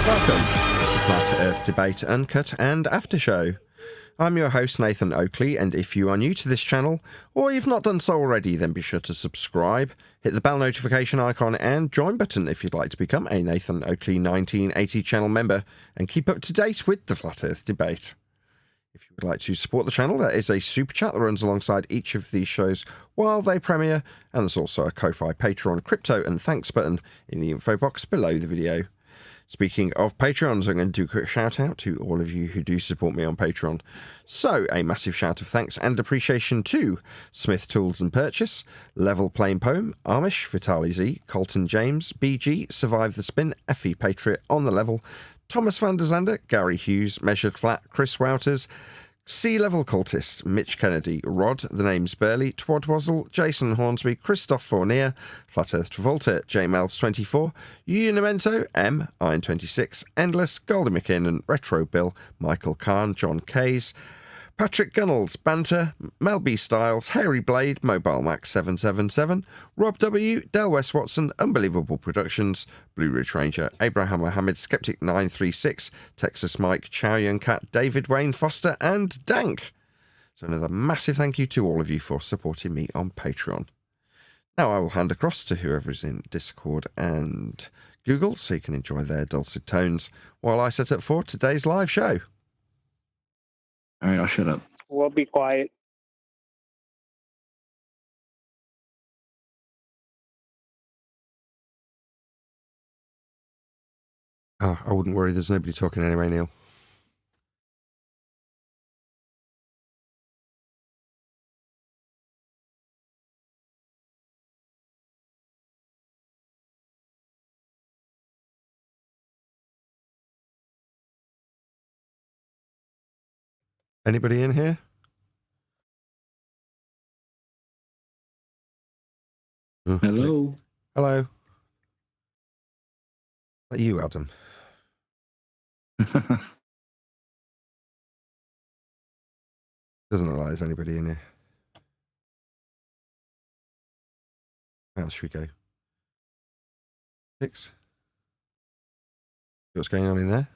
Welcome to the Flat Earth Debate Uncut and After Show. I'm your host, Nathan Oakley, and if you are new to this channel, or you've not done so already, then be sure to subscribe, hit the bell notification icon and join button if you'd like to become a Nathan Oakley 1980 channel member and keep up to date with the Flat Earth Debate. If you would like to support the channel, there is a super chat that runs alongside each of these shows while they premiere, and there's also a Ko-Fi, Patreon, crypto and thanks button in the info box below the video. Speaking of Patreons, I'm going to do a quick shout out to all of you who do support me on Patreon. So, a massive shout of thanks and appreciation to Smith Tools and Purchase, Level Plain Poem, Amish, Vitali Z, Colton James, BG, Survive the Spin, FE Patriot, On the Level, Thomas van der Zander, Gary Hughes, Measured Flat, Chris Wouters, Sea Level Cultist, Mitch Kennedy, Rod, The Name's Burley, Twadwazzle, Jason Hornsby, Christoph Fournier, Flat Earth Travolta, JMels24, Unimento, M, Iron26, Endless, Goldie McKinnon, Retro Bill, Michael Kahn, John Kays, Patrick Gunnels, Banter, Mel B. Styles, Hairy Blade, Mobile Max 777, Rob W., Del West Watson, Unbelievable Productions, Blue Ridge Ranger, Abraham Mohammed, Skeptic 936, Texas Mike, Chow Young Cat, David Wayne Foster, and Dank. So another massive thank you to all of you for supporting me on Patreon. Now I will hand across to whoever is in Discord and Google so you can enjoy their dulcet tones while I set up for today's live show. All right, I'll shut up. We'll be quiet. Oh, I wouldn't worry, there's nobody talking anyway, Neil. Anybody in here? Oh, Hello. Hello. Are you, Adam? Doesn't look like there's anybody in here. Where else should we go? 6. What's going on in there?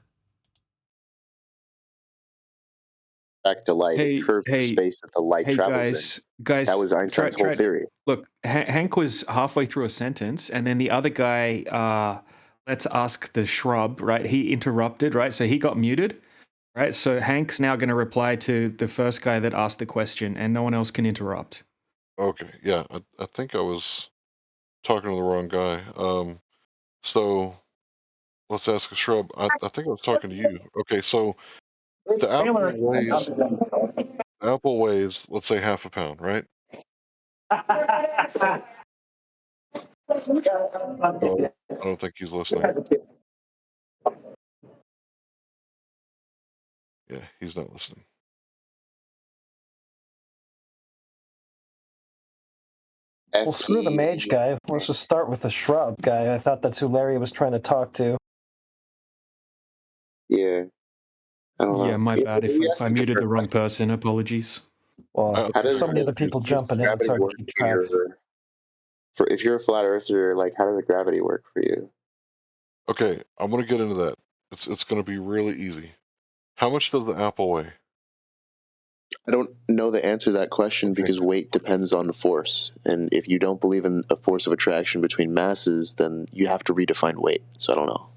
Back to light, curved space that the light travels in. Guys, that was Einstein's whole theory. Look, Hank was halfway through a sentence, and then the other guy, let's ask the shrub, right? He interrupted, right? So he got muted, right? So Hank's now going to reply to the first guy that asked the question, and no one else can interrupt. Okay, yeah, I think I was talking to the wrong guy. So let's ask a shrub. I think I was talking to you. Okay, so the apple weighs, let's say, half a pound, right? No, I don't think he's listening. Yeah, he's not listening. Well, screw the mage guy. Let's just start with the shrub guy. I thought that's who Larry was trying to talk to. Yeah. Yeah, my bad. If I muted the wrong person, apologies. Well, there's so many other people jumping in, it's hard to keep track. If you're a flat earther, like, how does the gravity work for you? Okay, I'm going to get into that. It's going to be really easy. How much does the apple weigh? I don't know the answer to that question because weight depends on the force. And if you don't believe in a force of attraction between masses, then you have to redefine weight. So I don't know.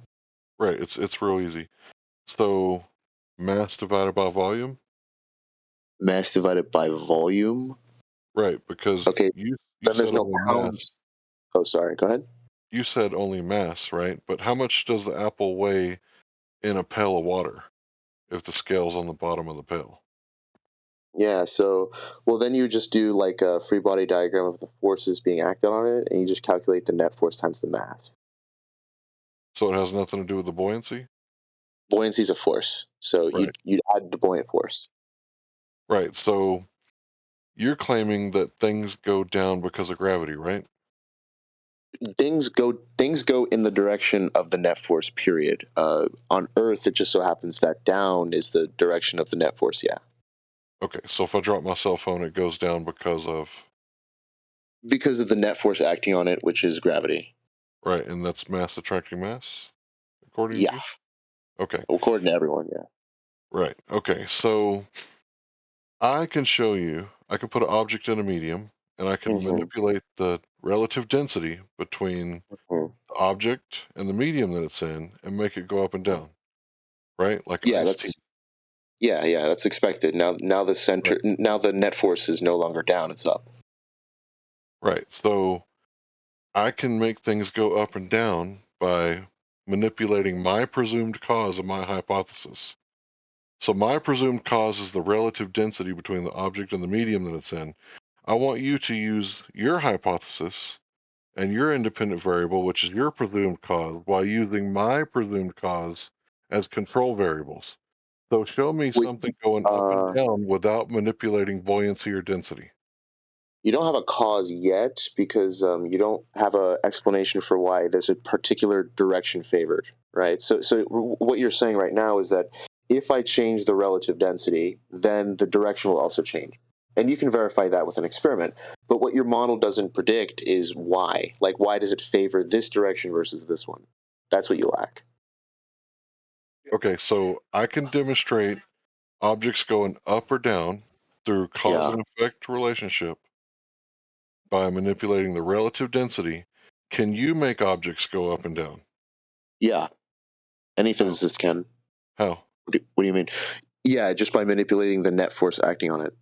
Right, it's real easy. So mass divided by volume? Mass divided by volume? Right, because you then there's no pounds. Oh, sorry, go ahead. You said only mass, right? But how much does the apple weigh in a pail of water if the scale's on the bottom of the pail? Yeah, so, well, then you just do like a free body diagram of the forces being acted on it, and you just calculate the net force times the mass. So it has nothing to do with the buoyancy? Buoyancy is a force, so you'd add the buoyant force. Right, so you're claiming that things go down because of gravity, right? Things go in the direction of the net force, period. On Earth, it just so happens that down is the direction of the net force, yeah. Okay, so if I drop my cell phone, it goes down because of the net force acting on it, which is gravity. Right, and that's mass attracting mass, according to you? Okay. According to everyone, yeah. Right. Okay. So I can show you, I can put an object in a medium and I can Mm-hmm. manipulate the relative density between Mm-hmm. the object and the medium that it's in and make it go up and down, right? Like Yeah, iced tea. that's expected. Now Right. the net force is no longer down; it's up. Right. So I can make things go up and down by manipulating my presumed cause of my hypothesis. So my presumed cause is the relative density between the object and the medium that it's in. I want you to use your hypothesis and your independent variable, which is your presumed cause, while using my presumed cause as control variables. So show me Wait, something going up and down without manipulating buoyancy or density. you don't have a cause yet because you don't have an explanation for why there's a particular direction favored, right? So what you're saying right now is that if I change the relative density, then the direction will also change. And you can verify that with an experiment. But what your model doesn't predict is why. Like, why does it favor this direction versus this one? That's what you lack. Okay, so I can demonstrate objects going up or down through cause Yeah. and effect relationship by manipulating the relative density. Can you make objects go up and down? Yeah. Any How? physicist can. How? What do you mean? Yeah, just by manipulating the net force acting on it.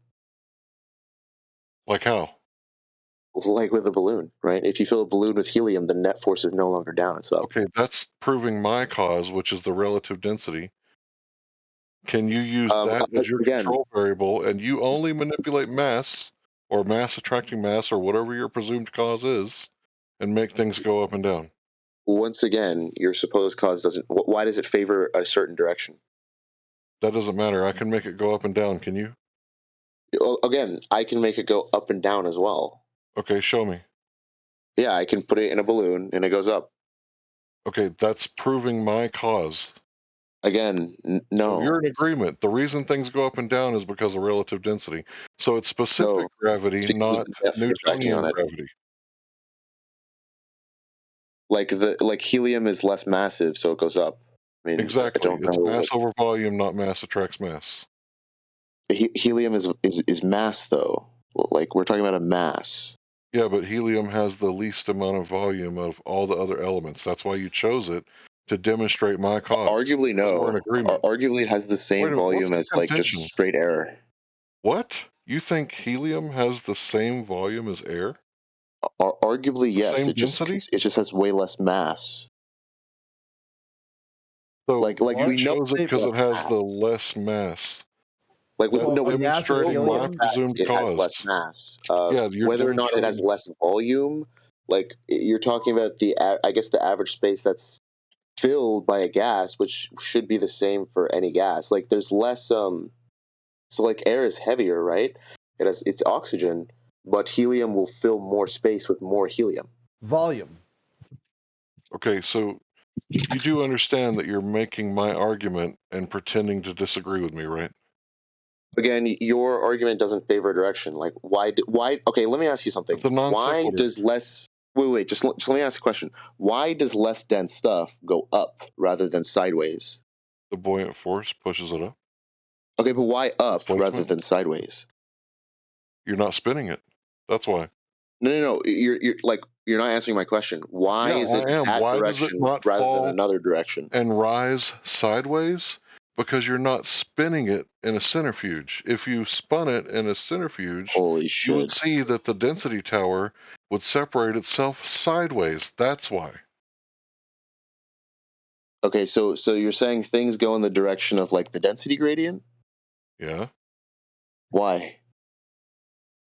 Like how? Like with a balloon, right? If you fill a balloon with helium, the net force is no longer down, it's up. Okay, that's proving my cause, which is the relative density. Can you use that as your Again, control variable and you only manipulate mass or mass attracting mass or whatever your presumed cause is and make things go up and down? once again, your supposed cause doesn't. Why does it favor a certain direction? That doesn't matter. I can make it go up and down. Can you? Again, I can make it go up and down as well. Okay, show me. Yeah, I can put it in a balloon and it goes up. Okay, that's proving my cause. Again, So you're no, in agreement. The reason things go up and down is because of relative density. So it's specific no, gravity, it's because of not the net force acting Newtonian on it. gravity. Like helium is less massive, so it goes up. I mean, I Exactly. don't It's know mass what over volume, not mass attracts mass. helium is mass though. Like we're talking about a mass. Yeah, but helium has the least amount of volume of all the other elements. That's why you chose it to demonstrate my cause. Arguably, Because we're in no. agreement. Arguably, it has the Wait same a minute, what's volume the as like just contention? straight air. What? You think helium has the same volume as air? Arguably, The yes. same It just density? it just has way less mass. So Like you we know chose it it's because less it has mass. the less mass. Like That's no, For we mass of demonstrating know for my a helium? fact presumed it has cause. less mass. Yeah, you're Whether or not it has demonstrating. less volume, like you're talking about I guess the average space that's filled by a gas, which should be the same for any gas. Like there's less. So like air is heavier, right? It's oxygen, but helium will fill more space with more helium. Volume. Okay, so you do understand that you're making my argument and pretending to disagree with me, right? Again, your argument doesn't favor direction. Like why? Okay, let me ask you something. It's a non Why sequitur. does less? Wait. Just let me ask a question. Why does less dense stuff go up rather than sideways? The buoyant force pushes it up. Okay, but why up rather Displacement. than sideways? You're not spinning it. That's why. No. You're not answering my question. Why Yeah, is it I am. that Why does it direction not rather than fall another direction? and rise sideways? Because you're not spinning it in a centrifuge. If you spun it in a centrifuge, Holy you would shit. see that the density tower would separate itself sideways. That's why. Okay, so you're saying things go in the direction of like the density gradient? Yeah, Why?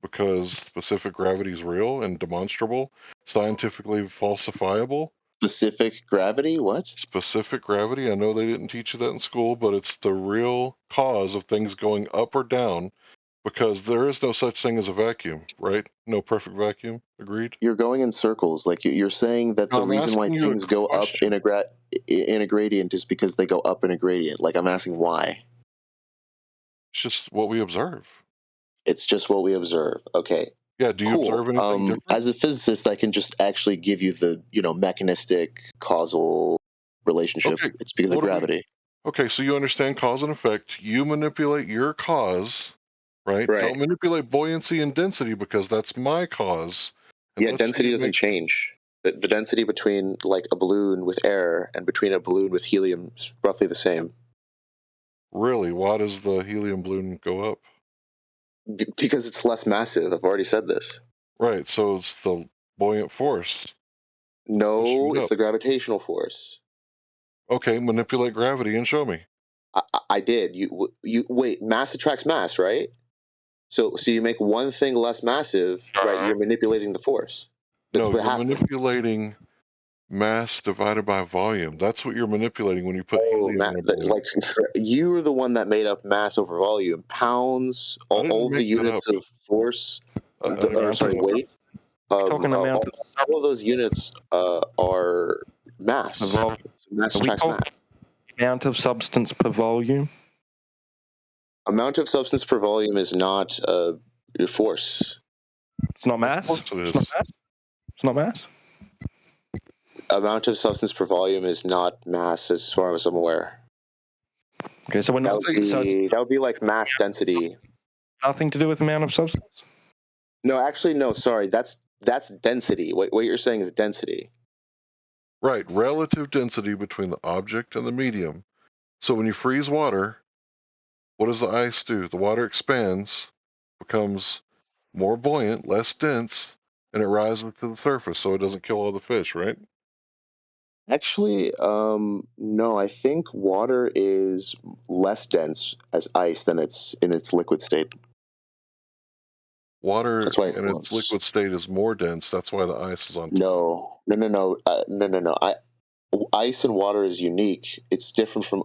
because specific gravity is real and demonstrable, scientifically falsifiable. Specific gravity? What? Specific gravity, I know they didn't teach you that in school, but it's the real cause of things going up or down because there is no such thing as a vacuum, right? No perfect vacuum. Agreed? You're going in circles. Like you're saying that Now, the I'm reason why asking you a things go up question. in a gradient is because they go up in a gradient. Like I'm asking why. It's just what we observe. It's just what we observe. Okay. Yeah, do you Cool. observe anything different? As a physicist, I can just actually give you the mechanistic causal relationship. Okay, It's because of what do we gravity. Okay, so you understand cause and effect. You manipulate your cause, right? Right. Don't manipulate buoyancy and density because that's my cause. And Yeah, let's say density you doesn't make change. The density between like a balloon with air and between a balloon with helium is roughly the same. really, why does the helium balloon go up? Because it's less massive. I've already said this. Right, so it's the buoyant force pushing No, it it's up. the gravitational force. Okay, manipulate gravity and show me. I did. You wait. Mass attracts mass, right? So you make one thing less massive, right? You're manipulating the force. That's No, what you're happens. manipulating mass divided by volume. That's what you're manipulating when you put Oh, helium in a balloon. like you were the one that made up mass over volume. Pounds, I didn't all the make that units up. of force, I didn't sorry, make that up. weight. Talking amount All of those units are mass. of volume. So mass Are we attracts mass. talking amount of substance per volume? Amount of substance per volume is not your force. It's not mass. Of course it It's not is. mass. It's not mass. Amount of substance per volume is not mass, as far as I'm aware. Okay, so we're That not. would be like mass density. Nothing to do with amount of substance. No, actually, no. Sorry, that's density. What you're saying is density. Right, relative density between the object and the medium. So when you freeze water, what does the ice do? The water expands, becomes more buoyant, less dense, and it rises to the surface so it doesn't kill all the fish, right? Actually, no. I think water is less dense as ice than it's in its liquid state. Water That's why it in its floats. liquid state is more dense. That's why the ice is on top. No. Ice and water is unique. It's different from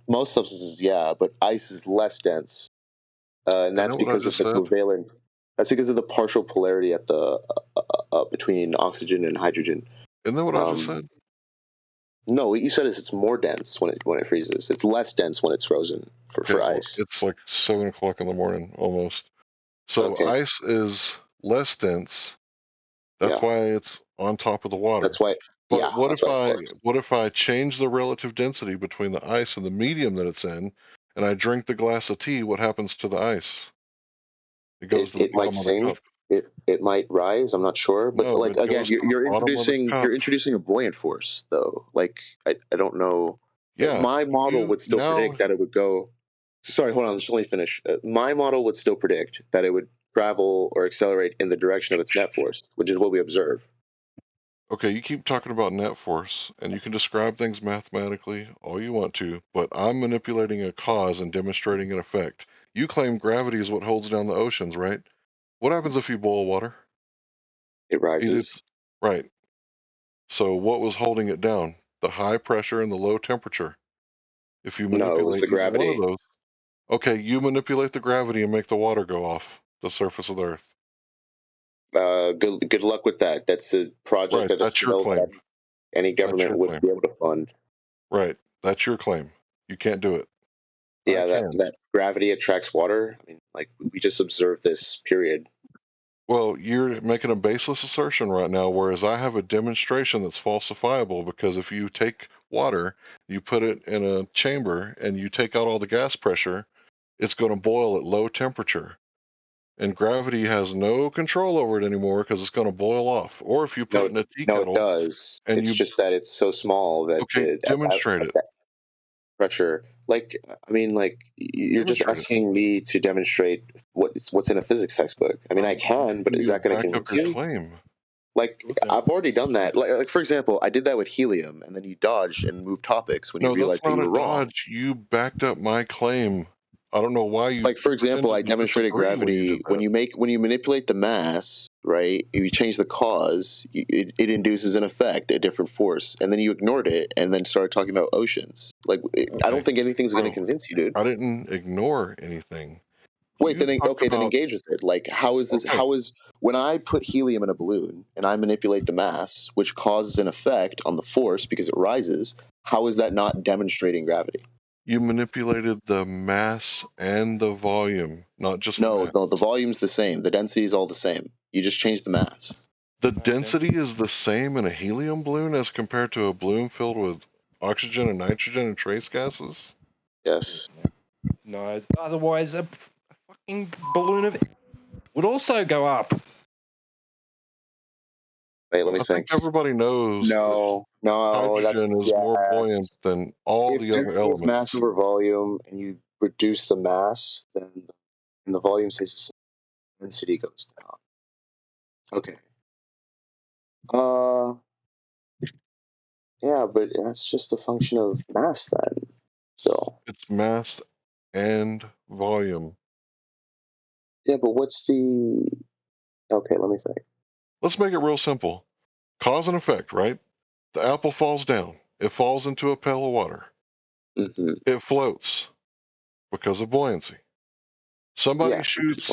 most substances, yeah, but ice is less dense, and Isn't that that's what I because of just the said? covalent. That's because of the partial polarity at the between oxygen and hydrogen. Isn't that what I just Um, said? no, what you said is it's more dense when it freezes. It's less dense when it's frozen Okay, for well, ice. it's like 7 o'clock in the morning almost. So Okay, ice is less dense. That's yeah, why it's on top of the water. that's why. Yeah, But what that's if why it I floats. what if I change the relative density between the ice and the medium that it's in, and I drink the glass of tea? What happens to the ice? It goes to the It might bottom of the sink. cup. It might rise. I'm not sure, but No, like it again, goes to the you're bottom of the introducing cup. a buoyant force though. Like I don't know. Yeah, My model you would still now. predict that it would go. Sorry, hold on. Just let me finish. My model would still predict that it would travel or accelerate in the direction of its net force, which is what we observe. Okay, you keep talking about net force, and you can describe things mathematically all you want to, but I'm manipulating a cause and demonstrating an effect. You claim gravity is what holds down the oceans, right? What happens if you boil water? It Heat it. rises. Right. So what was holding it down? The high pressure and the low temperature. If you No, it was manipulate the either one of gravity. those, okay, you manipulate the gravity and make the water go off the surface of the earth. Good luck with that. That's a project Right, at a that's your scale claim. that any That's government your would claim. be able to fund. Right, that's your claim. You can't do it. I Yeah, can. that gravity attracts water. I mean, like we just observed this period. Well, you're making a baseless assertion right now, whereas I have a demonstration that's falsifiable because if you take water, you put it in a chamber, and you take out all the gas pressure, it's going to boil at low temperature. And gravity has no control over it anymore because it's going to boil off. Or if you put No, it in a tea no, it kettle does. and It's you, just that it's so small that okay, demonstrate at it. that pressure, like I mean, like you're just Demonstrate it. asking me to demonstrate what's in a physics textbook. I mean, I I'm can, but asking is you to that going to back up convince your you? claim. Like I've already done that. Like for example, I did that with helium, and then you dodged and moved topics when you No, that's realized that not you a were wrong. dodge. You backed up my claim. I don't know why you Like for example, pretended I to demonstrated disagree when you did gravity that. when you manipulate the mass, right? You change the cause, it induces an effect, a different force, and then you ignored it and then started talking about oceans. Like I Okay, don't think anything's going to bro, convince you, dude. I didn't ignore anything. Wait, You then talked okay, then about, engage with it. Like how is this? okay, How is when I put helium in a balloon and I manipulate the mass, which causes an effect on the force because it rises? How is that not demonstrating gravity? you manipulated the mass and the volume, not just the No, mass. the volume's the same. The density is all the same. You just change the mass. The density is the same in a helium balloon as compared to a balloon filled with oxygen and nitrogen and trace gases? Yes. No, otherwise a fucking balloon of would also go up. Wait, let me I think think. everybody knows that No, that's hydrogen is more buoyant than all If the other density is mass elements. over volume, and you reduce the mass, then and the volume stays the same, density goes down. Okay. Yeah, but that's just a function of mass then. Still. It's mass and volume. Yeah, but what's the? Okay, let me think. Let's make it real simple. Cause and effect, right? The apple falls down. It falls into a pail of water. Mm-hmm. It floats because of buoyancy. Somebody Yeah. shoots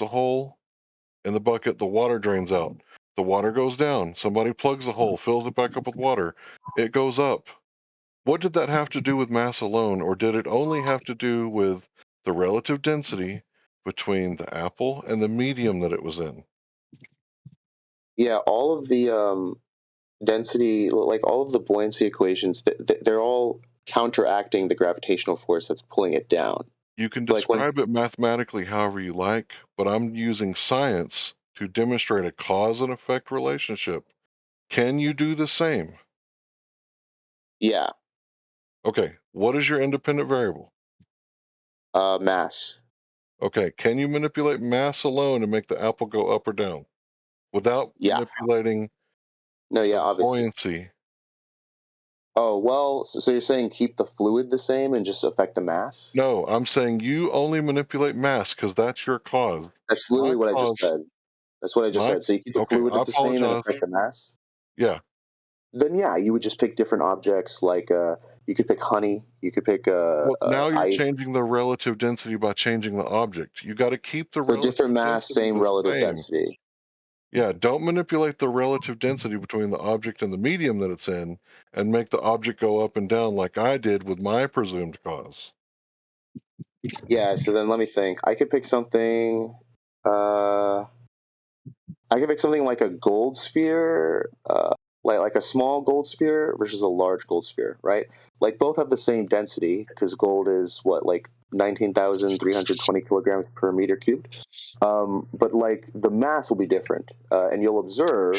a hole in the bucket, the water drains out. The water goes down. Somebody plugs the hole, fills it back up with water. It goes up. What did that have to do with mass alone, or did it only have to do with the relative density between the apple and the medium that it was in? Yeah, all of the density, like all of the buoyancy equations, they're all counteracting the gravitational force that's pulling it down. You can Like when describe it mathematically however you like, but I'm using science to demonstrate a cause and effect relationship. Can you do the same? yeah, Okay, what is your independent variable? mass. Okay, can you manipulate mass alone to make the apple go up or down without Yeah. manipulating No, yeah, the obviously. buoyancy? Oh, well, so you're saying keep the fluid the same and just affect the mass? No, I'm saying you only manipulate mass because that's your cause. That's My literally what I just cause, said. That's what I just my said. So you keep the okay, fluid I at the same and apologize. affect the mass? Yeah, Then yeah, you would just pick different objects. Like you could pick honey. You could pick well, now you're ice. changing the relative density by changing the object. You got to keep the So different relative mass, density same the relative same. density. Yeah, don't manipulate the relative density between the object and the medium that it's in and make the object go up and down like I did with my presumed cause. Yeah. So then let me think. I could pick something. I could pick something like a gold sphere, like a small gold sphere versus a large gold sphere, right? Like both have the same density because gold is what, like 19,320 kilograms per meter cubed. But like the mass will be different, and you'll observe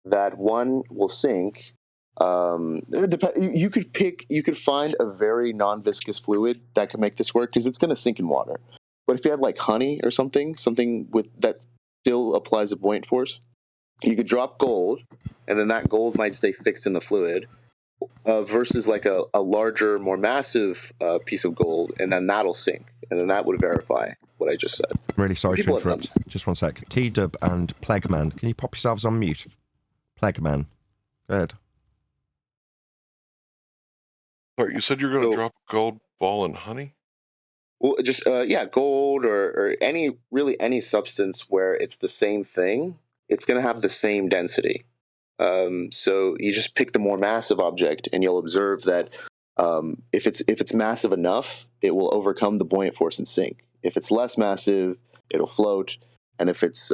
that one will sink. You could find a very non-viscous fluid that can make this work because it's going to sink in water. But if you had like honey or something with that still applies a buoyant force, you could drop gold, and then that gold might stay fixed in the fluid. Versus like a larger, more massive piece of gold, and then that'll sink, and then that would verify what I just said. Really sorry to People have done interrupt. Just one sec. T-Dub and Plegman, can you pop yourselves on mute? Plegman. Go ahead. Sorry, you said you're going to So, drop a gold ball in honey? well, just yeah, gold or any substance where it's the same thing, it's going to have the same density. So you just pick the more massive object, and you'll observe that if it's massive enough, it will overcome the buoyant force and sink. If it's less massive, it'll float, and if it's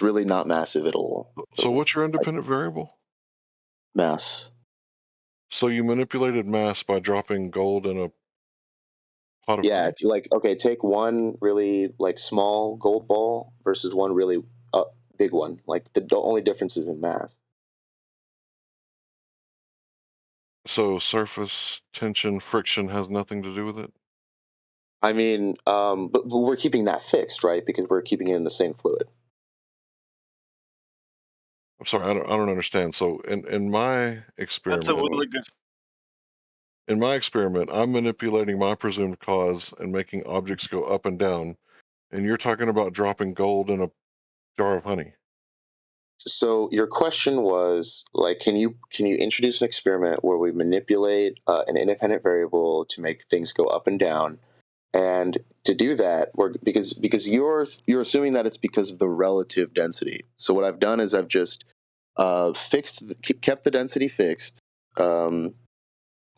really not massive, So it'll what's your independent variable? mass. So you manipulated mass by dropping gold in a pot of Yeah, honey? if you like, okay, take one really like small gold ball versus one really big one. Like the only difference is in mass. So surface tension, friction has nothing to do with it? I mean, but we're keeping that fixed, right? Because we're keeping it in the same fluid. I'm sorry, I don't understand. So in my That's a experiment, really good. I'm manipulating my presumed cause and making objects go up and down, and you're talking about dropping gold in a jar of honey. So your question was like, can you introduce an experiment where we manipulate an independent variable to make things go up and down? And to do that, because you're assuming that it's because of the relative density. So what I've done is I've just kept the density fixed, um,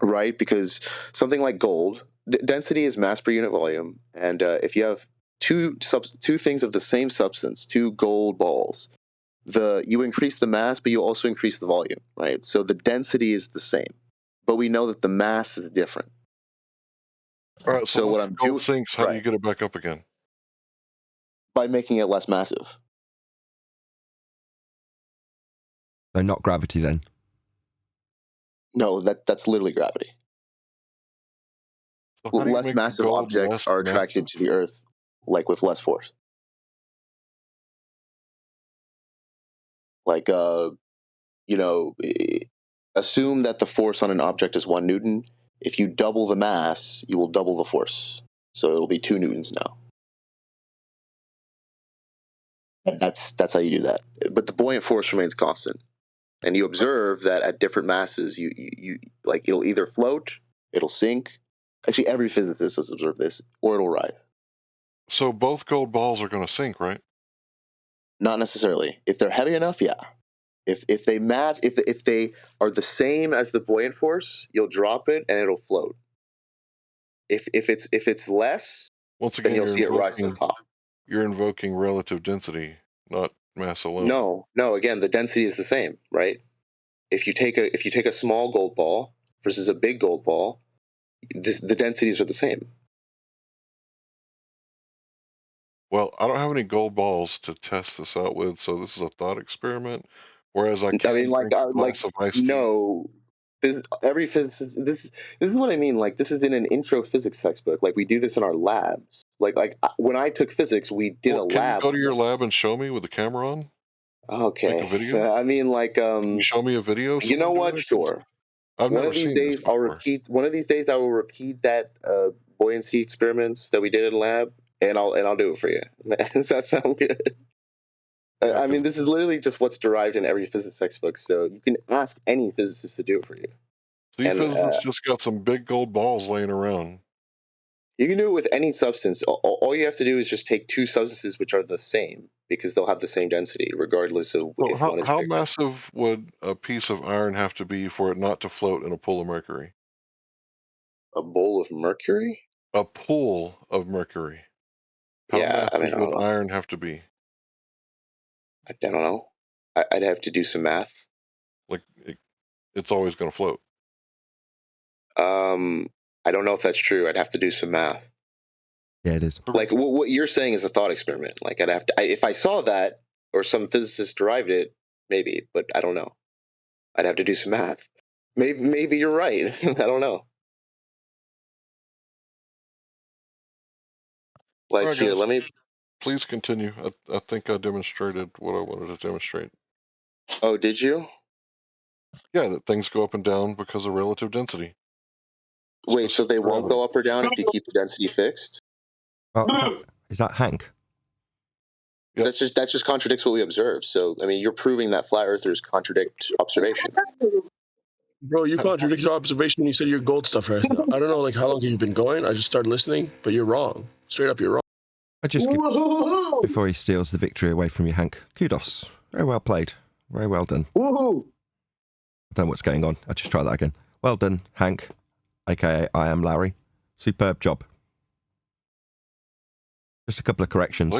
right? Because something like gold, density is mass per unit volume, and if you have two things of the same substance, two gold balls, you increase the mass, but you also increase the volume, right? So the density is the same, but we know that the mass is different. All right. So So what once I'm the gold doing, sinks, how do you right, get it back up again? by making it less massive. So not gravity then. No, that's literally gravity. So how do you Less make the massive gold objects less are massive? attracted to the Earth, like with less force. Like, you know, assume that the force on an object is 1 Newton. If you double the mass, you will double the force. So it'll be 2 Newtons now. That's how you do that. But the buoyant force remains constant. And you observe that at different masses, you like it'll either float, it'll sink. Actually, every physicist has observed this, or it'll rise. So both gold balls are going to sink, right? Not necessarily. If they're heavy enough, yeah. If they match, if they are the same as the buoyant force, you'll drop it and it'll float. If it's less, Once then again, you'll see it rise to the top. you're invoking relative density, not mass alone. No. Again, the density is the same, right? If you take a small gold ball versus a big gold ball, the densities are the same. Well, I don't have any gold balls to test this out with, so this is a thought experiment. Whereas I I can mean, drink a glass of iced tea. no. Every physicist. This is what I mean. Like, this is in an intro physics textbook. Like, we do this in our labs. When I took physics, we did a Can you lab. go to your lab and show me with the camera on? Okay. Take a video? I mean, Can you show me a video? Of you know someone doing what? it? 'Cause Sure. I've One never of these seen this days, I'll before. repeat. One of these days, I will repeat that buoyancy experiments that we did in lab, and I'll do it for you. Does that sound good? Yeah, I mean, this is literally just what's derived in every physics textbook, so you can ask any physicist to do it for you. So you And physicists just got some big gold balls laying around. you can do it with any substance. All you have to do is just take 2 substances which are the same, because they'll have the same density, regardless of So if one is how bigger. massive would a piece of iron have to be for it not to float in a pool of mercury? A bowl of mercury? A pool of mercury. How Yeah, I mean, massive I don't would know. iron have to be? I don't know. I'd have to do some math. Like it's always going to float. I don't know if that's true. I'd have to do some math. Yeah, it is. Like, what you're saying is a thought experiment. Like, I'd have to, if I saw that or some physicist derived it, maybe, but I don't know. I'd have to do some math. Maybe you're right. I don't know. All Like, right, here, guys. let me. Please continue. I think I demonstrated what I wanted to demonstrate. Oh, did you? Yeah, that things go up and down because of relative density. Wait, so they won't gravity. go up or down if you keep the density fixed? Oh, is that Hank? Yep. That just contradicts what we observed. So, I mean, you're proving that flat earthers contradict observation. Bro, you contradict your observation when you said your gold stuff right now. I don't know like how long you've been going. I just started listening, but you're wrong. Straight up, you're wrong. I just before he steals the victory away from you, Hank. Kudos. Very well played. Very well done. Woohoo! I don't know what's going on. I'll just try that again. Well done, Hank, aka I am Larry. Superb job. Just a couple of corrections.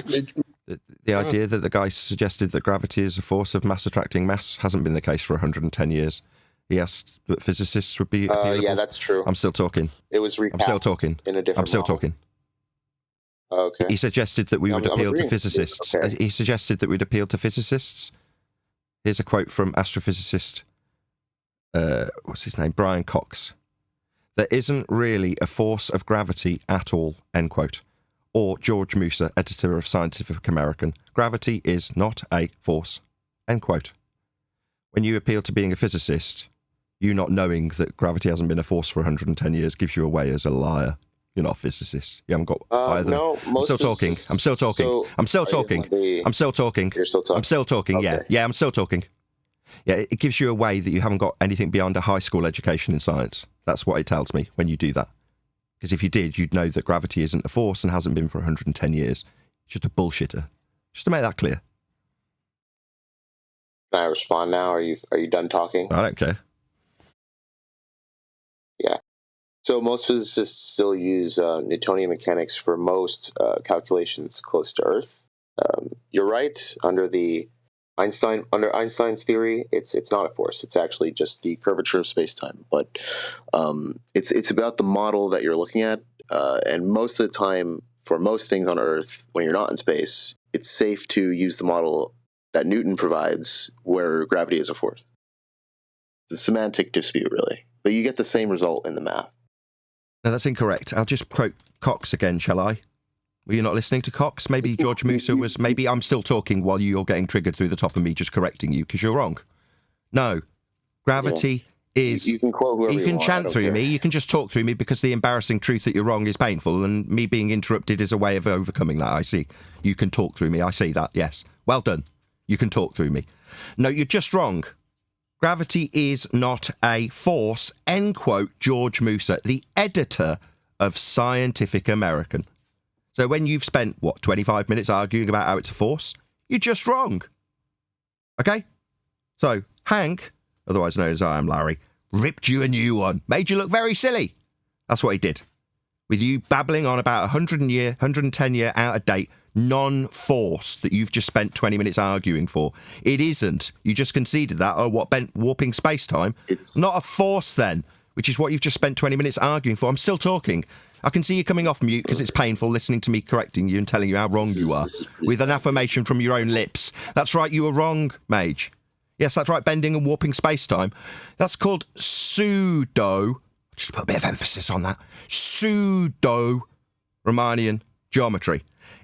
The idea that the guy suggested that gravity is a force of mass attracting mass hasn't been the case for 110 years. He asked that physicists would be appealable. Yeah, that's true. I'm still talking. It was recast. I'm still talking. In a different I'm still model. talking. Okay. He suggested that we would I'm appeal to agreeing. physicists. Okay. He suggested that we'd appeal to physicists. Here's a quote from astrophysicist, what's his name? Brian Cox. There isn't really a force of gravity at all, end quote. Or George Musa, editor of Scientific American. Gravity is not a force, end quote. When you appeal to being a physicist, you not knowing that gravity hasn't been a force for 110 years gives you away as a liar. You're not a physicist. You haven't got either. No, I'm still talking. I'm still talking. So, I'm still talking. I'm still talking. You're still talking. I'm still talking. Okay. Yeah, I'm still talking. Yeah, it gives you away that you haven't got anything beyond a high school education in science. That's what it tells me when you do that. Because if you did, you'd know that gravity isn't a force and hasn't been for 110 years. It's just a bullshitter. Just to make that clear. Can I respond now? Are you done talking? I don't care. Yeah. So most physicists still use Newtonian mechanics for most calculations close to Earth. You're right. Under the Under Einstein's theory, it's not a force. It's actually just the curvature of space-time. But it's about the model that you're looking at, and most of the time, for most things on Earth, when you're not in space, it's safe to use the model that Newton provides, where gravity is a force. It's a semantic dispute, really, but you get the same result in the math. No, that's incorrect. I'll just quote Cox again, shall I? Were you not listening to Cox? Maybe George Musa was... Maybe I'm still talking while you're getting triggered through the top of me just correcting you, because you're wrong. No. Gravity is... You can quote whoever you can want, chant through me. You can just talk through me because the embarrassing truth that you're wrong is painful, and me being interrupted is a way of overcoming that. I see. You can talk through me. I see that, yes. Well done. You can talk through me. No, you're just wrong. Gravity is not a force, end quote, George Musa, the editor of Scientific American. So when you've spent, 25 minutes arguing about how it's a force, you're just wrong. Okay? So, Hank, otherwise known as I Am Larry, ripped you a new one, made you look very silly. That's what he did. With you babbling on about 110-year out-of-date non-force that you've just spent 20 minutes arguing for. It isn't. You just conceded that. Oh, what, bent warping space-time? It's not a force then, which is what you've just spent 20 minutes arguing for. I'm still talking. I can see you coming off mute because it's painful listening to me correcting you and telling you how wrong you are with an affirmation from your own lips. That's right, you were wrong, Mage. Yes, that's right, bending and warping space-time. That's called pseudo, just put a bit of emphasis on that, pseudo-Riemannian geometry.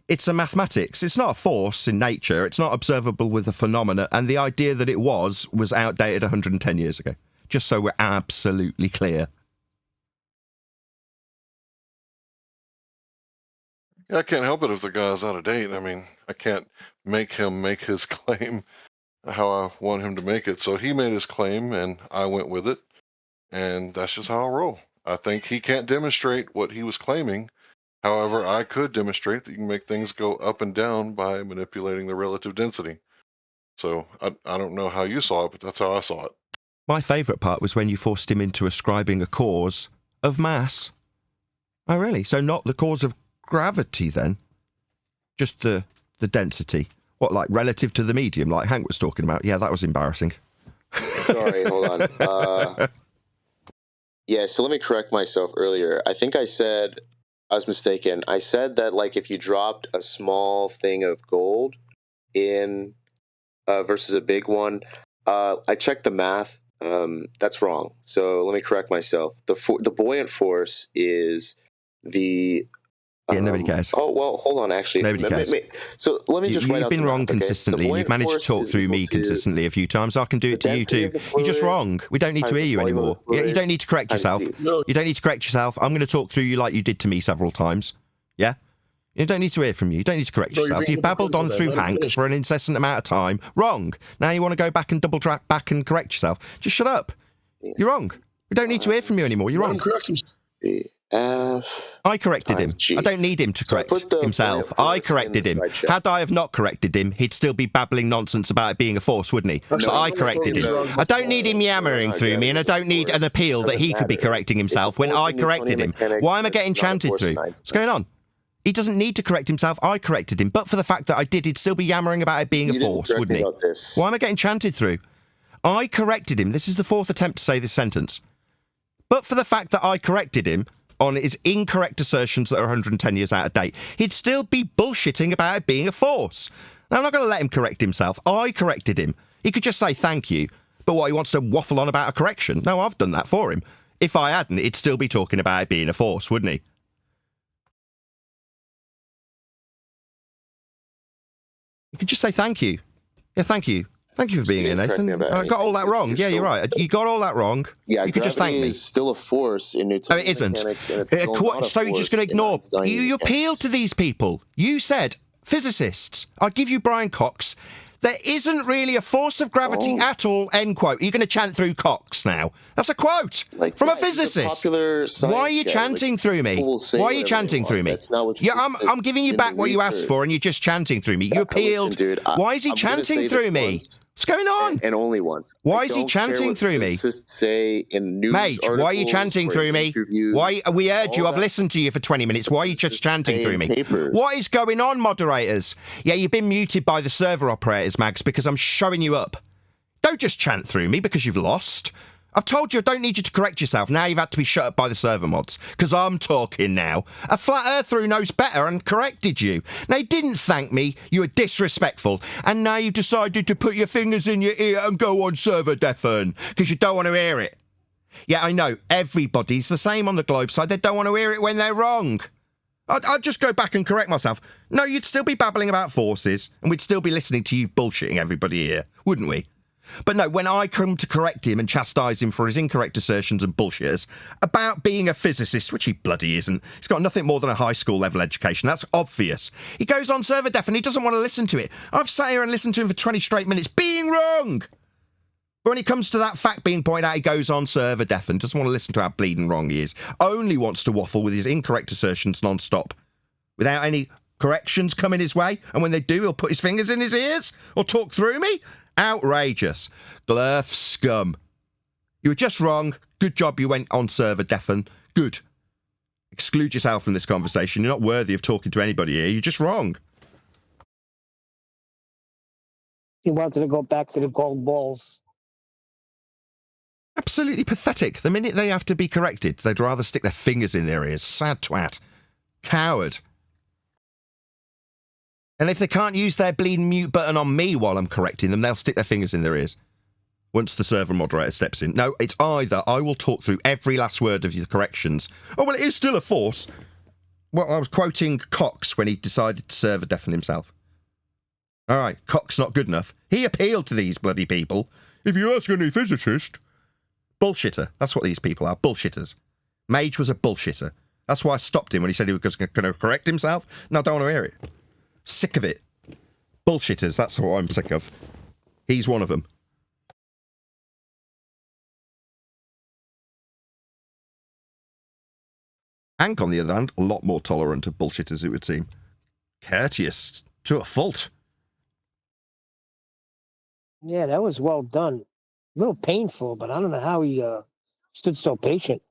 It's a mathematics. It's not a force in nature. It's not observable with a phenomena, and the idea that it was outdated 110 years ago. Just so we're absolutely clear. Yeah, I can't help it if the guy's out of date. I mean, I can't make him make his claim how I want him to make it. So he made his claim, and I went with it, and that's just how I roll. I think he can't demonstrate what he was claiming. However, I could demonstrate that you can make things go up and down by manipulating the relative density. So I don't know how you saw it, but that's how I saw it. My favourite part was when you forced him into ascribing a cause of mass. Oh, really? So not the cause of gravity, then? Just the density? What, like relative to the medium, like Hank was talking about? Yeah, that was embarrassing. Sorry, hold on. Yeah, so let me correct myself earlier. I think I said... I was mistaken. I said that, like, if you dropped a small thing of gold in versus a big one, I checked the math. That's wrong. So let me correct myself. The buoyant force is the... Yeah, nobody cares. Oh, well, hold on, actually. Nobody cares. So let me just write out You've been the wrong math, okay? consistently. You've managed to talk through me consistently a few times. I can do it to you too. You're just wrong. We don't need to hear you anymore. Yeah, you don't need to correct yourself. You don't need to correct yourself. I'm going to talk through you like you did to me several times. Yeah? You don't need to hear from you. You don't need to correct yourself. You've babbled on through Hank for an incessant amount of time. Wrong. Now you want to go back and double track back and correct yourself. Just shut up. You're wrong. We don't need to hear from you anymore. You're wrong. I corrected him. I don't need him to correct himself. I corrected him. Had I have not corrected him, he'd still be babbling nonsense about it being a force, wouldn't he? But I corrected him. I don't need him yammering through me, and I don't need an appeal that he could be correcting himself when I corrected him. Why am I getting chanted through? What's going on? He doesn't need to correct himself. I corrected him. But for the fact that I did, he'd still be yammering about it being a force, wouldn't he? Why am I getting chanted through? I corrected him. This is the fourth attempt to say this sentence. But for the fact that I corrected him on his incorrect assertions that are 110 years out of date, he'd still be bullshitting about it being a force. Now, I'm not going to let him correct himself. I corrected him. He could just say thank you. But what, he wants to waffle on about a correction? No, I've done that for him. If I hadn't, he'd still be talking about it being a force, wouldn't he? You could just say thank you. Yeah, thank you. Thank you for being here, Nathan. I got all that wrong. Yeah, you're right. You got all that wrong. Yeah, you could just thank me. Is still a force in Newtonian No, it isn't. mechanics, So you're just going to ignore. You appeal to these people. You said, physicists, I'll give you Brian Cox, there isn't really a force of gravity at all, end quote. You're going to chant through Cox now. That's a quote from a physicist. Why are you chanting through me? Why are you chanting through me? Yeah, I'm giving you back what you asked for, and you're just chanting through me. You appealed. Why is he chanting through me? What's going on? And only once. Why I is he don't care chanting what through me? physicists say in news Mage, why are you articles chanting or through in me? interviews, Why? We heard you. all I've that listened to you for 20 minutes. Why are you just chanting say through in me? papers. What is going on, moderators? Yeah, you've been muted by the server operators, Mags, because I'm showing you up. Don't just chant through me because you've lost. I've told you I don't need you to correct yourself. Now you've had to be shut up by the server mods. Because I'm talking now. A flat earther who knows better and corrected you. Now, you didn't thank me. You were disrespectful. And now you've decided to put your fingers in your ear and go on server deafen. Because you don't want to hear it. Yeah, I know. Everybody's the same on the globe side. They don't want to hear it when they're wrong. I'd just go back and correct myself. No, you'd still be babbling about forces. And we'd still be listening to you bullshitting everybody here. Wouldn't we? But no, when I come to correct him and chastise him for his incorrect assertions and bullshitters about being a physicist, which he bloody isn't, he's got nothing more than a high school level education, that's obvious. He goes on server def and he doesn't want to listen to it. I've sat here and listened to him for 20 straight minutes being wrong. But when it comes to that fact being pointed out, he goes on server def and doesn't want to listen to how bleeding wrong he is. Only wants to waffle with his incorrect assertions non-stop, without any corrections coming his way. And when they do, he'll put his fingers in his ears or talk through me. Outrageous. Glurf scum. You were just wrong. Good job you went on server deafen. Good. Exclude yourself from this conversation. You're not worthy of talking to anybody here. You're just wrong. He wanted to go back to the gold balls. Absolutely pathetic. The minute they have to be corrected, they'd rather stick their fingers in their ears. Sad twat. Coward. And if they can't use their bleeding mute button on me while I'm correcting them, they'll stick their fingers in their ears. Once the server moderator steps in. No, it's either I will talk through every last word of your corrections. Oh, well, it is still a force. Well, I was quoting Cox when he decided to server deafen himself. All right, Cox not good enough. He appealed to these bloody people. If you ask any physicist... Bullshitter. That's what these people are. Bullshitters. Mage was a bullshitter. That's why I stopped him when he said he was going to correct himself. No, I don't want to hear it. Sick of it. Bullshitters, that's what I'm sick of. He's one of them. Hank, on the other hand, a lot more tolerant of bullshitters, it would seem. Courteous to a fault. Yeah, that was well done. A little painful, but I don't know how he stood so patient.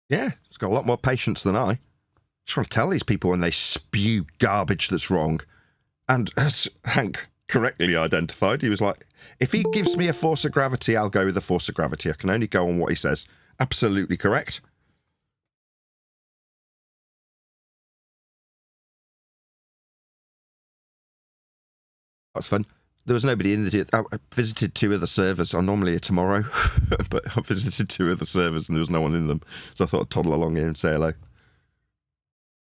Yeah, he's got a lot more patience than I. Just want to tell these people when they spew garbage that's wrong. And as Hank correctly identified, he was like, if he gives me a force of gravity, I'll go with the force of gravity. I can only go on what he says. Absolutely correct. That's fun. There was nobody in the... I visited 2 other servers. I'm normally here tomorrow, but I visited 2 other servers and there was no one in them. So I thought I'd toddle along here and say hello.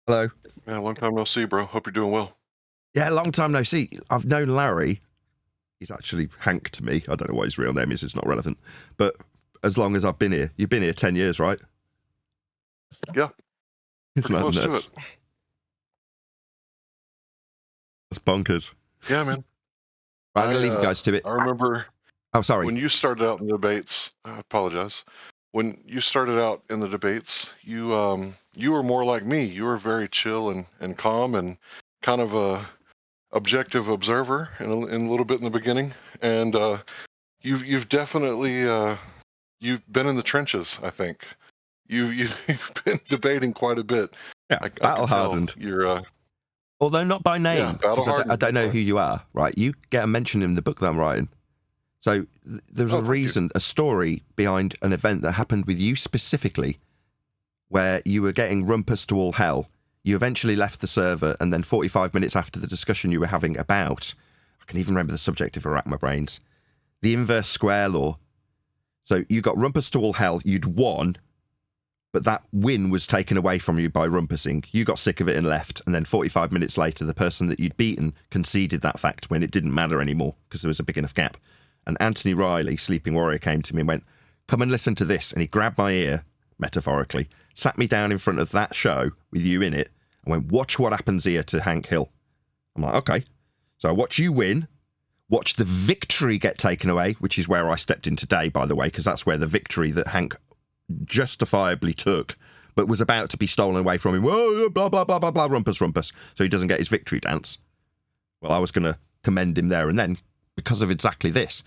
Hello. Yeah, long time no see, bro. Hope you're doing well. Yeah, long time no see. I've known Larry. He's actually Hank to me. I don't know what his real name is. It's not relevant. But as long as I've been here. You've been here 10 years, right? Yeah. Isn't that nuts? That's bonkers. Yeah, man. Right, I'm going to leave you guys to it. I remember... Oh, sorry. When you started out in the debates... I apologize. When you started out in the debates, you were more like me. You were very chill and calm and kind of a objective observer in a little bit in the beginning. And you've definitely you've been in the trenches. I think you've been debating quite a bit. Yeah, battle hardened. You're although not by name, because I don't know who you are. Right, you get a mention in the book that I'm writing. So there's a reason, a story behind an event that happened with you specifically, where you were getting rumpus to all hell. You eventually left the server, and then 45 minutes after the discussion you were having about, I can even remember the subject if I rack my brains, the inverse square law. So you got rumpus to all hell, you'd won, but that win was taken away from you by rumpusing. You got sick of it and left, and then 45 minutes later, the person that you'd beaten conceded that fact when it didn't matter anymore, because there was a big enough gap. And Anthony Riley, Sleeping Warrior, came to me and went, come and listen to this. And he grabbed my ear, metaphorically, sat me down in front of that show with you in it, and went, watch what happens here to Hank Hill. I'm like, okay. So I watch you win, watch the victory get taken away, which is where I stepped in today, by the way, because that's where the victory that Hank justifiably took, but was about to be stolen away from him. Whoa, blah, blah, blah, blah, blah, rumpus, rumpus. So he doesn't get his victory dance. Well, I was going to commend him there and then, because of exactly this.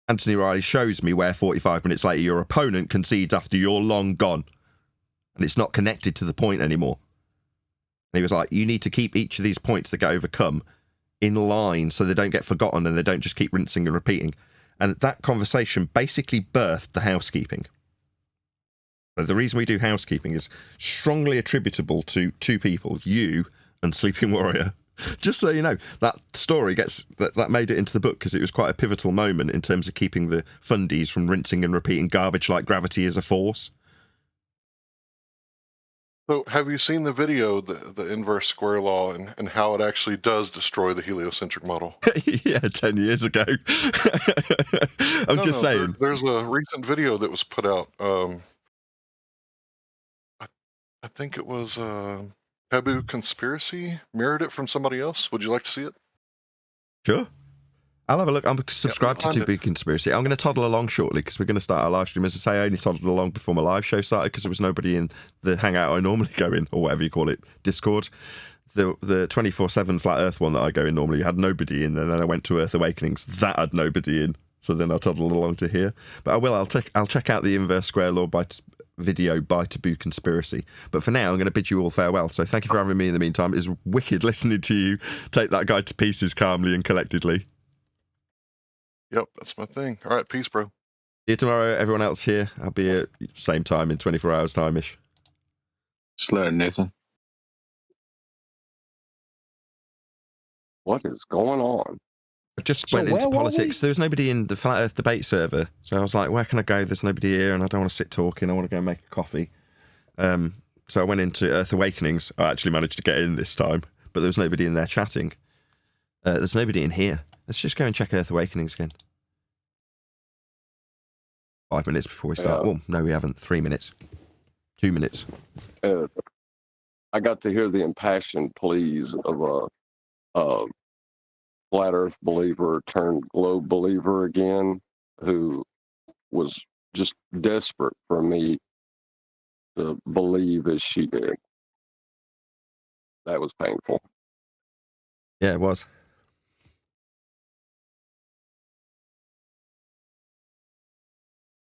Anthony Riley shows me where 45 minutes later your opponent concedes after you're long gone. And it's not connected to the point anymore. And he was like, you need to keep each of these points that get overcome in line so they don't get forgotten and they don't just keep rinsing and repeating. And that conversation basically birthed the housekeeping. So the reason we do housekeeping is strongly attributable to two people, you and Sleeping Warrior. Just so you know, that story that made it into the book because it was quite a pivotal moment in terms of keeping the fundies from rinsing and repeating garbage like gravity is a force. So, have you seen the video, the inverse square law, and how it actually does destroy the heliocentric model? Yeah, 10 years ago. I'm just saying. There's a recent video that was put out. I think it was Taboo Conspiracy mirrored it from somebody else. Would you like to see it? Sure. I'll have a look. I'm subscribed to 2 Big Conspiracy. I'm going to toddle along shortly because we're going to start our live stream. As I say, I only toddled along before my live show started because there was nobody in the hangout I normally go in, or whatever you call it, Discord. The 24/7 Flat Earth one that I go in normally had nobody in, and then I went to Earth Awakenings. That had nobody in. So then I toddled along to here. But I'll check out the inverse square law video by Taboo Conspiracy. But for now, I'm going to bid you all farewell. So thank you for having me in the meantime. It's wicked listening to you take that guy to pieces calmly and collectedly. Yep, that's my thing. All right, peace, bro. See you tomorrow, everyone else here. I'll be at same time in 24 hours time-ish. Slit, Nathan. What is going on? I just went into politics. There was nobody in the Flat Earth debate server. So I was like, where can I go? There's nobody here and I don't want to sit talking. I want to go and make a coffee. So I went into Earth Awakenings. I actually managed to get in this time, but there was nobody in there chatting. There's nobody in here. Let's just go and check Earth Awakenings again. 5 minutes before we start. Well, no, we haven't. 3 minutes. 2 minutes. I got to hear the impassioned pleas of a flat Earth believer turned globe believer again, who was just desperate for me to believe as she did. That was painful. Yeah, it was.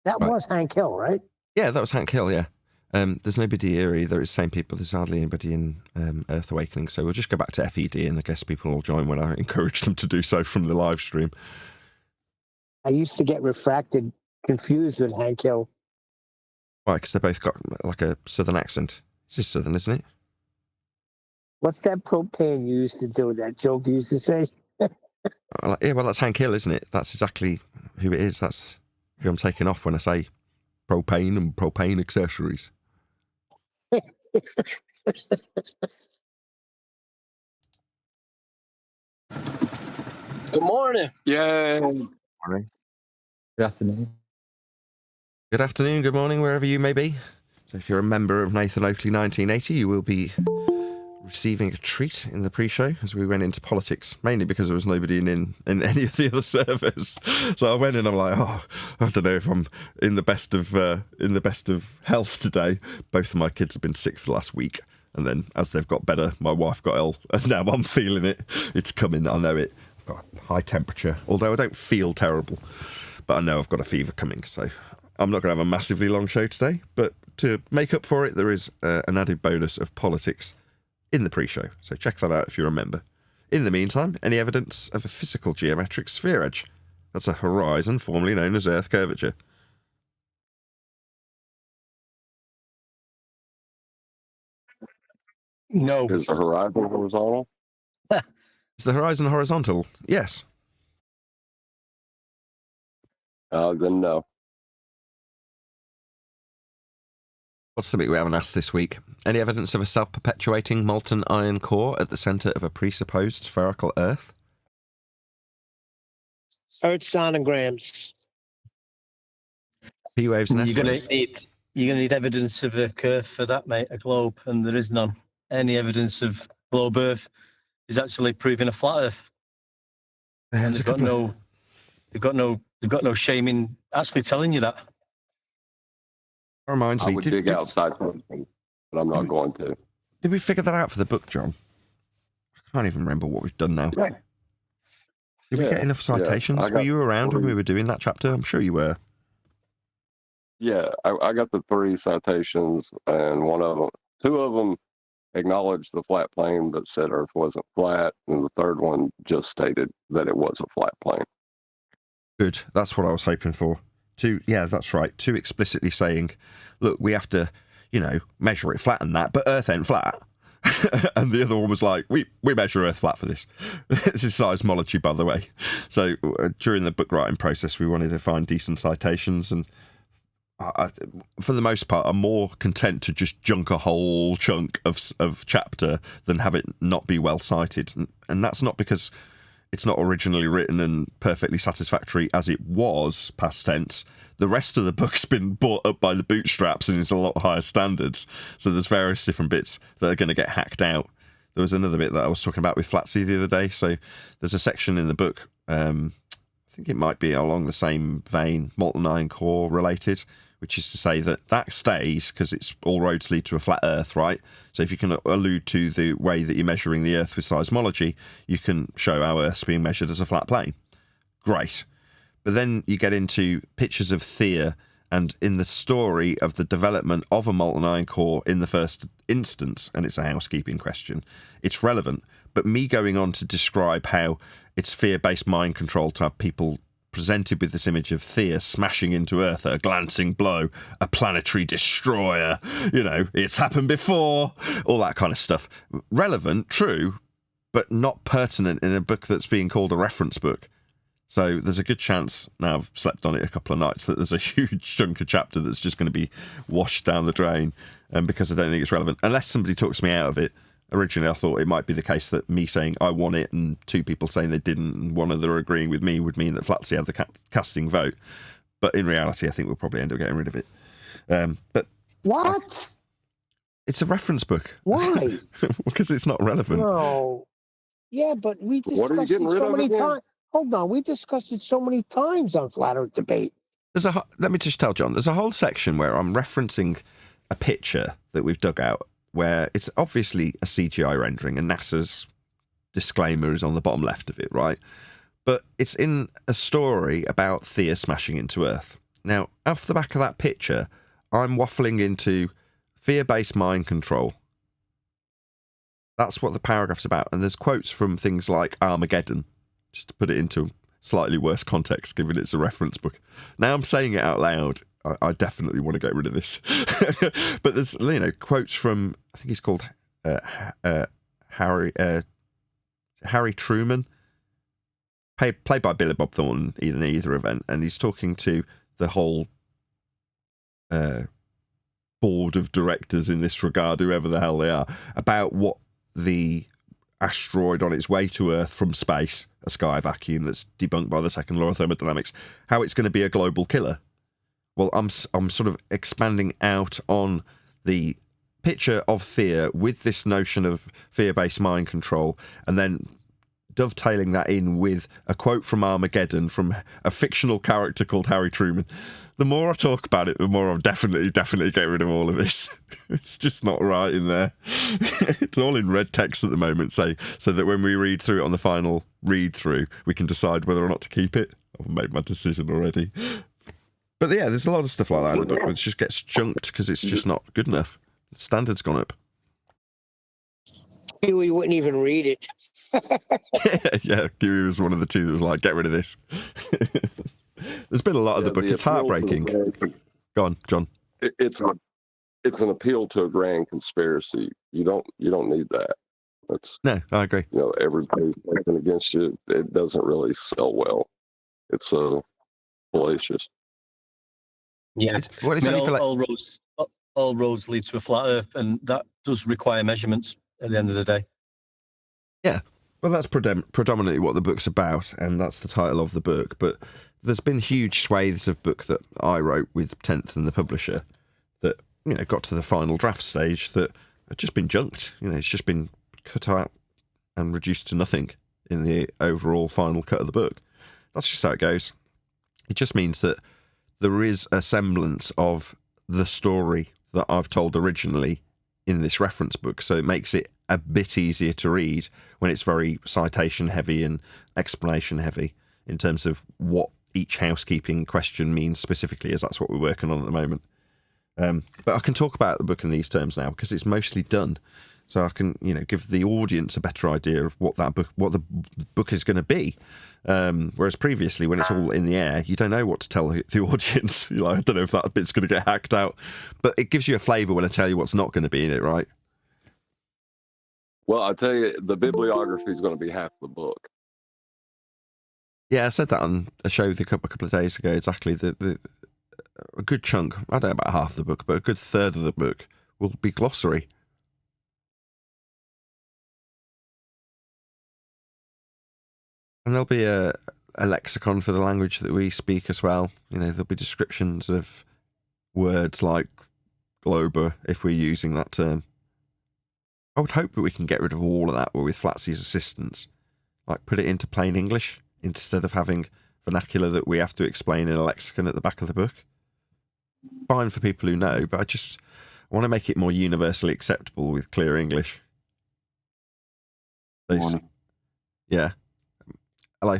That was Hank Hill, right? Yeah, that was Hank Hill, yeah. There's nobody here either. It's the same people. There's hardly anybody in Earth Awakening. So we'll just go back to FED and I guess people will join when I encourage them to do so from the live stream. I used to get confused with Hank Hill. Why? Because they both got like a southern accent. It's just southern, isn't it? What's that propane you used to do? That joke you used to say? Yeah, well, that's Hank Hill, isn't it? That's exactly who it is. That's who I'm taking off when I say propane and propane accessories. Good morning. Yay. Morning. Good afternoon. Good afternoon, good morning, wherever you may be. So if you're a member of Nathan Oakley 1980, you will be receiving a treat in the pre-show as we went into politics, mainly because there was nobody in any of the other servers. So I went in, I'm like, oh, I don't know if I'm in the best of health today. Both of my kids have been sick for the last week, and then as they've got better, my wife got ill, and now I'm feeling it. It's coming, I know it. I've got a high temperature, although I don't feel terrible, but I know I've got a fever coming, so I'm not going to have a massively long show today, but to make up for it, there is an added bonus of politics in the pre-show, so check that out if you're a member. In the meantime, any evidence of a physical geometric sphere edge? That's a horizon formerly known as Earth curvature. No. Is the horizon horizontal? Is the horizon horizontal? Yes. Then no. What's something we haven't asked this week? Any evidence of a self-perpetuating molten iron core at the centre of a presupposed spherical Earth? Earth sonograms. P waves and S You're waves. gonna need evidence of a curve for that, mate. A globe, and there is none. Any evidence of globe Earth is actually proving a flat Earth. And they've got no shame in actually telling you that. Reminds me. I would dig outside something, but I'm not going to. Did we figure that out for the book, John? I can't even remember what we've done now. Yeah. Did we get enough citations? Were you around when we were doing that chapter? I'm sure you were. Yeah, I got the 3 citations, and two of them acknowledged the flat plane but said Earth wasn't flat, and the third one just stated that it was a flat plane. Good. That's what I was hoping for. 2, yeah, that's right. 2 explicitly saying, look, we have to, measure it flat and that, but Earth ain't flat. And the other one was like, we measure Earth flat for this. This is seismology, by the way. So during the book writing process, we wanted to find decent citations, and for the most part, I'm more content to just junk a whole chunk of chapter than have it not be well cited. And that's not because it's not originally written and perfectly satisfactory as it was, past tense. The rest of the book's been brought up by the bootstraps and is a lot higher standards. So there's various different bits that are going to get hacked out. There was another bit that I was talking about with Flatsy the other day. So there's a section in the book, I think it might be along the same vein, molten iron core related, which is to say that stays because it's all roads lead to a flat Earth, right? So if you can allude to the way that you're measuring the Earth with seismology, you can show how Earth's being measured as a flat plane. Great. But then you get into pictures of Thea, and in the story of the development of a molten iron core in the first instance, and it's a housekeeping question, it's relevant. But me going on to describe how it's fear-based mind control to have people presented with this image of Thea smashing into Earth, a glancing blow, a planetary destroyer, it's happened before, all that kind of stuff. Relevant, true, but not pertinent in a book that's being called a reference book. So there's a good chance, now I've slept on it a couple of nights, that there's a huge chunk of chapter that's just going to be washed down the drain, because I don't think it's relevant. Unless somebody talks me out of it. Originally, I thought it might be the case that me saying I want it and 2 people saying they didn't and one other agreeing with me would mean that Flatsy had the casting vote. But in reality, I think we'll probably end up getting rid of it. But what? It's a reference book. Why? Because it's not relevant. No. Yeah, but we discussed it so many times. Hold on, we discussed it so many times on Flat Earth Debate. Let me just tell John, there's a whole section where I'm referencing a picture that we've dug out where it's obviously a CGI rendering, and NASA's disclaimer is on the bottom left of it, right? But it's in a story about Thea smashing into Earth. Now, off the back of that picture, I'm waffling into fear-based mind control. That's what the paragraph's about. And there's quotes from things like Armageddon, just to put it into slightly worse context, given it's a reference book. Now I'm saying it out loud. I definitely want to get rid of this. But there's, quotes from, I think he's called Harry Truman, played by Billy Bob Thornton in either event, and he's talking to the whole board of directors in this regard, whoever the hell they are, about what the asteroid on its way to Earth from space, a sky vacuum that's debunked by the second law of thermodynamics, how it's going to be a global killer. Well, I'm sort of expanding out on the picture of Thea with this notion of fear-based mind control, and then dovetailing that in with a quote from Armageddon from a fictional character called Harry Truman. The more I talk about it, the more I'm definitely get rid of all of this. It's just not right in there. It's all in red text at the moment, so that when we read through it on the final read through, we can decide whether or not to keep it. I've made my decision already. But yeah, there's a lot of stuff like that in the book, which just gets chunked because it's just not good enough. The standard's gone up. Huey wouldn't even read it. Yeah, Huey was one of the 2 that was like, get rid of this. There's been a lot of the book. It's heartbreaking. Go on, John. It's an appeal to a grand conspiracy. You don't need that. No, I agree. Everybody's working against you. It doesn't really sell well. It's fallacious. Yeah, all roads lead to a flat Earth, and that does require measurements at the end of the day. Yeah, well, that's predominantly what the book's about, and that's the title of the book. But there's been huge swathes of book that I wrote with 10th and the publisher that got to the final draft stage that have just been junked. It's just been cut out and reduced to nothing in the overall final cut of the book. That's just how it goes. It just means that there is a semblance of the story that I've told originally in this reference book, so it makes it a bit easier to read when it's very citation heavy and explanation heavy in terms of what each housekeeping question means specifically, as that's what we're working on at the moment. But I can talk about the book in these terms now because it's mostly done, so I can, you know, give the audience a better idea of what the book is going to be. Whereas previously, when it's all in the air, you don't know what to tell the audience. You're like, I don't know if that bit's going to get hacked out, but it gives you a flavour when I tell you what's not going to be in it, right? Well, I tell you, the bibliography is going to be half the book. Yeah, I said that on a show a couple of days ago. Exactly, a good chunk, I don't know about half the book, but a good third of the book will be glossary. And there'll be a lexicon for the language that we speak as well. You know, there'll be descriptions of words like glober, if we're using that term. I would hope that we can get rid of all of that with Flatsy's assistance. Like, put it into plain English instead of having vernacular that we have to explain in a lexicon at the back of the book. Fine for people who know, but I want to make it more universally acceptable with clear English. Yeah. Hello.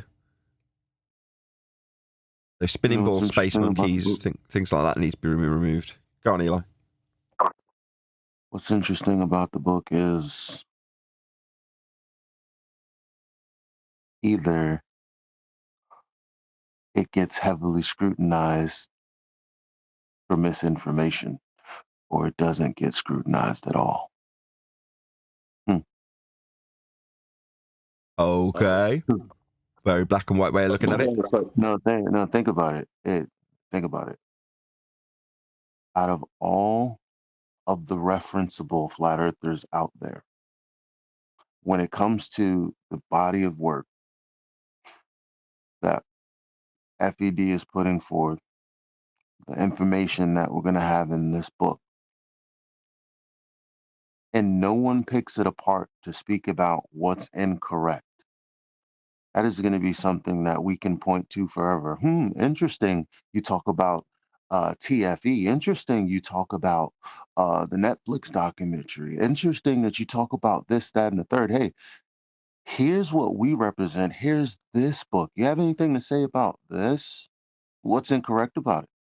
So spinning balls, space monkeys, things like that need to be removed. Go on, Eli. What's interesting about the book is either it gets heavily scrutinized for misinformation, or it doesn't get scrutinized at all. Okay. Very black and white way of looking at it. No, think about it. Think about it. Out of all of the referenceable flat earthers out there, when it comes to the body of work that FED is putting forth, the information that we're going to have in this book, and no one picks it apart to speak about what's incorrect, that is going to be something that we can point to forever. Interesting. You talk about TFE. Interesting. You talk about the Netflix documentary. Interesting that you talk about this, that, and the third. Hey, here's what we represent. Here's this book. You have anything to say about this? What's incorrect about it?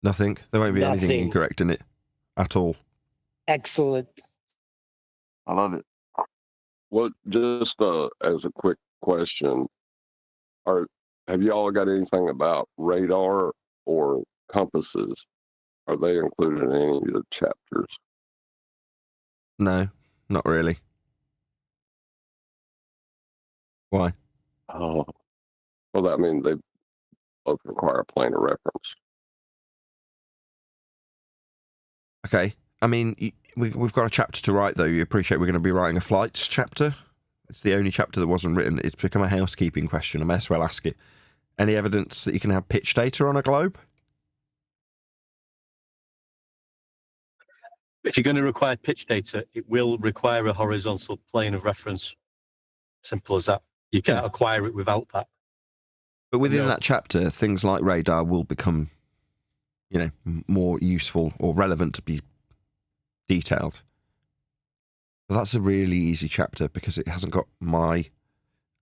Nothing. There won't be anything incorrect in it at all. Excellent. I love it. Well, just as a quick question, have you all got anything about radar or compasses? Are they included in any of the chapters? No, not really. Why? Oh, well, I mean, they both require a plane of reference. Okay. I mean, we've got a chapter to write, though. You appreciate we're going to be writing a flights chapter? It's the only chapter that wasn't written. It's become a housekeeping question. I may as well ask it. Any evidence that you can have pitch data on a globe? If you're going to require pitch data, it will require a horizontal plane of reference. Simple as that. You can't acquire it without that. But within that chapter, things like radar will become, you know, more useful or relevant to be detailed. But that's a really easy chapter because it hasn't got my,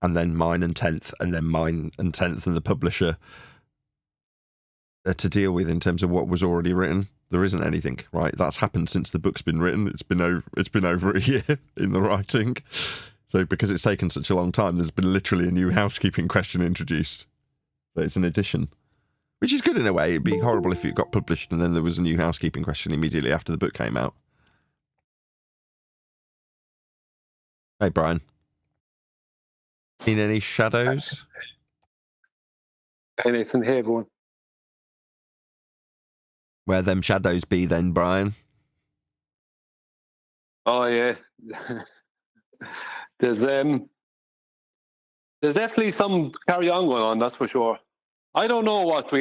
and then mine and 10th, and then mine and 10th, and the publisher to deal with in terms of what was already written. There isn't anything, right? That's happened since the book's been written. It's been over a year in the writing. So because it's taken such a long time, there's been literally a new housekeeping question introduced. So it's an addition, which is good in a way. It'd be horrible if it got published and then there was a new housekeeping question immediately after the book came out. Hey, Brian. Seen any shadows? Hey, Nathan. Hey, everyone. Where them shadows be then, Brian? Oh, yeah. There's definitely some carry on going on, that's for sure. I don't know what's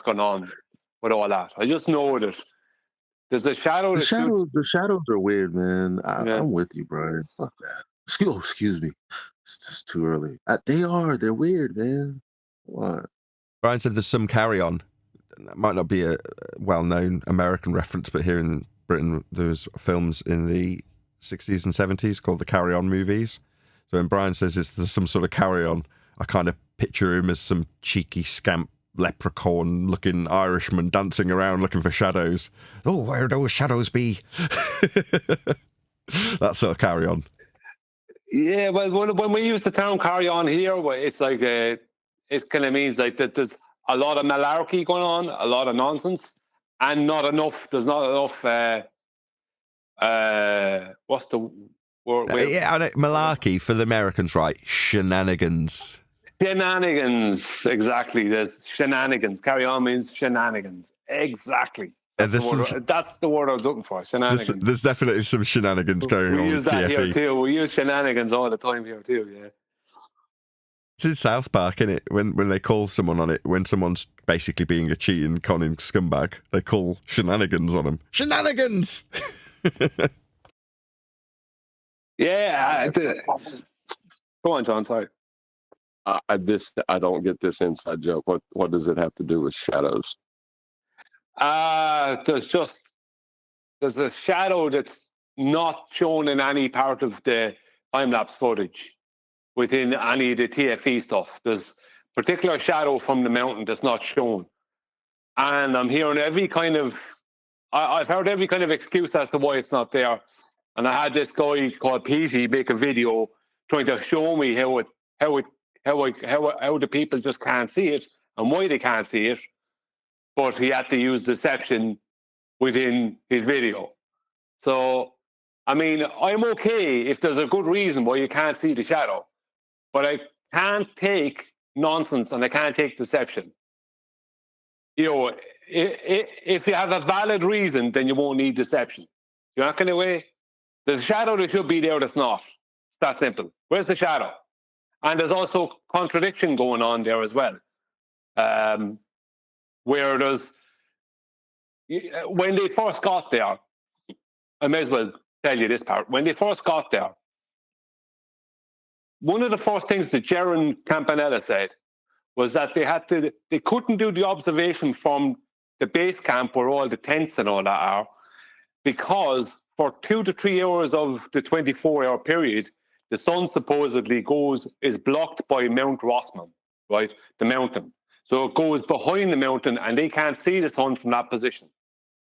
going on with all that. I just know that there's a shadow. The shadows are weird, man. I'm with you, Brian. Fuck that. Excuse me. It's just too early. They're weird, man. What? Brian said there's some carry on. it might not be a well-known American reference, but here in Britain, there was films in the 60s and 70s called the Carry On movies. So when Brian says there's some sort of carry on, I kind of picture him as some cheeky scamp, leprechaun-looking Irishman dancing around looking for shadows. Oh, where those shadows be? That sort of carry on. Yeah, well, when we use the term carry on here, it's like it kind of means like that there's a lot of malarkey going on, a lot of nonsense, and not enough. There's not enough. What's the word? Yeah, I know, malarkey for the Americans, right? Shenanigans. Shenanigans, exactly. There's shenanigans. Carry on means shenanigans. Exactly. That's the word I was looking for. Shenanigans. There's definitely some shenanigans going on. We use that here too. We use shenanigans all the time here too. Yeah. It's in South Park, isn't it? When they call someone on it, when someone's basically being a cheating, conning scumbag, they call shenanigans on them. Shenanigans. Yeah. Go on, John. Sorry. I don't get this inside joke. What does it have to do with shadows? There's a shadow that's not shown in any part of the time-lapse footage within any of the TFE stuff. There's particular shadow from the mountain that's not shown. And I'm hearing I've heard every kind of excuse as to why it's not there. And I had this guy called Petey make a video trying to show me how the people just can't see it and why they can't see it. But he had to use deception within his video. So, I mean, I'm okay if there's a good reason why you can't see the shadow, but I can't take nonsense and I can't take deception. You know, if you have a valid reason, then you won't need deception. You're not going to way. There's a shadow that should be there that's not. It's that simple. Where's the shadow? And there's also contradiction going on there as well. Where when they first got there, I may as well tell you this part. When they first got there, one of the first things that Jaron Campanella said was that they couldn't do the observation from the base camp where all the tents and all that are, because for 2 to 3 hours of the 24-hour period, the sun supposedly is blocked by Mount Rossman, right? The mountain. So it goes behind the mountain and they can't see the sun from that position.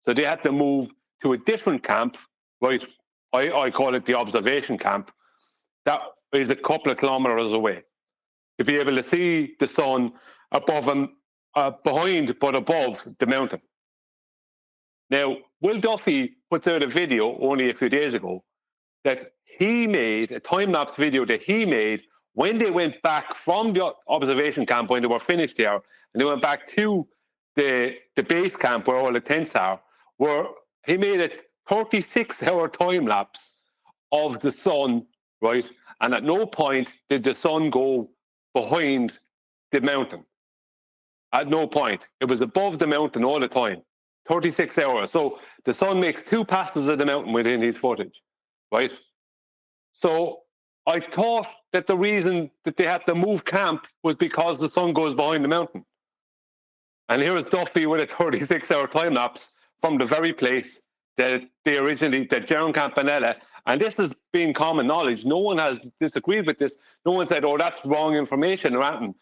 So they had to move to a different camp, right? I call it the observation camp. That is a couple of kilometers away to be able to see the sun above them, behind but above the mountain. Now, Will Duffy puts out a video only a few days ago that he made, a time-lapse video that he made when they went back from the observation camp, when they were finished there, and they went back to the base camp where all the tents are, where he made a 36-hour time-lapse of the sun, right? And at no point did the sun go behind the mountain. At no point. It was above the mountain all the time. 36 hours. So the sun makes 2 passes of the mountain within his footage, right? So I thought that the reason that they had to move camp was because the sun goes behind the mountain. And here is Duffy with a 36-hour time lapse from the very place that Jaron Campanella, and this has been common knowledge. No one has disagreed with this. No one said, oh, that's wrong information or anything.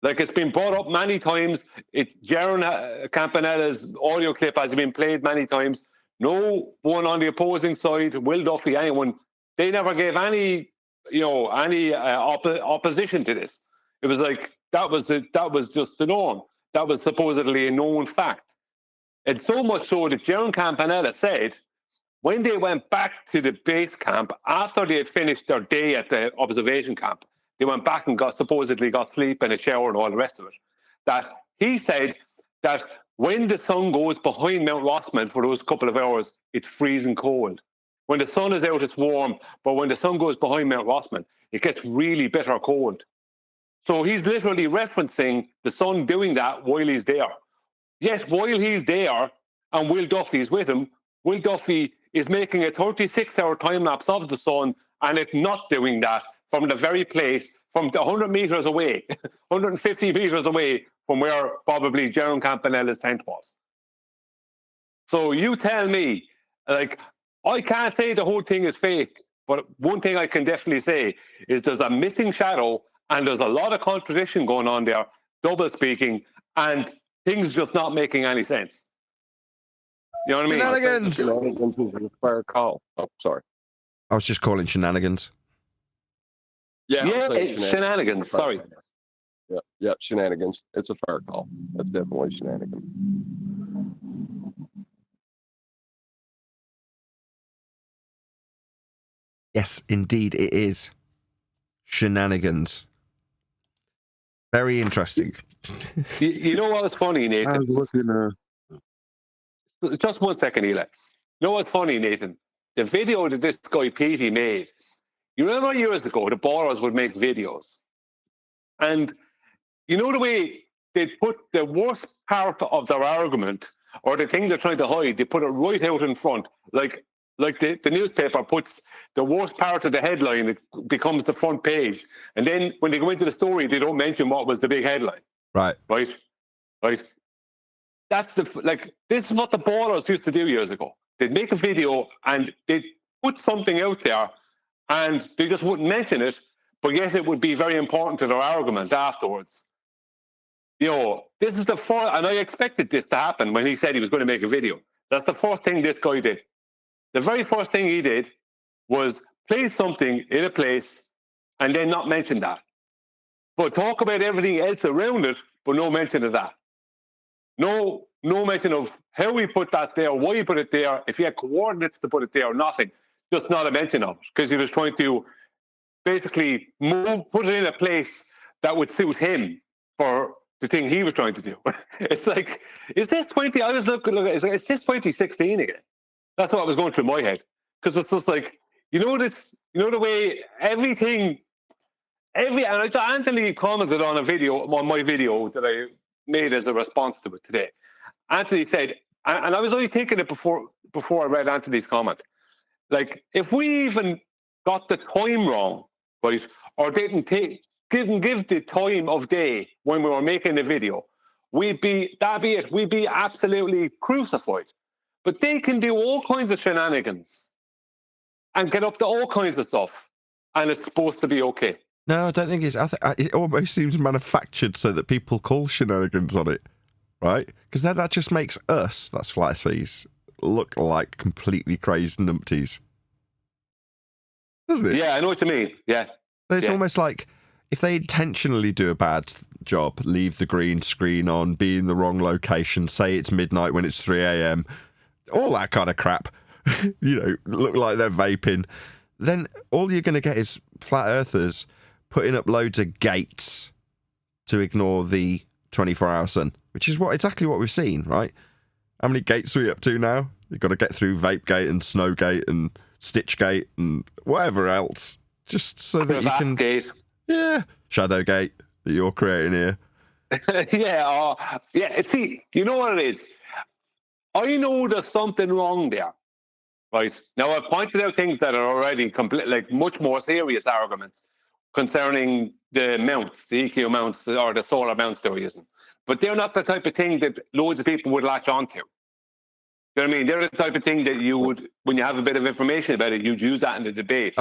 Like, it's been brought up many times. Jaron Campanella's audio clip has been played many times. No one on the opposing side, Will Duffy, anyone, they never gave any opposition to this. It was like that was just the norm. That was supposedly a known fact. And so much so that Jaron Campanella said when they went back to the base camp after they had finished their day at the observation camp, they went back and supposedly got sleep and a shower and all the rest of it, that he said that when the sun goes behind Mount Rossman for those couple of hours, it's freezing cold. When the sun is out, it's warm, but when the sun goes behind Mount Rossman, it gets really bitter cold. So he's literally referencing the sun doing that while he's there. Yes, while he's there and Will Duffy's with him, Will Duffy is making a 36-hour time lapse of the sun and it's not doing that from the very place, from 100 meters away, 150 meters away from where probably Jerome Campanella's tent was. So you tell me, like, I can't say the whole thing is fake, but one thing I can definitely say is there's a missing shadow and there's a lot of contradiction going on there, double speaking, and things just not making any sense. You know what I mean? Shenanigans! Shenanigans is a fair call. Oh, sorry. I was just calling shenanigans. Yeah, Yeah, shenanigans. Sorry. Yeah, shenanigans. It's a fair call. That's definitely shenanigans. Yes, indeed, it is. Shenanigans. Very interesting. You know what was funny, Nathan? I was looking. Just 1 second, Eli. You know what's funny, Nathan? The video that this guy Petey made. You remember years ago, the ballers would make videos, and you know the way they put the worst part of their argument or the thing they're trying to hide, they put it right out in front, like the newspaper puts the worst part of the headline, it becomes the front page, and then when they go into the story, they don't mention what was the big headline. Right. That's this is what the ballers used to do years ago. They'd make a video and they'd put something out there and they just wouldn't mention it, but yet it would be very important to their argument afterwards. You know, this is the first, and I expected this to happen when he said he was going to make a video. That's the first thing this guy did. The very first thing he did was place something in a place and then not mention that. But talk about everything else around it, but no mention of that. No mention of how we put that there, why you put it there, if you had coordinates to put it there, nothing. Just not a mention of it, because he was trying to basically put it in a place that would suit him for the thing he was trying to do. It's like, is this 2016 again? That's what was going through my head. Because it's just like, the way everything, and Anthony commented on my video that I made as a response to it today. Anthony said, and I was only thinking it before I read Anthony's comment, like, if we even got the time wrong, right, or didn't give the time of day when we were making the video, we'd be absolutely crucified. But they can do all kinds of shenanigans and get up to all kinds of stuff, and it's supposed to be okay. No, I don't think it's. It almost seems manufactured so that people call shenanigans on it, right? Because that just makes us, that's Flat Seas, look like completely crazed numpties, doesn't it? Yeah, I know what you mean. Yeah. It's almost like if they intentionally do a bad job, leave the green screen on, be in the wrong location, say it's midnight when it's 3 a.m., all that kind of crap, look like they're vaping, then all you're going to get is flat earthers putting up loads of gates to ignore the 24-hour sun, which is exactly what we've seen, right? How many gates are we up to now? You've got to get through Vapegate and Snowgate and Stitchgate and whatever else, just so that you can... Gate. Yeah, Shadowgate that you're creating here. Yeah. See, you know what it is? I know there's something wrong there, right? Now, I've pointed out things that are already much more serious arguments concerning the mounts, the EQ mounts, or the solar mounts they're using. But they're not the type of thing that loads of people would latch onto. You know what I mean? They're the type of thing that you would, when you have a bit of information about it, you'd use that in the debate.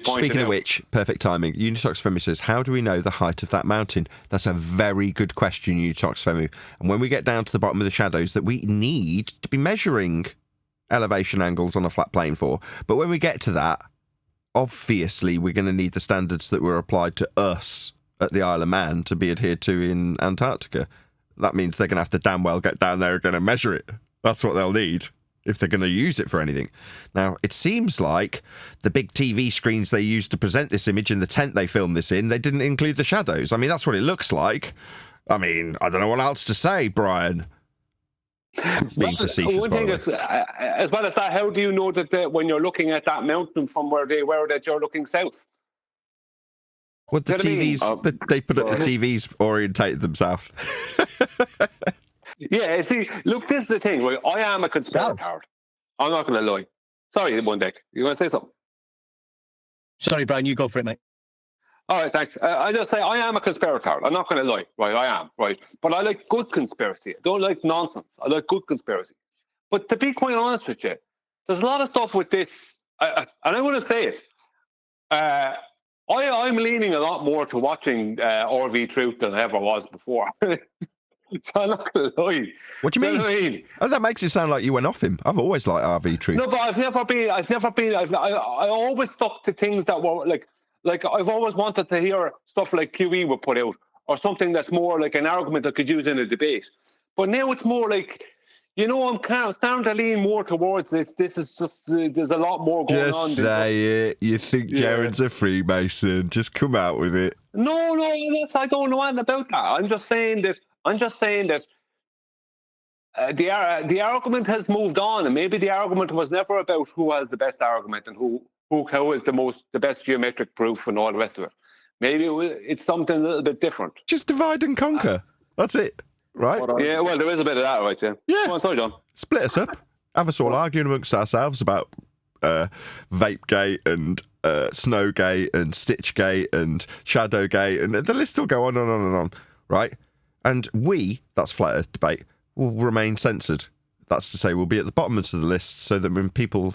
Speaking of which, perfect timing. Unitox Femu says, how do we know the height of that mountain? That's a very good question, Unitox Femu. And when we get down to the bottom of the shadows that we need to be measuring elevation angles on a flat plane for, but when we get to that, obviously we're going to need the standards that were applied to us at the Isle of Man to be adhered to in Antarctica. That means they're going to have to damn well get down there and going to measure it. That's what they'll need if they're going to use it for anything. Now, it seems like the big TV screens they used to present this image in the tent they filmed this in, they didn't include the shadows. I mean, that's what it looks like. I mean, I don't know what else to say, Brian. Being facetious, one thing is, as well as that, how do you know that when you're looking at that mountain from where they were, that you're looking south? Well, the TVs, they put up the TVs orientated them south. Yeah, see, look, this is the thing, right? I am a conservative. I'm not going to lie. Sorry, One Deck. You want to say something? Sorry, Brian, you go for it, mate. All right, thanks. I just say I am a conspirator. I'm not going to lie, right? I am, right? But I like good conspiracy. I don't like nonsense. I like good conspiracy. But to be quite honest with you, there's a lot of stuff with this, and I want to say it. I'm leaning a lot more to watching RV Truth than I ever was before. I'm not going to lie. What do you mean? Oh, that makes it sound like you went off him. I've always liked RV Truth. No, but I always stuck to things that were like I've always wanted to hear stuff like QE would put out, or something that's more like an argument I could use in a debate. But now it's more like, I'm kind of starting to lean more towards it. This is just, there's a lot more going on. Just say it. You think Jared's a Freemason. Just come out with it. No, I don't know anything about that. I'm just saying that the argument has moved on, and maybe the argument was never about who has the best argument and who is the best geometric proof and all the rest of it. Maybe it's something a little bit different. Just divide and conquer. That's it, right? Yeah, well, there is a bit of that, right? Yeah. Go on, sorry, John. Split us up. Have us all arguing amongst ourselves about Vapegate and Snowgate and Stitchgate and Shadowgate, and the list will go on and on and on, right? And that's Flat Earth Debate, will remain censored. That's to say, we'll be at the bottom of the list, so that when people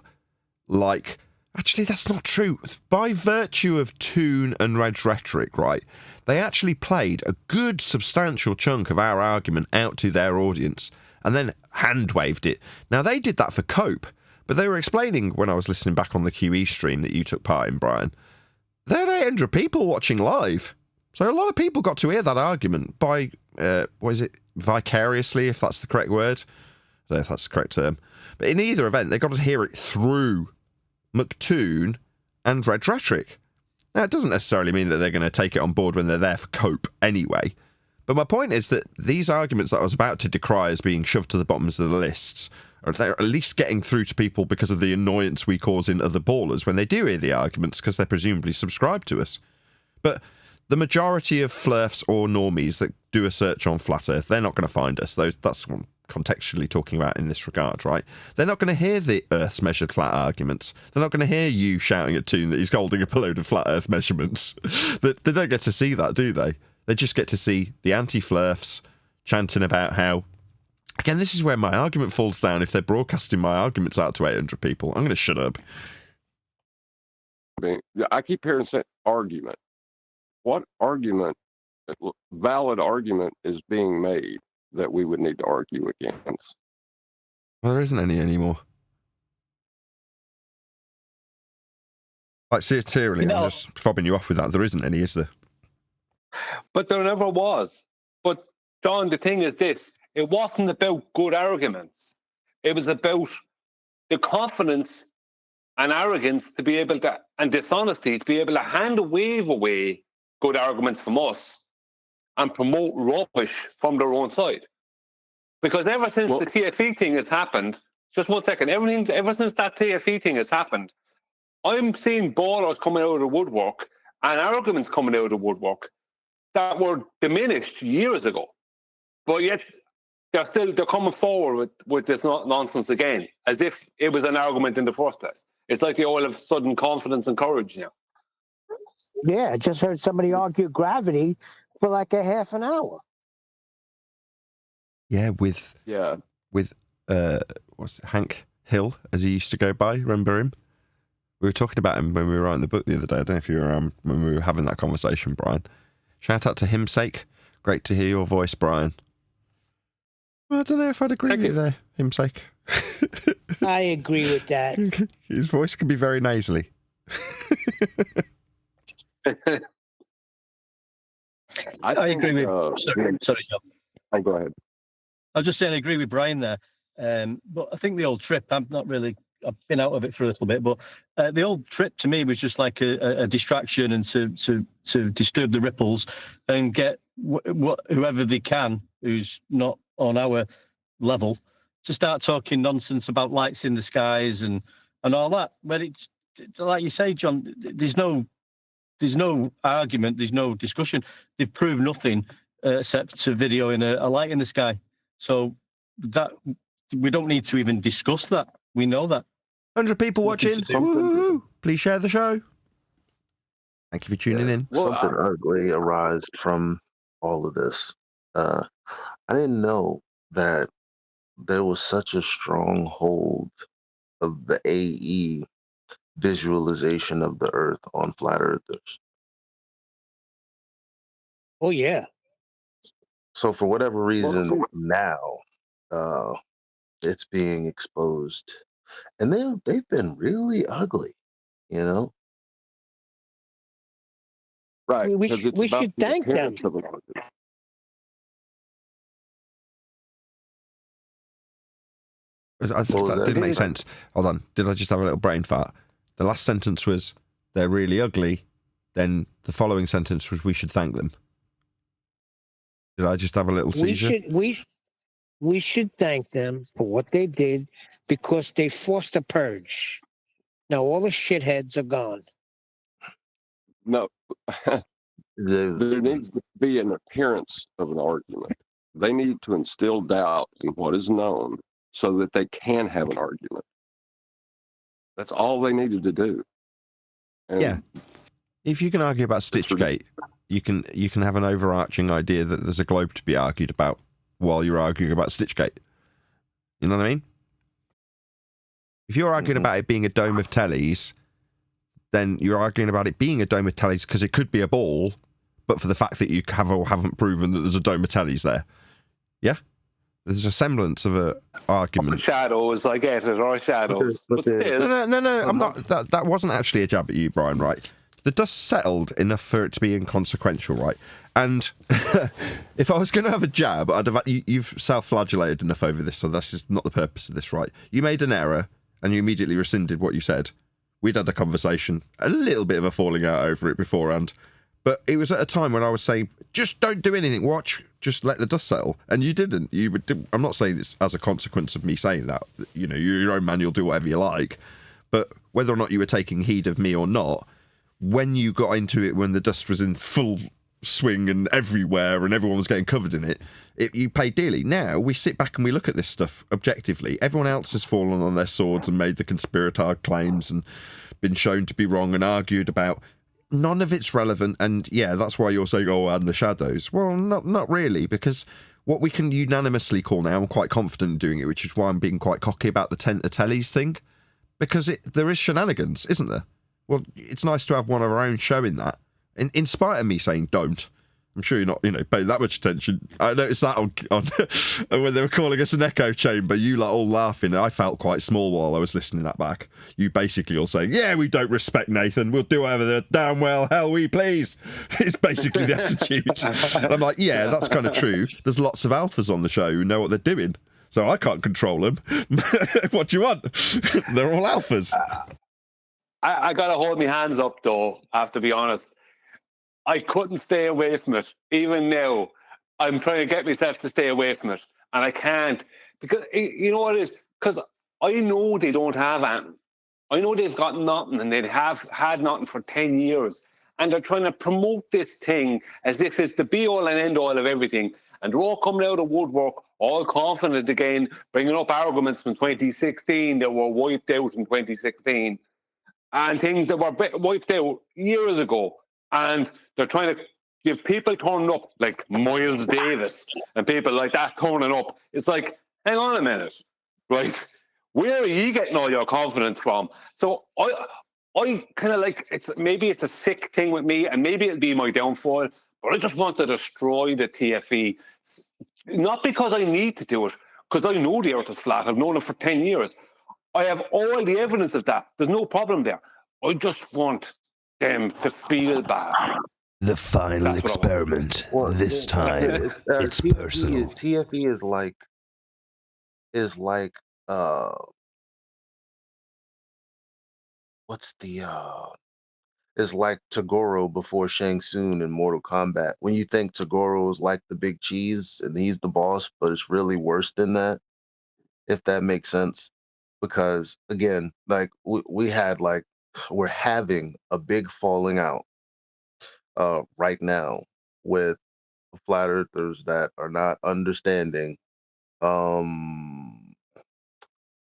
like... Actually, that's not true. By virtue of tune and Red's rhetoric, right, they actually played a good substantial chunk of our argument out to their audience and then hand-waved it. Now, they did that for Cope, but they were explaining, when I was listening back on the QE stream that you took part in, Brian, there are 800 people watching live. So a lot of people got to hear that argument by, vicariously, if that's the correct word. I don't know if that's the correct term. But in either event, they got to hear it through McToon and Red's rhetoric. Now, it doesn't necessarily mean that they're going to take it on board when they're there for Cope anyway. But my point is that these arguments that I was about to decry as being shoved to the bottoms of the lists, or they're at least getting through to people because of the annoyance we cause in other ballers when they do hear the arguments because they're presumably subscribed to us. But the majority of flirfs or normies that do a search on Flat Earth, they're not going to find us. That's what I'm contextually talking about in this regard, right? They're not going to hear the Earth's measured flat arguments. They're not going to hear you shouting at Toon that he's holding up a load of flat Earth measurements. They don't get to see that, do they? They just get to see the anti-flirfs chanting about how... Again, this is where my argument falls down. If they're broadcasting my arguments out to 800 people, I'm going to shut up. I keep hearing say argument. What argument, valid argument, is being made that we would need to argue against? Well, there isn't any anymore. Like, seriously, I'm just fobbing you off with that. There isn't any, is there? But there never was. But, John, the thing is this. It wasn't about good arguments. It was about the confidence and arrogance to be able to, and dishonesty to be able to wave away good arguments from us and promote rubbish from their own side. Because ever since the TFE thing has happened, just 1 second, ever since that TFE thing has happened, I'm seeing ballers coming out of the woodwork and arguments coming out of the woodwork that were diminished years ago. But yet they're coming forward with this nonsense again, as if it was an argument in the first place. It's like they all have sudden confidence and courage now. Yeah, I just heard somebody argue gravity for like a half an hour. Yeah, with what's it, Hank Hill, as he used to go by. Remember him? We were talking about him when we were writing the book the other day. I don't know if you were when we were having that conversation, Brian. Shout out to Himsake. Great to hear your voice, Brian. I don't know if I'd agree with you there, Himsake. I agree with that. His voice can be very nasally. I agree with. Sorry, John. Go ahead. I was just saying I agree with Brian there. But I think the old trip, I've been out of it for a little bit, but the old trip to me was just like a distraction and to disturb the ripples and get whoever they can who's not on our level to start talking nonsense about lights in the skies and all that. But it's like you say, John, there's no argument, there's no discussion. They've proved nothing except to videoing a light in the sky. So that we don't need to even discuss that. We know that. 100 people watching. Woo-hoo. Please share the show. Thank you for tuning in. Something ugly arised from all of this. I didn't know that there was such a strong hold of the AE visualization of the Earth on flat earthers. Oh yeah. So for whatever reason, now it's being exposed, and they've been really ugly, you know. Right, We because it's we about should the thank them. appearance of an argument. That didn't make sense. Hold on. Did I just have a little brain fart? The last sentence was, they're really ugly. Then the following sentence was, we should thank them. Did I just have a little seizure? We should thank them for what they did because they forced a purge. Now all the shitheads are gone. No, there needs to be an appearance of an argument. They need to instill doubt in what is known so that they can have an argument. That's all they needed to do. And yeah. If you can argue about Stitchgate, you can have an overarching idea that there's a globe to be argued about while you're arguing about Stitchgate. You know what I mean? If you're arguing about it being a dome of tellies, then you're arguing about it being a dome of tellies because it could be a ball, but for the fact that you have or haven't proven that there's a dome of tellies there. Yeah? There's a semblance of an argument. Shadows, I get it, or shadows. But still. No, I'm not. That wasn't actually a jab at you, Brian, right? The dust settled enough for it to be inconsequential, right? And if I was going to have a jab, I'd have. You've self-flagellated enough over this, so this is not the purpose of this, right? You made an error, and you immediately rescinded what you said. We'd had a conversation, a little bit of a falling out over it beforehand, but it was at a time when I was saying, just don't do anything, watch, just let the dust settle. And you didn't. I'm not saying this as a consequence of me saying that. You know, you're your own man, you'll do whatever you like. But whether or not you were taking heed of me or not, when you got into it, when the dust was in full swing and everywhere and everyone was getting covered in it, you paid dearly. Now we sit back and we look at this stuff objectively. Everyone else has fallen on their swords and made the conspirator claims and been shown to be wrong and argued about. None of it's relevant, and yeah, that's why you're saying, oh, and the shadows. Well, not really, because what we can unanimously call now, I'm quite confident in doing it, which is why I'm being quite cocky about the tent of tellies thing, because there is shenanigans, isn't there? Well, it's nice to have one of our own showing that. In spite of me saying don't, I'm sure you're not, paying that much attention. I noticed that on when they were calling us an echo chamber, you lot all laughing. I felt quite small while I was listening that back. You basically all saying, yeah, we don't respect Nathan. We'll do whatever the damn well hell we please. It's basically the attitude. And I'm like, yeah, that's kind of true. There's lots of alphas on the show who know what they're doing. So I can't control them. What do you want? They're all alphas. I got to hold my hands up, though, I have to be honest. I couldn't stay away from it. Even now, I'm trying to get myself to stay away from it. And I can't. Because, you know what it is? Because I know they don't have anything. I know they've got nothing, and they have had nothing for 10 years. And they're trying to promote this thing as if it's the be-all and end-all of everything. And they're all coming out of woodwork, all confident again, bringing up arguments from 2016 that were wiped out in 2016. And things that were wiped out years ago. And they're trying to give people turning up like Miles Davis and people like that turning up. It's like, hang on a minute, right? Where are you getting all your confidence from? So I kind of like, maybe it's a sick thing with me, and maybe it'll be my downfall, but I just want to destroy the TFE. Not because I need to do it, because I know the earth is flat. I've known it for 10 years. I have all the evidence of that. There's no problem there. I just want them to feel bad. The final experiment. This time, it's personal. TFE is like is like Toguro before Shang Tsung in Mortal Kombat. When you think Toguro is like the big cheese and he's the boss, but it's really worse than that, if that makes sense. Because again, like we're having a big falling out right now with flat earthers that are not understanding. No,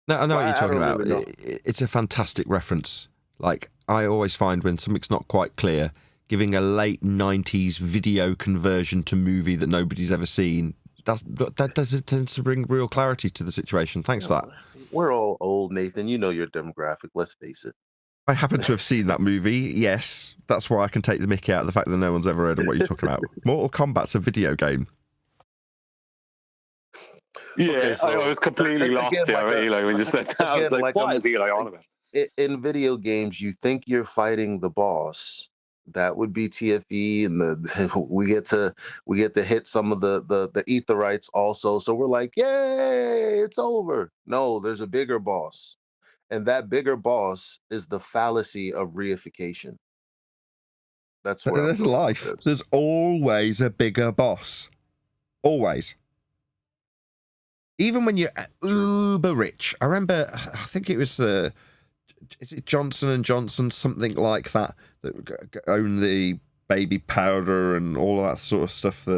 I know what you're talking about. It's a fantastic reference. Like, I always find when something's not quite clear, giving a late 90s video conversion to movie that nobody's ever seen. That doesn't tend to bring real clarity to the situation. Thanks for that. We're all old, Nathan. You know your demographic. Let's face it. I happen to have seen that movie, yes. That's why I can take the mickey out of the fact that no one's ever heard of what you're talking about. Mortal Kombat's a video game. Yeah, Okay, so- I was completely lost Again, there, like Eli, when you said that. I was again, like, like what is Eli on about? In video games, you think you're fighting the boss. That would be TFE, and we get to hit some of the Etherites also. So we're like, yay, it's over. No, there's a bigger boss, and that bigger boss is the fallacy of reification. That's where There's I'm going with life. this. There's always a bigger boss. Always. Even when you're uber rich. I remember, I think it was is it Johnson & Johnson, something like that own the baby powder and all that sort of stuff.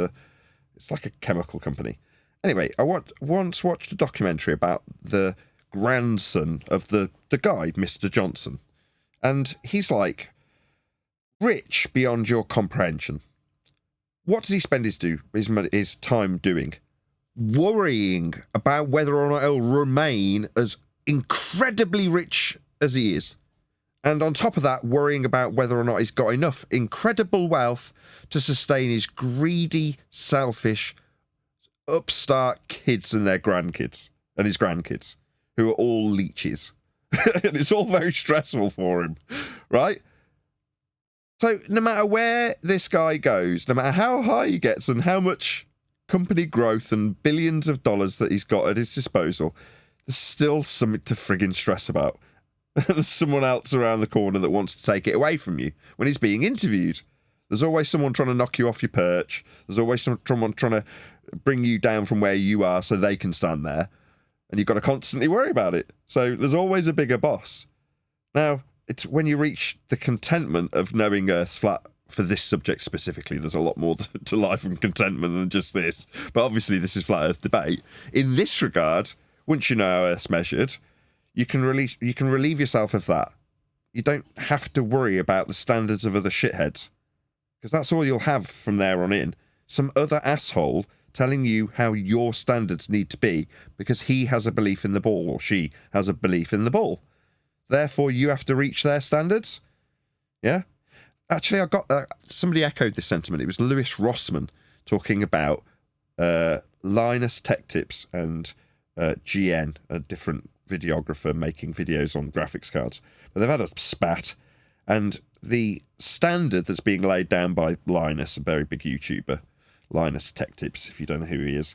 It's like a chemical company. Anyway, I once watched a documentary about the grandson of the guy, Mr. Johnson. And he's like, rich beyond your comprehension. What does he spend his time doing? Worrying about whether or not he'll remain as incredibly rich as he is. And on top of that, worrying about whether or not he's got enough incredible wealth to sustain his greedy, selfish, upstart kids and their grandkids, and his grandkids, who are all leeches. And it's all very stressful for him, right? So no matter where this guy goes, no matter how high he gets and how much company growth and billions of dollars that he's got at his disposal, there's still something to friggin' stress about. There's someone else around the corner that wants to take it away from you when he's being interviewed. There's always someone trying to knock you off your perch. There's always someone trying to bring you down from where you are so they can stand there. And you've got to constantly worry about it. So there's always a bigger boss. Now, it's when you reach the contentment of knowing Earth's flat, for this subject specifically, there's a lot more to life and contentment than just this. But obviously this is flat Earth debate. In this regard, once you know how Earth's measured, you can relieve yourself of that. You don't have to worry about the standards of other shitheads. Because that's all you'll have from there on in. Some other asshole telling you how your standards need to be because he has a belief in the ball or she has a belief in the ball. Therefore, you have to reach their standards. Yeah? Actually, I got somebody echoed this sentiment. It was Lewis Rossman talking about Linus Tech Tips and GN, a different videographer making videos on graphics cards. But they've had a spat, and the standard that's being laid down by Linus, a very big YouTuber, Linus Tech Tips, if you don't know who he is,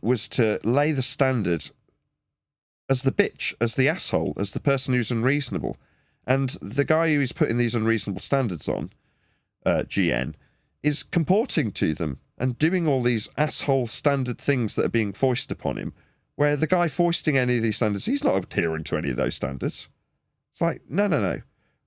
was to lay the standard as the bitch, as the asshole, as the person who's unreasonable. And the guy who is putting these unreasonable standards on, GN, is comporting to them and doing all these asshole standard things that are being foisted upon him, where the guy foisting any of these standards, he's not adhering to any of those standards. It's like, no.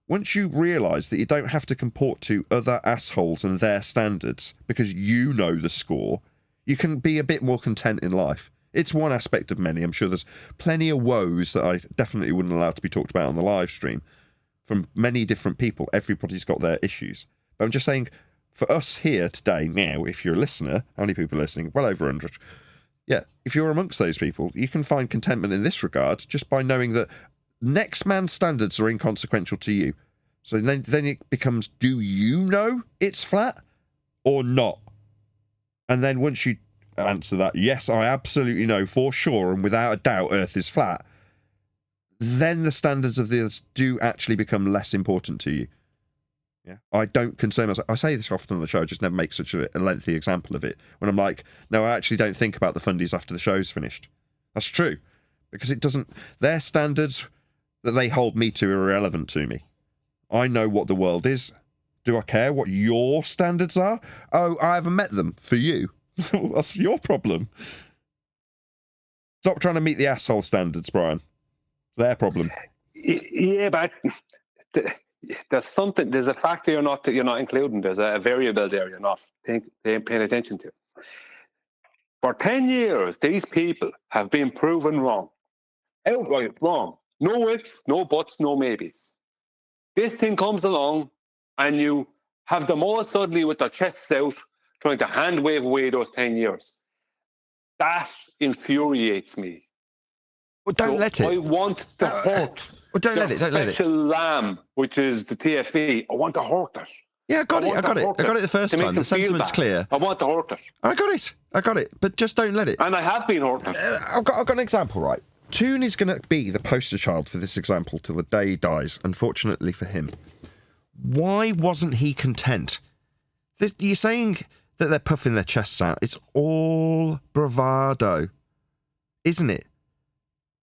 Once you realise that you don't have to comport to other assholes and their standards because you know the score, you can be a bit more content in life. It's one aspect of many. I'm sure there's plenty of woes that I definitely wouldn't allow to be talked about on the live stream from many different people. Everybody's got their issues. But I'm just saying, for us here today, now, if you're a listener, how many people are listening? Well over 100. Yeah, if you're amongst those people, you can find contentment in this regard just by knowing that next man's standards are inconsequential to you. So then it becomes, do you know it's flat or not? And then once you answer that, yes, I absolutely know for sure and without a doubt Earth is flat, then the standards of the others do actually become less important to you. Yeah, I don't concern myself. I say this often on the show, I just never make such a lengthy example of it. When I'm like, no, I actually don't think about the fundies after the show's finished. That's true. Because it doesn't, their standards that they hold me to are irrelevant to me. I know what the world is. Do I care what your standards are? Oh, I haven't met them. For you. That's your problem. Stop trying to meet the asshole standards, Brian. Their problem. Yeah, but there's a factor you're not including. There's a variable there you're not paying attention to. For 10 years, these people have been proven wrong. Outright wrong. No ifs, no buts, no maybes. This thing comes along and you have them all suddenly with their chests out, trying to hand wave away those 10 years. That infuriates me. Well, don't let it. I want to hurt don't let it. Don't let it. special lamb, which is the TFE. I want to hurt it. Yeah, I got it. I got it the first time. The sentiment's clear. I want to hurt it. I got it. But just don't let it. And I have been hurting. I've got an example, right? Toon is going to be the poster child for this example till the day he dies, unfortunately for him. Why wasn't he content? You're saying that they're puffing their chests out. It's all bravado, isn't it?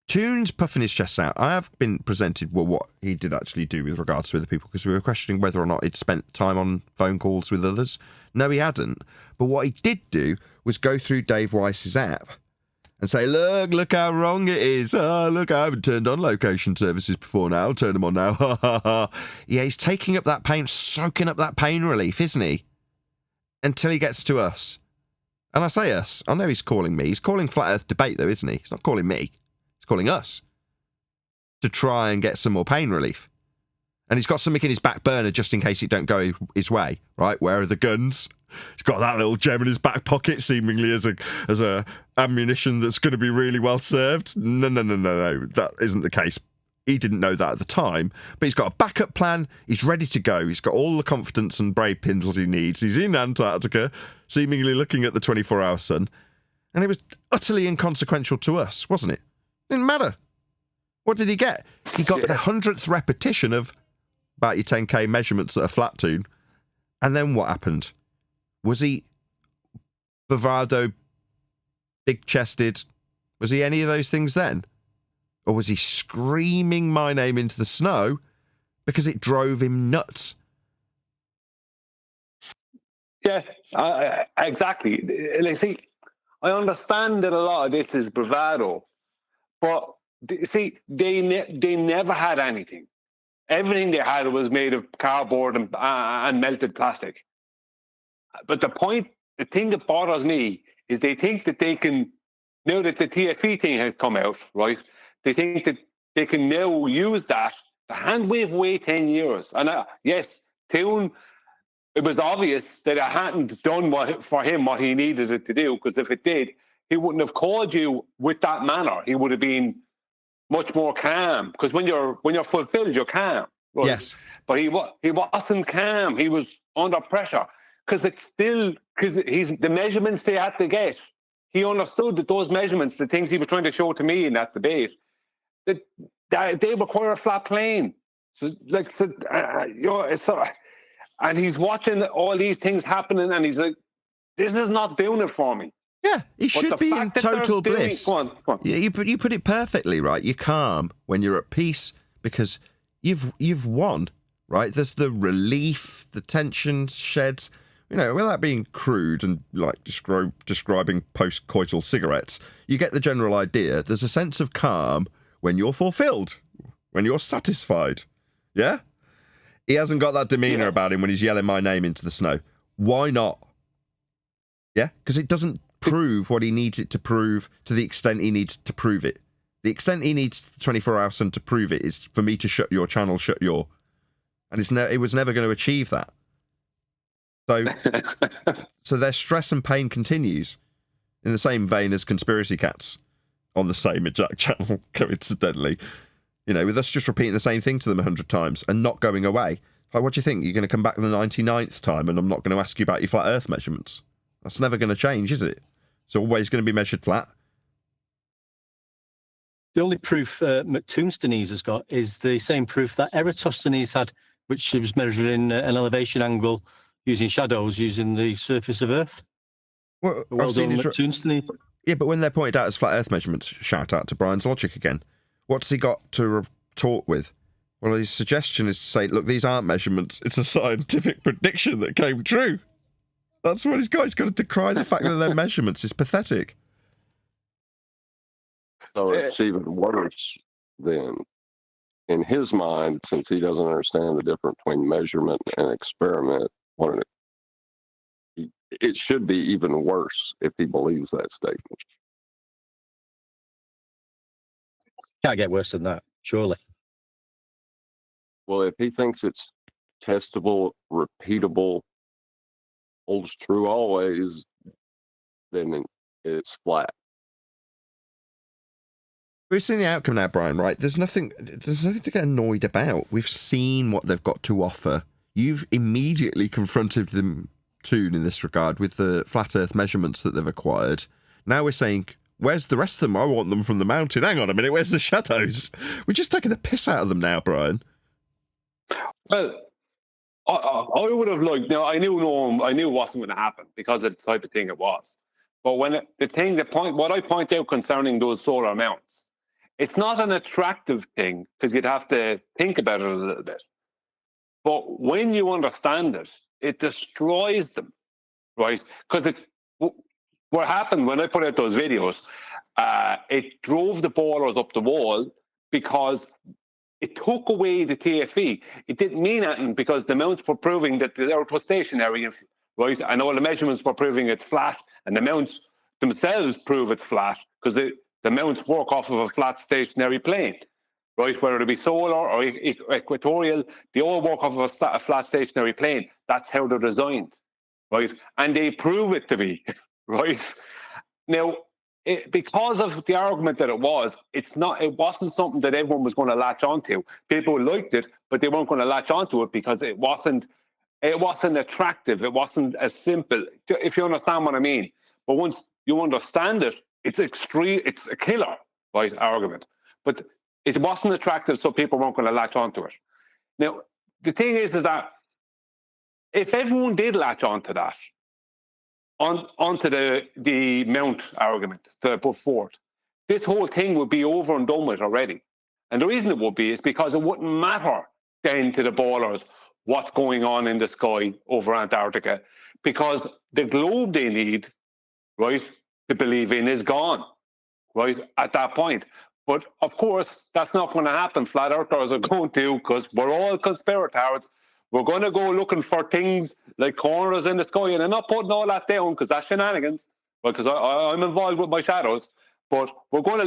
Toon's puffing his chest out. I have been presented what he did actually do with regards to other people, because we were questioning whether or not he'd spent time on phone calls with others. No, he hadn't. But what he did do was go through Dave Weiss's app and say, look how wrong it is. Oh, look, I haven't turned on location services before now. I'll turn them on now. Yeah, he's taking up that pain, soaking up that pain relief, isn't he? Until he gets to us. And I say us. I know he's calling me. He's calling Flat Earth Debate, though, isn't he? He's not calling me. He's calling us to try and get some more pain relief. And he's got something in his back burner just in case it don't go his way, right? Where are the guns? He's got that little gem in his back pocket, seemingly as a ammunition that's going to be really well served. No. That isn't the case. He didn't know that at the time, but he's got a backup plan. He's ready to go. He's got all the confidence and brave pins he needs. He's in Antarctica, seemingly looking at the 24-hour sun. And it was utterly inconsequential to us, wasn't it? Didn't matter. What did he get? He got the 100th repetition of about your 10K measurements at a flat tune. And then what happened? Was he bravado, big-chested? Was he any of those things then? Or was he screaming my name into the snow because it drove him nuts? Yeah, exactly. Like, see, I understand that a lot of this is bravado, but see, they never had anything. Everything they had was made of cardboard and melted plastic. But the thing that bothers me is they think that they can, now that the TFE thing has come out, right? They think that they can now use that to hand wave away 10 years. And yes, Toon, it was obvious that it hadn't done for him what he needed it to do, because if it did, he wouldn't have called you with that manner. He would have been much more calm, because when you're fulfilled, you're calm. Right? Yes. But he wasn't calm. He was under pressure, because the measurements they had to get. He understood that those measurements, the things he was trying to show to me in that debate, that they require a flat plane. So, and he's watching all these things happening, and he's like, "This is not doing it for me." Yeah, he should be in total bliss. Go on. You put it perfectly, right? You're calm when you're at peace because you've won, right? There's the relief, the tension sheds. Without being crude and like describing post-coital cigarettes, you get the general idea. There's a sense of calm when you're fulfilled, when you're satisfied. Yeah? He hasn't got that demeanour about him when he's yelling my name into the snow. Why not? Yeah? Because it doesn't prove what he needs it to prove to the extent he needs to prove it. The extent he needs the 24-hour sun to prove it is for me to shut your channel, shut your... And it was never going to achieve that. So their stress and pain continues in the same vein as conspiracy cats on the same exact channel, coincidentally. With us just repeating the same thing to them 100 times and not going away. Like, what do you think? You're going to come back the 99th time and I'm not going to ask you about your flat Earth measurements? That's never going to change, is it? It's always going to be measured flat. The only proof Toonstones has got is the same proof that Eratosthenes had, which was measuring an elevation angle using shadows using the surface of Earth. Well done, Toonstones. Yeah, but when they're pointed out as flat Earth measurements, shout out to Brian's logic again. What's he got to retort with? Well, his suggestion is to say, look, these aren't measurements. It's a scientific prediction that came true. That's what he's got. He's got to decry the fact that they're measurements. It's pathetic. So it's even worse then. In his mind, since he doesn't understand the difference between measurement and experiment, it should be even worse if he believes that statement. Can't get worse than that, surely. Well, if he thinks it's testable, repeatable, holds true always, then it's flat. We've seen the outcome now, Brian, right? There's nothing to get annoyed about. We've seen what they've got to offer. You've immediately confronted them, Toon, in this regard, with the flat Earth measurements that they've acquired. Now we're saying, where's the rest of them? I want them from the mountain. Hang on a minute, where's the shadows? We're just taking the piss out of them now, Brian. Well, I would have liked. Now I knew it wasn't going to happen because of the type of thing it was. But what I point out concerning those solar mounts, it's not an attractive thing because you'd have to think about it a little bit. But when you understand it, it destroys them, right? Because what happened when I put out those videos, it drove the ballers up the wall because it took away the TFE. It didn't mean anything because the mounts were proving that the Earth was stationary, right? And all the measurements were proving it's flat, and the mounts themselves prove it's flat because the mounts work off of a flat stationary plane, right? Whether it be solar or equatorial, they all work off of a flat stationary plane. That's how they're designed, right? And they prove it to be, right? Now, because of the argument that it wasn't something that everyone was going to latch onto. People liked it, but they weren't going to latch onto it because it wasn't attractive. It wasn't as simple, if you understand what I mean. But once you understand it, it's a killer, right, argument. But it wasn't attractive, so people weren't going to latch onto it. Now, the thing is that if everyone did latch onto that, onto the mount argument that I put forth, this whole thing would be over and done with already. And the reason it would be is because it wouldn't matter then to the ballers what's going on in the sky over Antarctica, because the globe they need, right, to believe in is gone, right, at that point. But of course, that's not going to happen. Flat earthers are going to, because we're all conspirators. We're going to go looking for things like corners in the sky, and I'm not putting all that down because that's shenanigans, because I'm involved with my shadows. But we're going to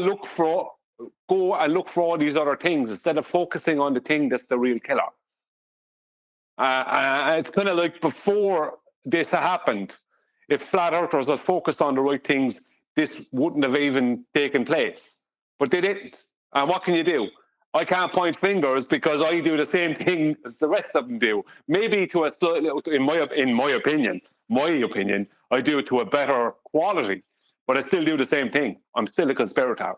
go and look for all these other things instead of focusing on the thing that's the real killer. It's kind of like before this happened, if flat earthers had focused on the right things, this wouldn't have even taken place. But they didn't. And what can you do? I can't point fingers because I do the same thing as the rest of them do. Maybe to a slightly, in my opinion, I do it to a better quality, but I still do the same thing. I'm still a conspirator.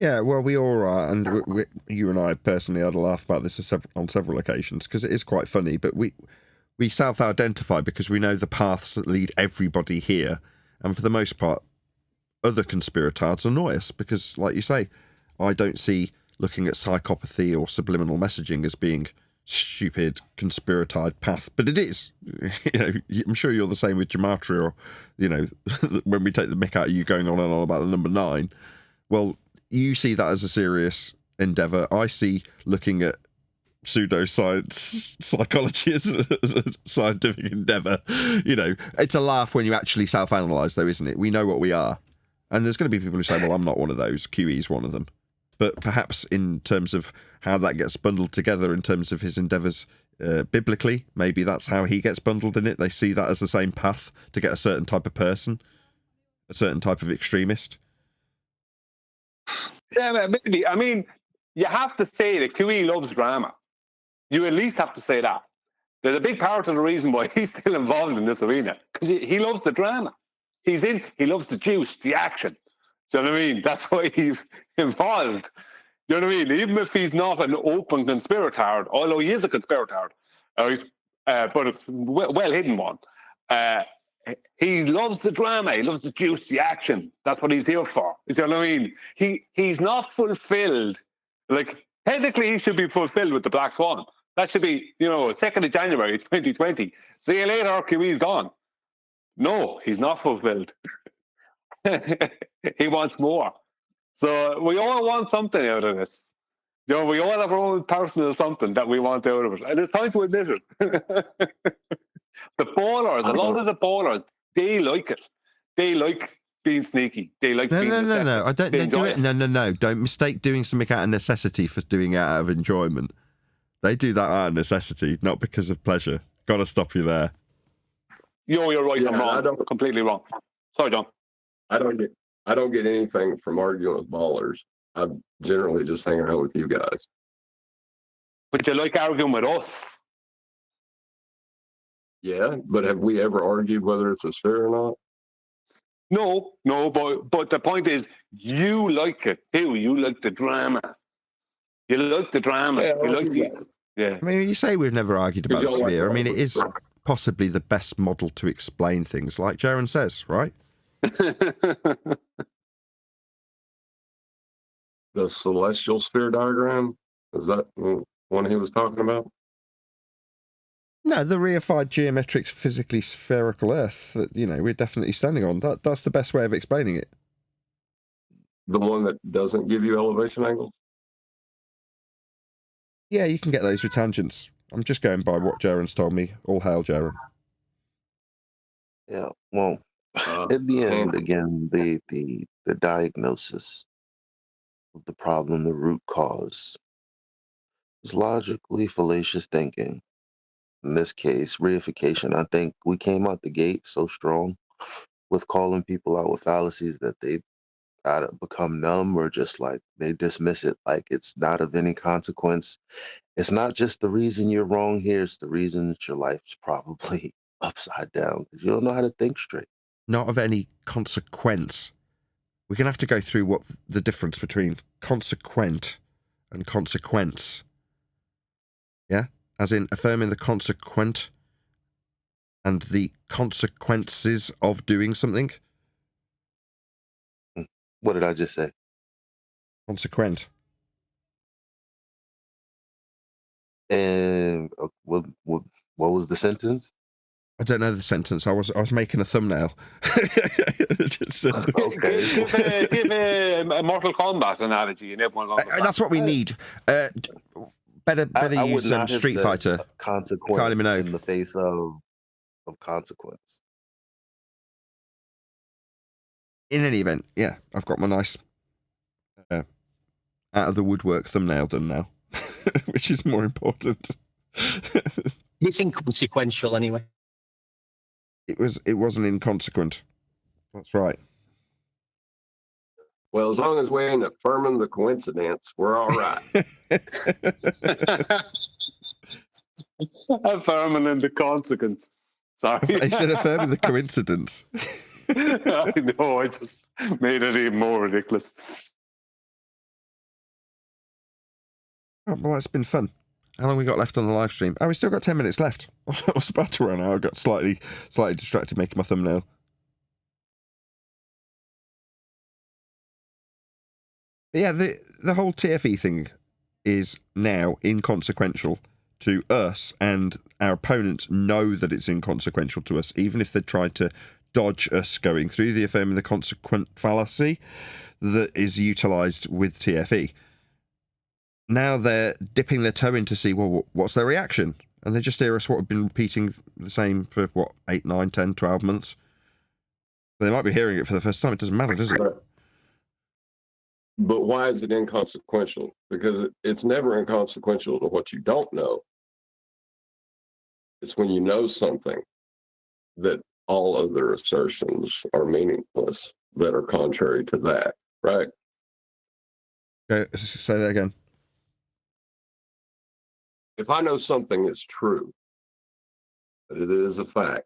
Yeah, well, we all are, and you and I personally had a laugh about this on several occasions because it is quite funny. But we self-identify because we know the paths that lead everybody here, and for the most part, other conspirators annoy us because, like you say, I don't see looking at psychopathy or subliminal messaging as being stupid conspiratide path, but it is. You know, I'm sure you're the same with gematria, or, you know, when we take the mick out of you going on and on about the number 9. Well, you see that as a serious endeavour. I see looking at pseudoscience psychology as a scientific endeavour. You know, it's a laugh when you actually self-analyse, though, isn't it? We know what we are. And there's going to be people who say, well, I'm not one of those. QE's one of them. But perhaps in terms of how that gets bundled together in terms of his endeavours biblically, maybe that's how he gets bundled in it. They see that as the same path to get a certain type of person, a certain type of extremist. Yeah, maybe. I mean, you have to say that QE loves drama. You at least have to say that. There's a big part of the reason why he's still involved in this arena, because he loves the drama. He loves the juice, the action. Do you know what I mean? That's why he's involved. Do you know what I mean? Even if he's not an open conspirator, although he is a conspirator, but a well-hidden one, he loves the drama. He loves the juice, the action. That's what he's here for. Do you know what I mean? He's not fulfilled. Like, technically, he should be fulfilled with the Black Swan. That should be, 2nd of January, 2020. See you later, QE's gone. No, he's not fulfilled. He wants more. So we all want something out of this. We all have our own personal something that we want out of it. And it's time to admit it. The ballers, a lot of the ballers, they like it. They like being sneaky. They like being No. I don't. They do it. No. Don't mistake doing something out of necessity for doing it out of enjoyment. They do that out of necessity, not because of pleasure. Gotta stop you there. You're right. I'm wrong. Completely wrong. Sorry, John. I don't get anything from arguing with ballers. I'm generally just hanging out with you guys. But you like arguing with us. Yeah, but have we ever argued whether it's a sphere or not? No, but the point is, you like it too. You like the drama. You like the drama. Yeah, you like the. Yeah. I mean, you say we've never argued about the don't like sphere. I mean, it ballers. is possibly the best model to explain things, like Jaron says, right? The celestial sphere diagram? Is that the one he was talking about? No, the reified geometric physically spherical Earth that, we're definitely standing on. That's the best way of explaining it. The one that doesn't give you elevation angles? Yeah, you can get those with tangents. I'm just going by what Jaron's told me. All hail Jaron. Yeah, well, at the end, again, the diagnosis of the problem, the root cause, is logically fallacious thinking. In this case, reification. I think we came out the gate so strong with calling people out with fallacies that they gotta become numb or just like they dismiss it like it's not of any consequence. It's not just the reason you're wrong here, it's the reason that your life's probably upside down because you don't know how to think straight. Not of any consequence. We're going to have to go through what the difference between consequent and consequence. Yeah? As in affirming the consequent and the consequences of doing something. What did I just say? Consequent. And what was the sentence? I don't know the sentence. I was making a thumbnail. Okay. Give a Mortal Kombat analogy, and everyone. That's what we need. Better I would use not have Street said Fighter. consequence Kylie Minogue. in the face of consequence. In any event, yeah, I've got my nice out of the woodwork thumbnail done now, which is more important. It's inconsequential anyway. It wasn't inconsequent. That's right. Well, as long as we ain't affirming the coincidence, we're all right. Affirming the consequence. Sorry. He said affirming the coincidence. I know, I just made it even more ridiculous. Oh, well, it's been fun. How long we got left on the live stream? Oh, we still got 10 minutes left. I was about to run out. I got slightly distracted making my thumbnail. But yeah, the whole TFE thing is now inconsequential to us, and our opponents know that it's inconsequential to us, even if they tried to dodge us going through the affirming the consequent fallacy that is utilised with TFE. Now they're dipping their toe in to see, well, what's their reaction? And they just hear us what we've been repeating the same for, 8, 9, 10, 12 months? But they might be hearing it for the first time. It doesn't matter, does it? But why is it inconsequential? Because it's never inconsequential to what you don't know. It's when you know something that all other assertions are meaningless that are contrary to that, right? Okay, say that again. If I know something is true, that it is a fact,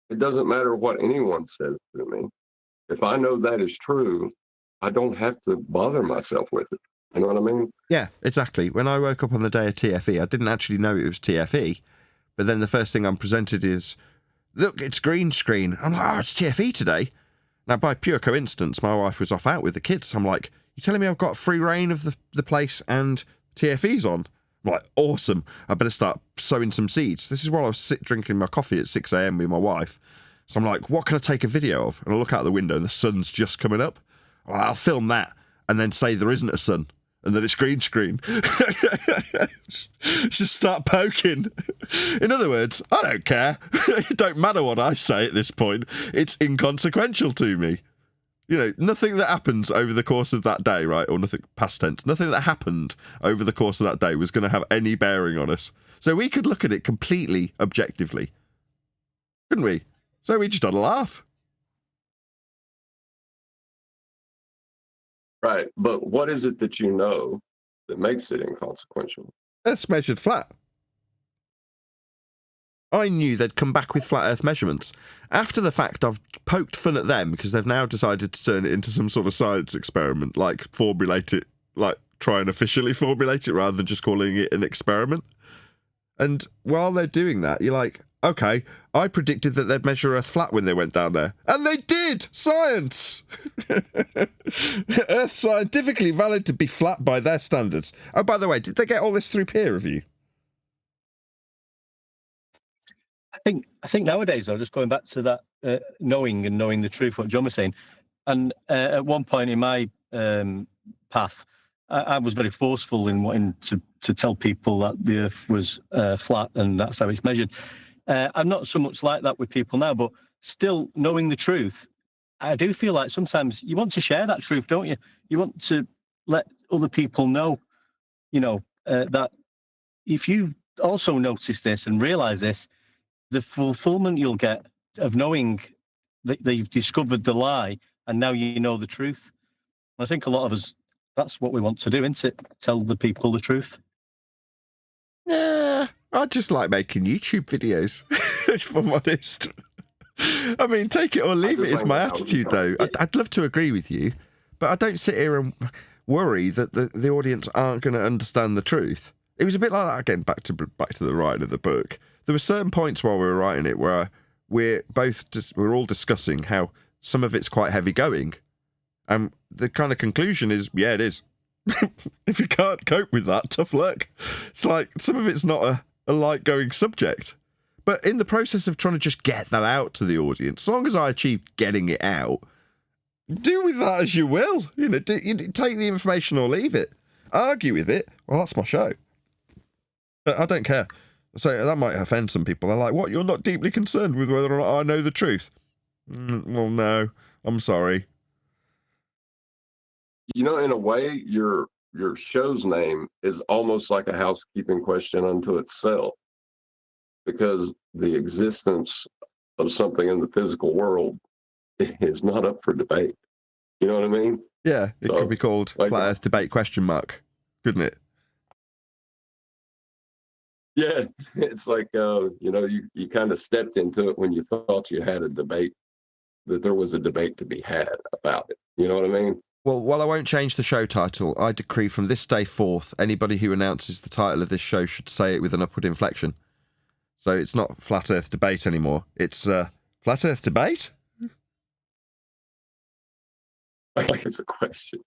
it doesn't matter what anyone says to me. If I know that is true, I don't have to bother myself with it. You know what I mean? Yeah, exactly. When I woke up on the day of TFE, I didn't actually know it was TFE, but then the first thing I'm presented is, look, it's green screen. I'm like, oh, it's TFE today. Now, by pure coincidence, my wife was off out with the kids. I'm like, you telling me I've got free reign of the place and TFE's on? I'm like, awesome. I better start sowing some seeds. This is while I was drinking my coffee at 6 a.m. with my wife. So I'm like, what can I take a video of? And I look out the window and the sun's just coming up. I'll film that and then say there isn't a sun and that it's green screen. Just start poking. In other words, I don't care. It don't matter what I say at this point. It's inconsequential to me. You know, nothing that happens over the course of that day, right? Or nothing past tense. Nothing that happened over the course of that day was going to have any bearing on us. So we could look at it completely objectively. Couldn't we? So we just had a laugh. Right. But what is it that you know that makes it inconsequential? Earth's measured flat. I knew they'd come back with flat Earth measurements. After the fact, I've poked fun at them because they've now decided to turn it into some sort of science experiment, like formulate it, like try and officially formulate it rather than just calling it an experiment. And while they're doing that, you're like, okay, I predicted that they'd measure Earth flat when they went down there. And they did! Science! Earth scientifically valid to be flat by their standards. Oh, by the way, did they get all this through peer review? I think nowadays, though, just going back to that knowing the truth, what John was saying, and at one point in my path, I was very forceful in wanting to tell people that the Earth was flat and that's how it's measured. I'm not so much like that with people now, but still knowing the truth, I do feel like sometimes you want to share that truth, don't you? You want to let other people know, that if you also notice this and realize this, the fulfillment you'll get of knowing that you've discovered the lie and now you know the truth. I think a lot of us, that's what we want to do, isn't it? Tell the people the truth. Yeah, I just like making YouTube videos, if I'm honest. I mean, take it or leave it is my attitude, though. I'd love to agree with you, but I don't sit here and worry that the audience aren't going to understand the truth. It was a bit like that, again, back to the writing of the book. There were certain points while we were writing it where we're all discussing how some of it's quite heavy going. And the kind of conclusion is, yeah, it is. If you can't cope with that, tough luck. It's like some of it's not a light going subject. But in the process of trying to just get that out to the audience, as long as I achieved getting it out, do with that as you will. Take the information or leave it. Argue with it. Well, that's my show. But I don't care. So that might offend some people. They're like, what, you're not deeply concerned with whether or not I know the truth? Well, no, I'm sorry. In a way, your show's name is almost like a housekeeping question unto itself, because the existence of something in the physical world is not up for debate. You know what I mean? Yeah, it could be called Flat Earth Debate ? Couldn't it? Yeah, it's like, you kind of stepped into it when you thought you had a debate, that there was a debate to be had about it. You know what I mean? Well, while I won't change the show title, I decree from this day forth, anybody who announces the title of this show should say it with an upward inflection. So it's not Flat Earth Debate anymore. It's Flat Earth Debate? Like it's a question.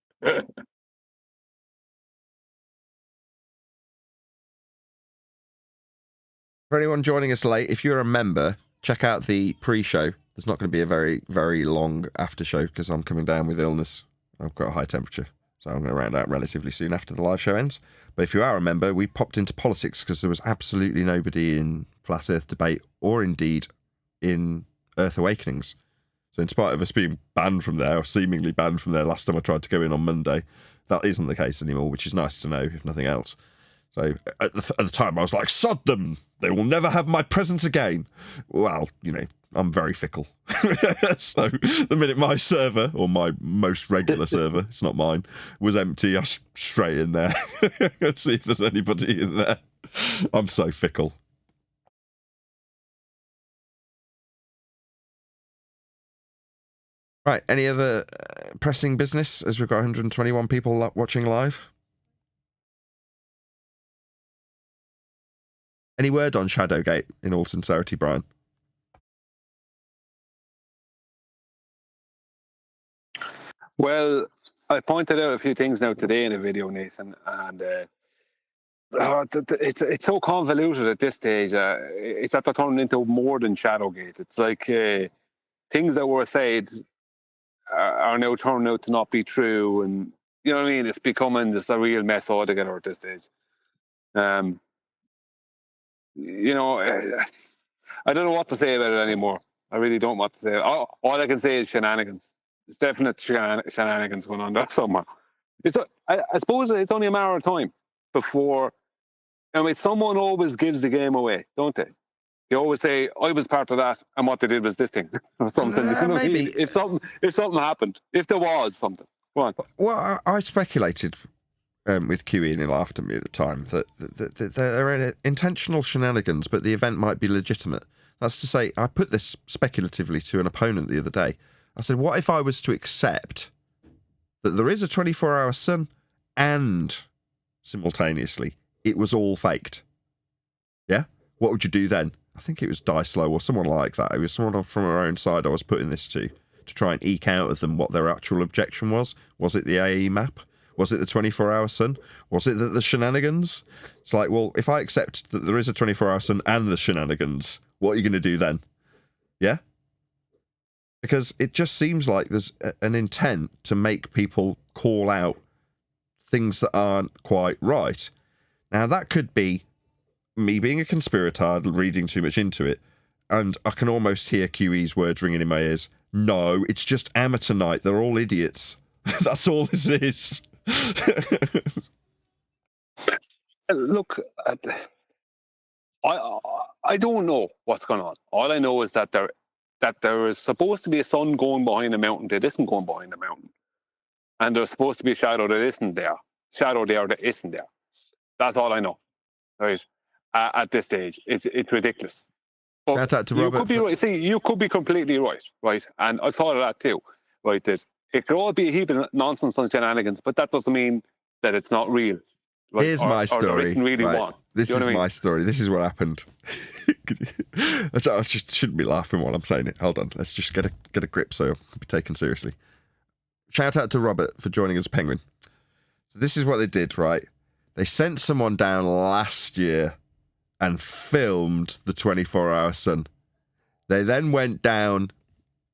For anyone joining us late, if you're a member, check out the pre-show. There's not going to be a very, very long after show because I'm coming down with illness. I've got a high temperature, so I'm going to round out relatively soon after the live show ends. But if you are a member, we popped into politics because there was absolutely nobody in Flat Earth Debate or indeed in Earth Awakenings. So in spite of us being banned from there, or seemingly banned from there last time I tried to go in on Monday, that isn't the case anymore, which is nice to know, if nothing else. So at the time I was like, sod them! They will never have my presence again. Well, I'm very fickle. So the minute my server, or my most regular server, it's not mine, was empty, I was straight in there. Let's see if there's anybody in there. I'm so fickle. Right, any other pressing business as we've got 121 people watching live? Any word on Shadowgate, in all sincerity, Brian? Well, I pointed out a few things now today in a video, Nathan, and it's so convoluted at this stage. It's after turning into more than Shadowgate. It's like things that were said are now turning out to not be true, and you know what I mean. It's becoming just a real mess altogether at this stage. I don't know what to say about it anymore. I really don't know what to say. All I can say is shenanigans. There's definite shenanigans going on there somewhere. I suppose it's only a matter of time before. I mean, someone always gives the game away, don't they? They always say, "I was part of that, and what they did was this thing," or something. You know what I mean? If something happened, if there was something, go on. Well, I speculated with QE, and he laughed at me at the time that there are intentional shenanigans, but the event might be legitimate. That's to say, I put this speculatively to an opponent the other day. I said, what if I was to accept that there is a 24-hour sun and simultaneously it was all faked? Yeah? What would you do then? I think it was Dicelo or someone like that. It was someone from our own side I was putting this to try and eke out of them what their actual objection was. Was it the AE map? Was it the 24-hour sun? Was it the shenanigans? It's like, well, if I accept that there is a 24-hour sun and the shenanigans, what are you going to do then? Yeah? Because it just seems like there's an intent to make people call out things that aren't quite right. Now, that could be me being a conspiratard, reading too much into it, and I can almost hear QE's words ringing in my ears. No, it's just amateur night. They're all idiots. That's all this is. Look, I don't know what's going on. All I know is that there is supposed to be a sun going behind a mountain that isn't going behind the mountain, and there's supposed to be a shadow that isn't there. Shadow there that isn't there. That's all I know. Right? At this stage, it's ridiculous. But you could be right. See, you could be completely right, right? And I thought of that too, right? That it could all be a heap of nonsense and shenanigans, but that doesn't mean that it's not real. Right? Here's my story. Or there isn't really right. one. This is my story. This is what happened. I just shouldn't be laughing while I'm saying it. Hold on. Let's just get a grip so I'll be taken seriously. Shout out to Robert for joining as a penguin. So this is what they did, right? They sent someone down last year and filmed the 24-hour sun. They then went down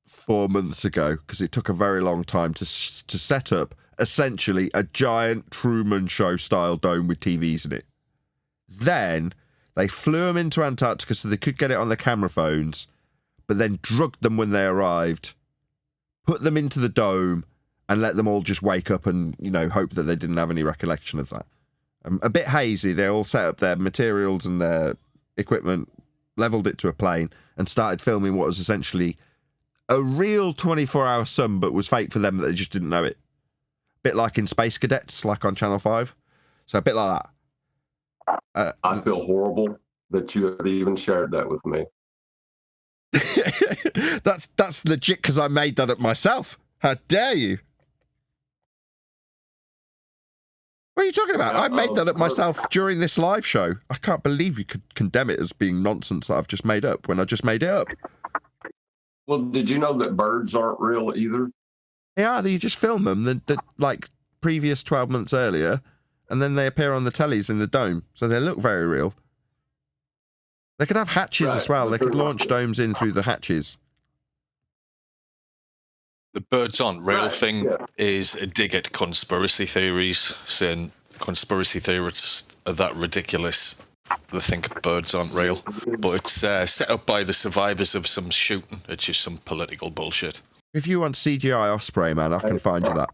4 months ago because it took a very long time to set up essentially a giant Truman Show style dome with TVs in it. Then they flew them into Antarctica so they could get it on their camera phones, but then drugged them when they arrived, put them into the dome, and let them all just wake up and, hope that they didn't have any recollection of that. A bit hazy. They all set up their materials and their equipment, leveled it to a plane, and started filming what was essentially a real 24-hour sun, but was fake for them that they just didn't know it. Bit like in Space Cadets, like on Channel 5. So a bit like that. I feel horrible that you have even shared that with me. That's legit because I made that up myself. How dare you? What are you talking about? I made that up myself during this live show. I can't believe you could condemn it as being nonsense that I've just made up when I just made it up. Well, did you know that birds aren't real either? Yeah, you just film them the like previous 12 months earlier, and then they appear on the tellies in the dome, so they look very real. They could have hatches as well. They could launch domes in through the hatches. The birds aren't real thing is a dig at conspiracy theories, saying conspiracy theorists are that ridiculous they think birds aren't real. But it's set up by the survivors of some shooting. It's just some political bullshit. If you want CGI Osprey, man, I can find you that.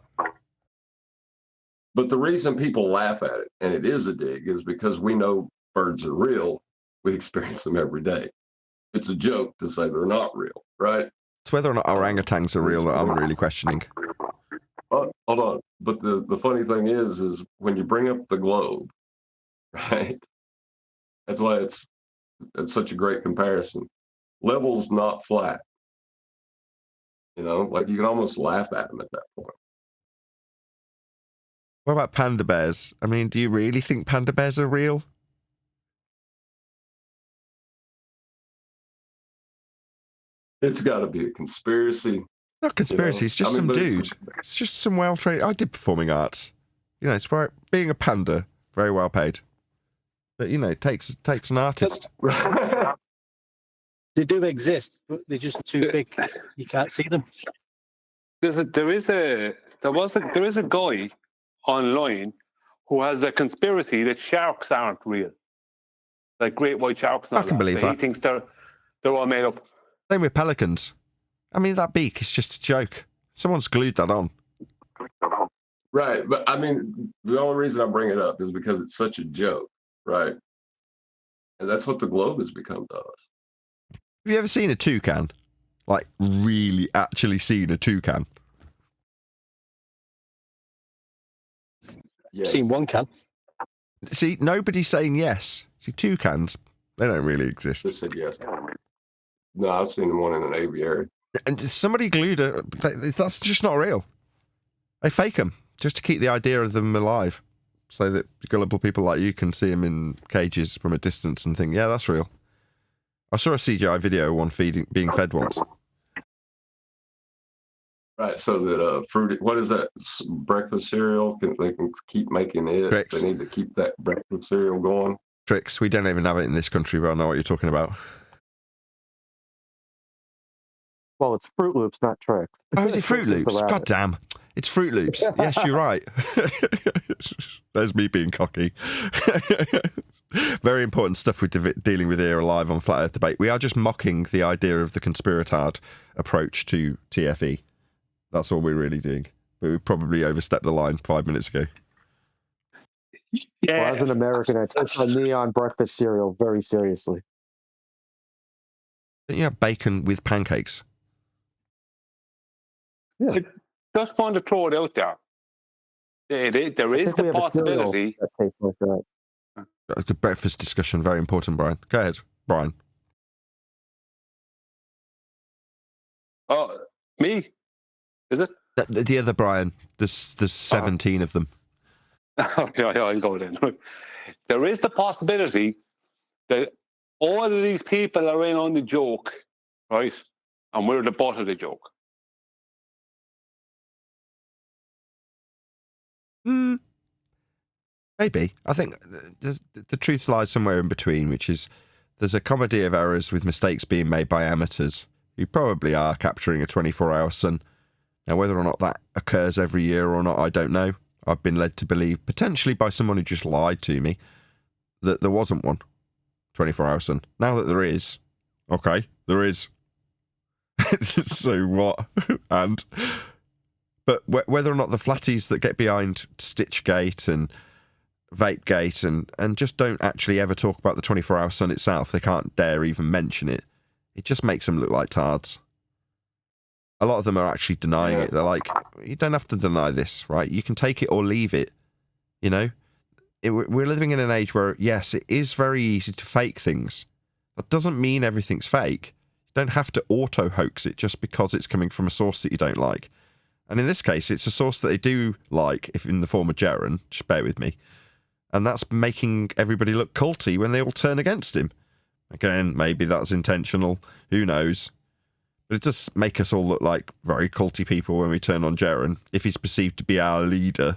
But the reason people laugh at it, and it is a dig, is because we know birds are real. We experience them every day. It's a joke to say they're not real, right? It's whether or not orangutans are real that I'm really questioning. Hold on. But the funny thing is when you bring up the globe, right? That's why it's such a great comparison. Level's not flat. Like you can almost laugh at them at that point. What about panda bears? I mean, do you really think panda bears are real? It's got to be a conspiracy. Not conspiracy. It's just some dude. It's just some well-trained. I did performing arts. It's where being a panda, very well paid. But it takes an artist. They do exist, but they're just too big. You can't see them. There is a guy online who has a conspiracy that sharks aren't real, like great white sharks. I can believe that. He thinks they're all made up. Same with pelicans. I mean, that beak is just a joke. Someone's glued that on. Right. But I mean, the only reason I bring it up is because it's such a joke, right? And that's what the globe has become to us. Have you ever seen a toucan? Like, really actually seen a toucan? Yes. Seen one can. See, nobody's saying yes. See, toucans, they don't really exist. Just said yes. No, I've seen one in an aviary. And somebody glued a... That's just not real. They fake them just to keep the idea of them alive, so that gullible people like you can see them in cages from a distance and think, yeah, that's real. I saw a CGI video of one being fed once. Right, so that fruity, what is that breakfast cereal? They can keep making it. Tricks. They need to keep that breakfast cereal going. Tricks. We don't even have it in this country, but I know what you're talking about. Well, it's Fruit Loops, not Tricks. Oh, is it Fruit Loops? God damn. It's Fruit Loops. Yes, you're right. There's me being cocky. Very important stuff we're dealing with here live on Flat Earth Debate. We are just mocking the idea of the conspiratard approach to TFE. That's all we're really doing. But we probably overstepped the line 5 minutes ago. Yeah. Well, as an American, I take my neon breakfast cereal very seriously. Don't you have bacon with pancakes? Yeah. I just want to throw it out there. There is the possibility. That tastes like that. A good breakfast discussion, very important, Brian. Go ahead, Brian. Oh, me? Is it? The other Brian. There's 17 of them. Okay, I'll go then. There is the possibility that all of these people are in on the joke, right? And we're the butt of the joke. Maybe. I think the truth lies somewhere in between, which is there's a comedy of errors with mistakes being made by amateurs who probably are capturing a 24-hour sun. Now, whether or not that occurs every year or not, I don't know. I've been led to believe, potentially by someone who just lied to me, that there wasn't one 24-hour sun. Now that there is, okay, there is. So what? And... But whether or not the flatties that get behind Stitchgate and Vapegate and just don't actually ever talk about the 24-hour sun itself, they can't dare even mention it, it just makes them look like tards. A lot of them are actually denying it. They're like, you don't have to deny this, right? You can take it or leave it, you know? We're living in an age where, yes, it is very easy to fake things. That doesn't mean everything's fake. You don't have to auto-hoax it just because it's coming from a source that you don't like. And in this case, it's a source that they do like, if in the form of Jaren, just bear with me. And that's making everybody look culty when they all turn against him. Again, maybe that's intentional, who knows. But it does make us all look like very culty people when we turn on Jaren, if he's perceived to be our leader.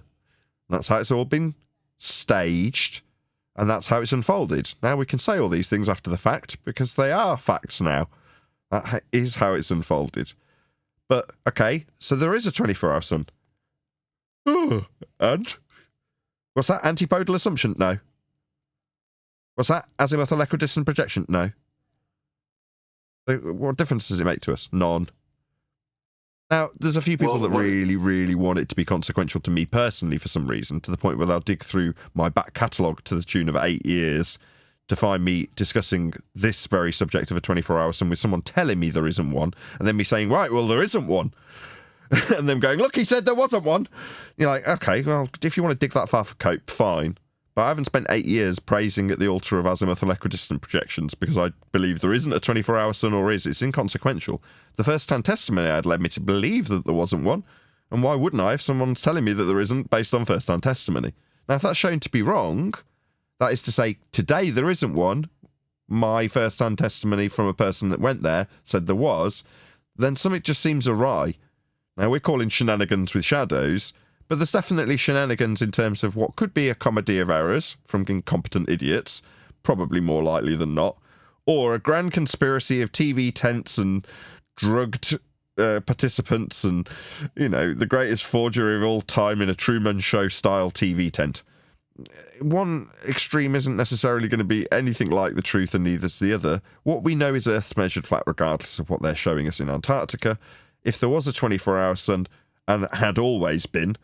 And that's how it's all been staged, and that's how it's unfolded. Now we can say all these things after the fact, because they are facts now. That is how it's unfolded. But, okay, so there is a 24-hour sun. And? What's that? Antipodal assumption? No. What's that? Azimuthal equidistant projection? No. So what difference does it make to us? None. Now, there's a few people that really, really want it to be consequential to me personally for some reason, to the point where they'll dig through my back catalogue to the tune of 8 years to find me discussing this very subject of a 24-hour sun with someone telling me there isn't one, and then me saying, right, well, there isn't one. And them going, look, he said there wasn't one. You're like, okay, well, if you want to dig that far for cope, fine. But I haven't spent 8 years praising at the altar of azimuthal equidistant projections because I believe there isn't a 24-hour sun, or is. It's inconsequential. The first-hand testimony had led me to believe that there wasn't one. And why wouldn't I if someone's telling me that there isn't based on first-hand testimony? Now, if that's shown to be wrong, that is to say, today there isn't one, my first-hand testimony from a person that went there said there was, then something just seems awry. Now, we're calling shenanigans with shadows, but there's definitely shenanigans in terms of what could be a comedy of errors from incompetent idiots, probably more likely than not, or a grand conspiracy of TV tents and drugged participants and, you know, the greatest forgery of all time in a Truman Show style TV tent. One extreme isn't necessarily going to be anything like the truth, and neither's the other. What we know is Earth's measured flat regardless of what they're showing us in Antarctica. if there was a 24-hour sun and had always been,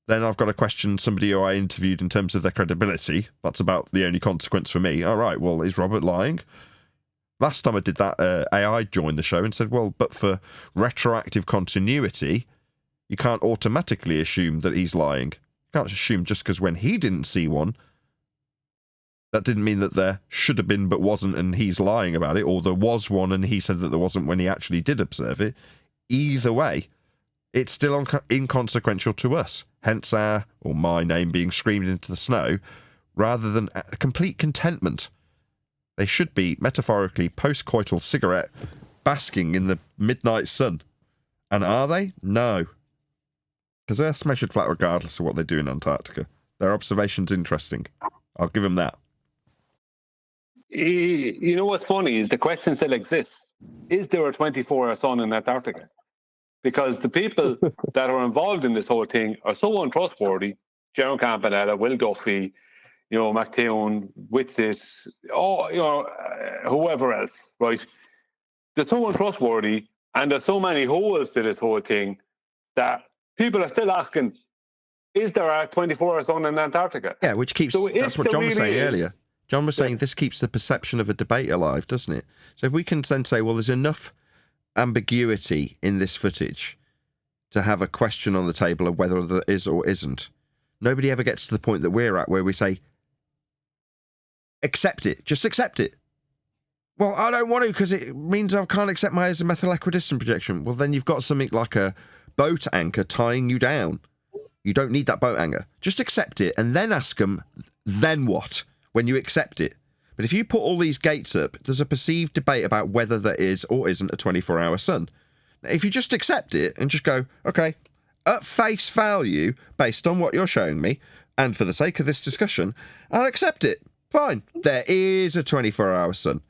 then I've got to question somebody who I interviewed in terms of their credibility. That's about the only consequence for me. All right, well, is Robert lying? Last time I did that, AI joined the show and said, well, but for retroactive continuity, you can't automatically assume that he's lying. You can't assume just because when he didn't see one, that didn't mean that there should have been but wasn't and he's lying about it, or there was one and he said that there wasn't when he actually did observe it. Either way, it's still inconsequential to us, hence my name being screamed into the snow, rather than a complete contentment. They should be, metaphorically, post-coital cigarette basking in the midnight sun. And are they? No. Because Earth's measured flat regardless of what they do in Antarctica. Their observation's interesting. I'll give them that. You know what's funny is the question still exists. Is there a 24-hour sun in Antarctica? Because the people that are involved in this whole thing are so untrustworthy. Jerome Campanella, Will Duffy, McTeown, Whitsitt, whoever else, right? They're so untrustworthy, and there's so many holes to this whole thing that people are still asking, is there a 24-hour sun in Antarctica? Yeah, which keeps, so that's what John was saying earlier. John was saying this keeps the perception of a debate alive, doesn't it? So if we can then say, well, there's enough ambiguity in this footage to have a question on the table of whether there is or isn't. Nobody ever gets to the point that we're at where we say, accept it, just accept it. Well, I don't want to because it means I can't accept my azimuthal equidistant projection. Well, then you've got something like a boat anchor tying you down. You don't need that boat anchor. Just accept it and then ask them, then what, when you accept it. But if you put all these gates up, there's a perceived debate about whether there is or isn't a 24-hour sun. Now, if you just accept it and just go, okay, at face value, based on what you're showing me, and for the sake of this discussion, I'll accept it. Fine. There is a 24-hour sun.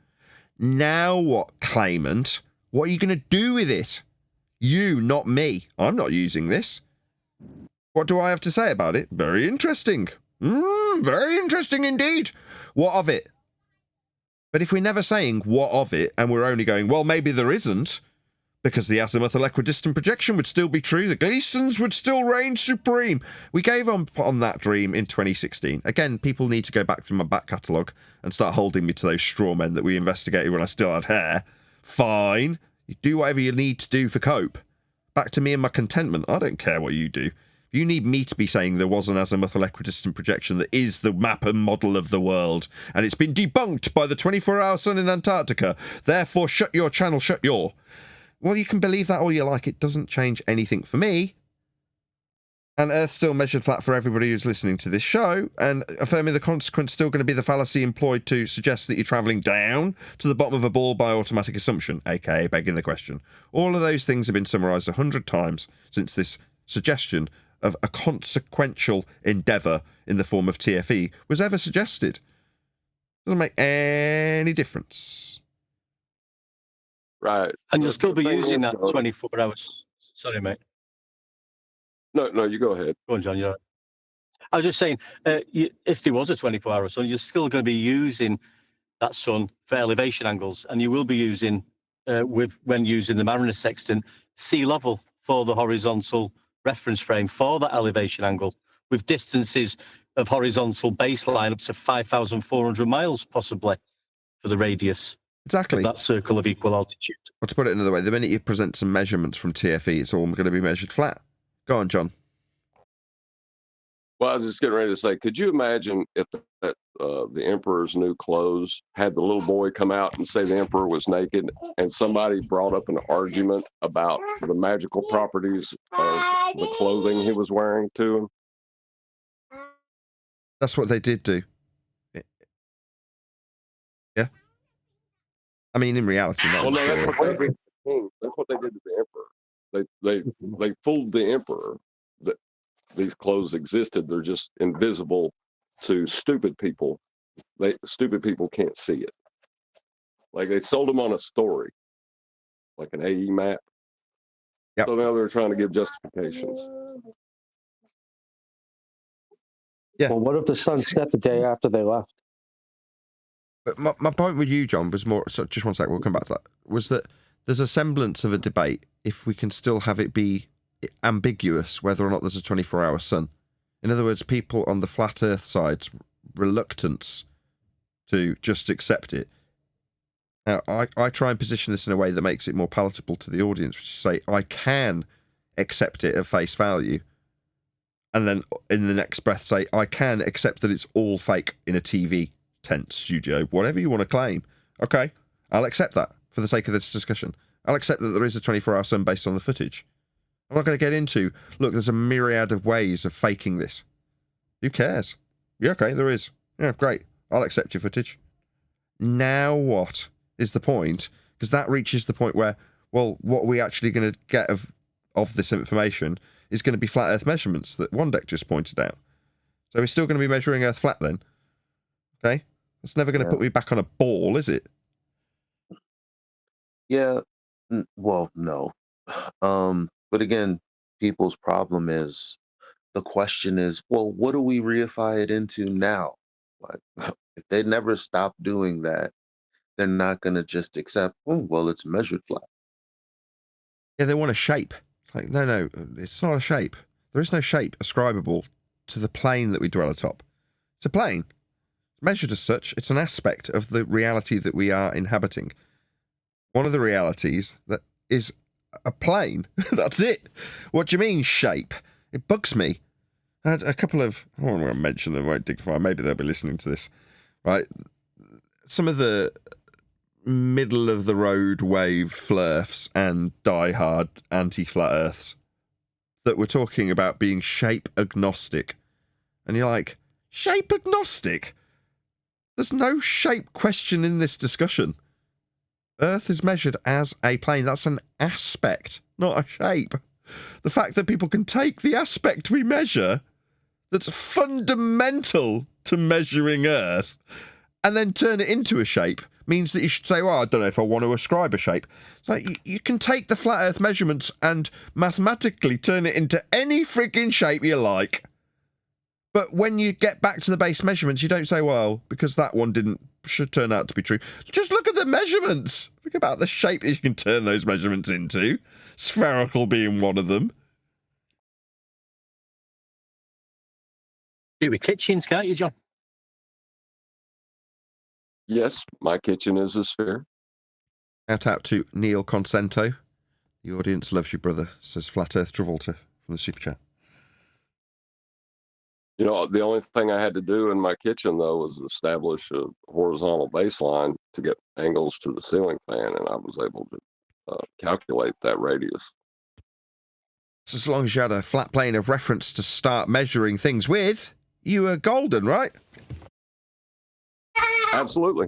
Now what, claimant? What are you going to do with it? You, not me. I'm not using this. What do I have to say about it? Very interesting. Very interesting indeed. What of it? But if we're never saying what of it, and we're only going, well, maybe there isn't, because the azimuthal equidistant projection would still be true, the Gleasons would still reign supreme. We gave up on that dream in 2016. Again, people need to go back through my back catalogue and start holding me to those straw men that we investigated when I still had hair. Fine. You do whatever you need to do for cope. Back to me and my contentment. I don't care what you do. You need me to be saying there was an azimuthal equidistant projection that is the map and model of the world, and it's been debunked by the 24-hour sun in Antarctica. Therefore, shut your channel, shut your... Well, you can believe that all you like. It doesn't change anything for me. And Earth's still measured flat for everybody who's listening to this show, and affirming the consequence still going to be the fallacy employed to suggest that you're travelling down to the bottom of a ball by automatic assumption, aka begging the question. All of those things have been summarised 100 times since this suggestion of a consequential endeavour in the form of TFE was ever suggested. Doesn't make any difference. Right. And you'll still be using that 24 hours. Sorry, mate. No, you go ahead. Go on, John. You're right. I was just saying, if there was a 24-hour sun, you're still going to be using that sun for elevation angles, and you will be using, when using the Mariner sextant, sea level for the horizontal reference frame for that elevation angle, with distances of horizontal baseline up to 5,400 miles, possibly, for the radius. Exactly. Of that circle of equal altitude. Or to put it another way, the minute you present some measurements from TFE, it's all going to be measured flat. Go on, John. Well, I was just getting ready to say, could you imagine if the emperor's new clothes had the little boy come out and say the emperor was naked, and somebody brought up an argument about the magical properties of the clothing he was wearing to him? That's what they did do. Yeah. I mean, in reality, not. Well, no, that's what they did to the king. That's what they did to the emperor. They fooled the emperor that these clothes existed. They're just invisible to stupid people. Stupid people can't see it. Like they sold them on a story, like an AE map. Yep. So now they're trying to give justifications. Yeah. Well, what if the sun set the day after they left? But my point with you, John, was more... So just one sec, we'll come back to that. Was that there's a semblance of a debate if we can still have it be ambiguous whether or not there's a 24-hour sun. In other words, people on the flat Earth side's reluctance to just accept it. Now, I try and position this in a way that makes it more palatable to the audience, which is say, I can accept it at face value, and then in the next breath say, I can accept that it's all fake in a TV tent studio, whatever you want to claim. Okay, I'll accept that for the sake of this discussion. I'll accept that there is a 24-hour sun based on the footage. I'm not going to get into, look, there's a myriad of ways of faking this. Who cares? Yeah, okay, there is. Yeah, great. I'll accept your footage. Now what is the point? Because that reaches the point where, well, what are we actually going to get of this information is going to be flat Earth measurements that Wandek just pointed out. So we're still going to be measuring Earth flat then. Okay? That's never going to put me back on a ball, is it? Yeah. Well, no. But again, people's problem is, the question is, well, what do we reify it into now? Like, if they never stop doing that, they're not going to just accept, oh, well, it's measured flat. Yeah, they want a shape. It's like, no, it's not a shape. There is no shape ascribable to the plane that we dwell atop. It's a plane. Measured as such, it's an aspect of the reality that we are inhabiting. One of the realities that is a plane. That's it. What do you mean, shape? It bugs me. I had a couple of, I don't want to mention them, won't dignify, maybe they'll be listening to this, right? Some of the middle-of-the-road wave flirfs and die-hard anti-flat earths that were talking about being shape agnostic. And you're like, shape agnostic? There's no shape question in this discussion. Earth is measured as a plane. That's an aspect, not a shape. The fact that people can take the aspect we measure that's fundamental to measuring Earth and then turn it into a shape means that you should say, well, I don't know if I want to ascribe a shape. It's like, you can take the flat Earth measurements and mathematically turn it into any freaking shape you like. But when you get back to the base measurements, you don't say, well, because that one should turn out to be true. Just look at the measurements. Think about the shape that you can turn those measurements into. Spherical being one of them. Do with kitchens, can't you, John? Yes, my kitchen is a sphere. Shout out to Neil Consento. The audience loves you, brother, says Flat Earth Travolta from the Super Chat. You know, the only thing I had to do in my kitchen, though, was establish a horizontal baseline to get angles to the ceiling fan, and I was able to calculate that radius. So as long as you had a flat plane of reference to start measuring things with, you were golden, right? Absolutely.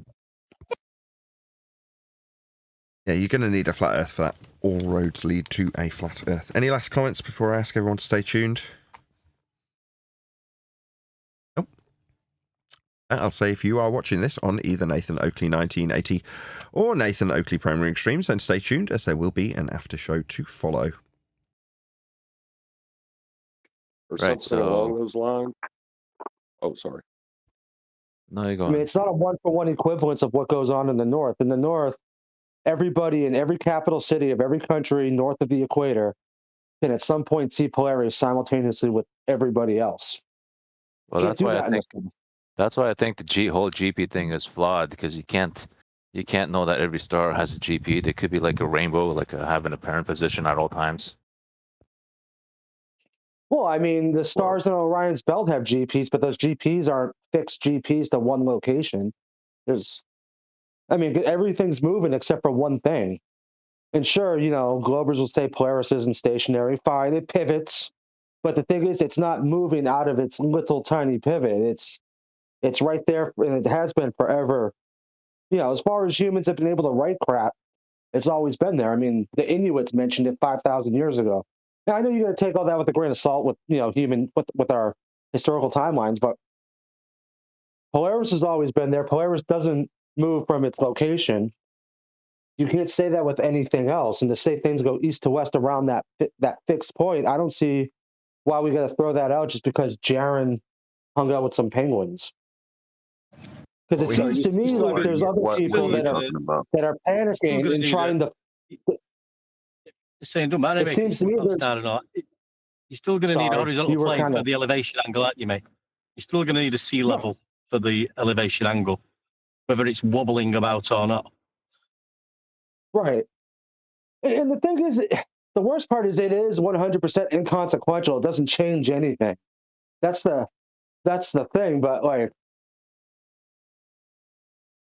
Yeah, you're going to need a flat Earth for that. All roads lead to a flat Earth. Any last comments before I ask everyone to stay tuned? I'll say if you are watching this on either Nathan Oakley 1980 or Nathan Oakley Primary Extremes, then stay tuned as there will be an after show to follow. Or something along those lines. Oh, sorry. No, you go I on. mean, it's not a one-for-one equivalence of what goes on in the North. In the North, everybody in every capital city of every country north of the equator can at some point see Polaris simultaneously with everybody else. Well, Can't that's do why that I in the think States. that's why I think the whole GP thing is flawed, because you can't know that every star has a GP. They could be like a rainbow, like having a parent position at all times. Well, I mean, the stars in Orion's belt have GPs, but those GPs aren't fixed GPs to one location. Everything's moving except for one thing. And sure, Globers will say Polaris isn't stationary. Fine, it pivots. But the thing is, it's not moving out of its little tiny pivot. It's right there, and it has been forever. As far as humans have been able to write crap, it's always been there. I mean, the Inuits mentioned it 5,000 years ago. Now, I know you got to take all that with a grain of salt with with our historical timelines, but Polaris has always been there. Polaris doesn't move from its location. You can't say that with anything else. And to say things go east to west around that fixed point, I don't see why we got to throw that out just because Jaron hung out with some penguins. Because it seems to me like there's other people that are panicking and trying to. saying it doesn't matter It if it's seems to me a there's. star or not. You're still going to need a Sorry, horizontal you were plane kind for of the elevation angle, aren't you, mate? You're still going to need a sea no, level for the elevation angle, whether it's wobbling about or not. right. And the thing is, the worst part is it is 100% inconsequential. It doesn't change anything. That's the thing. But like,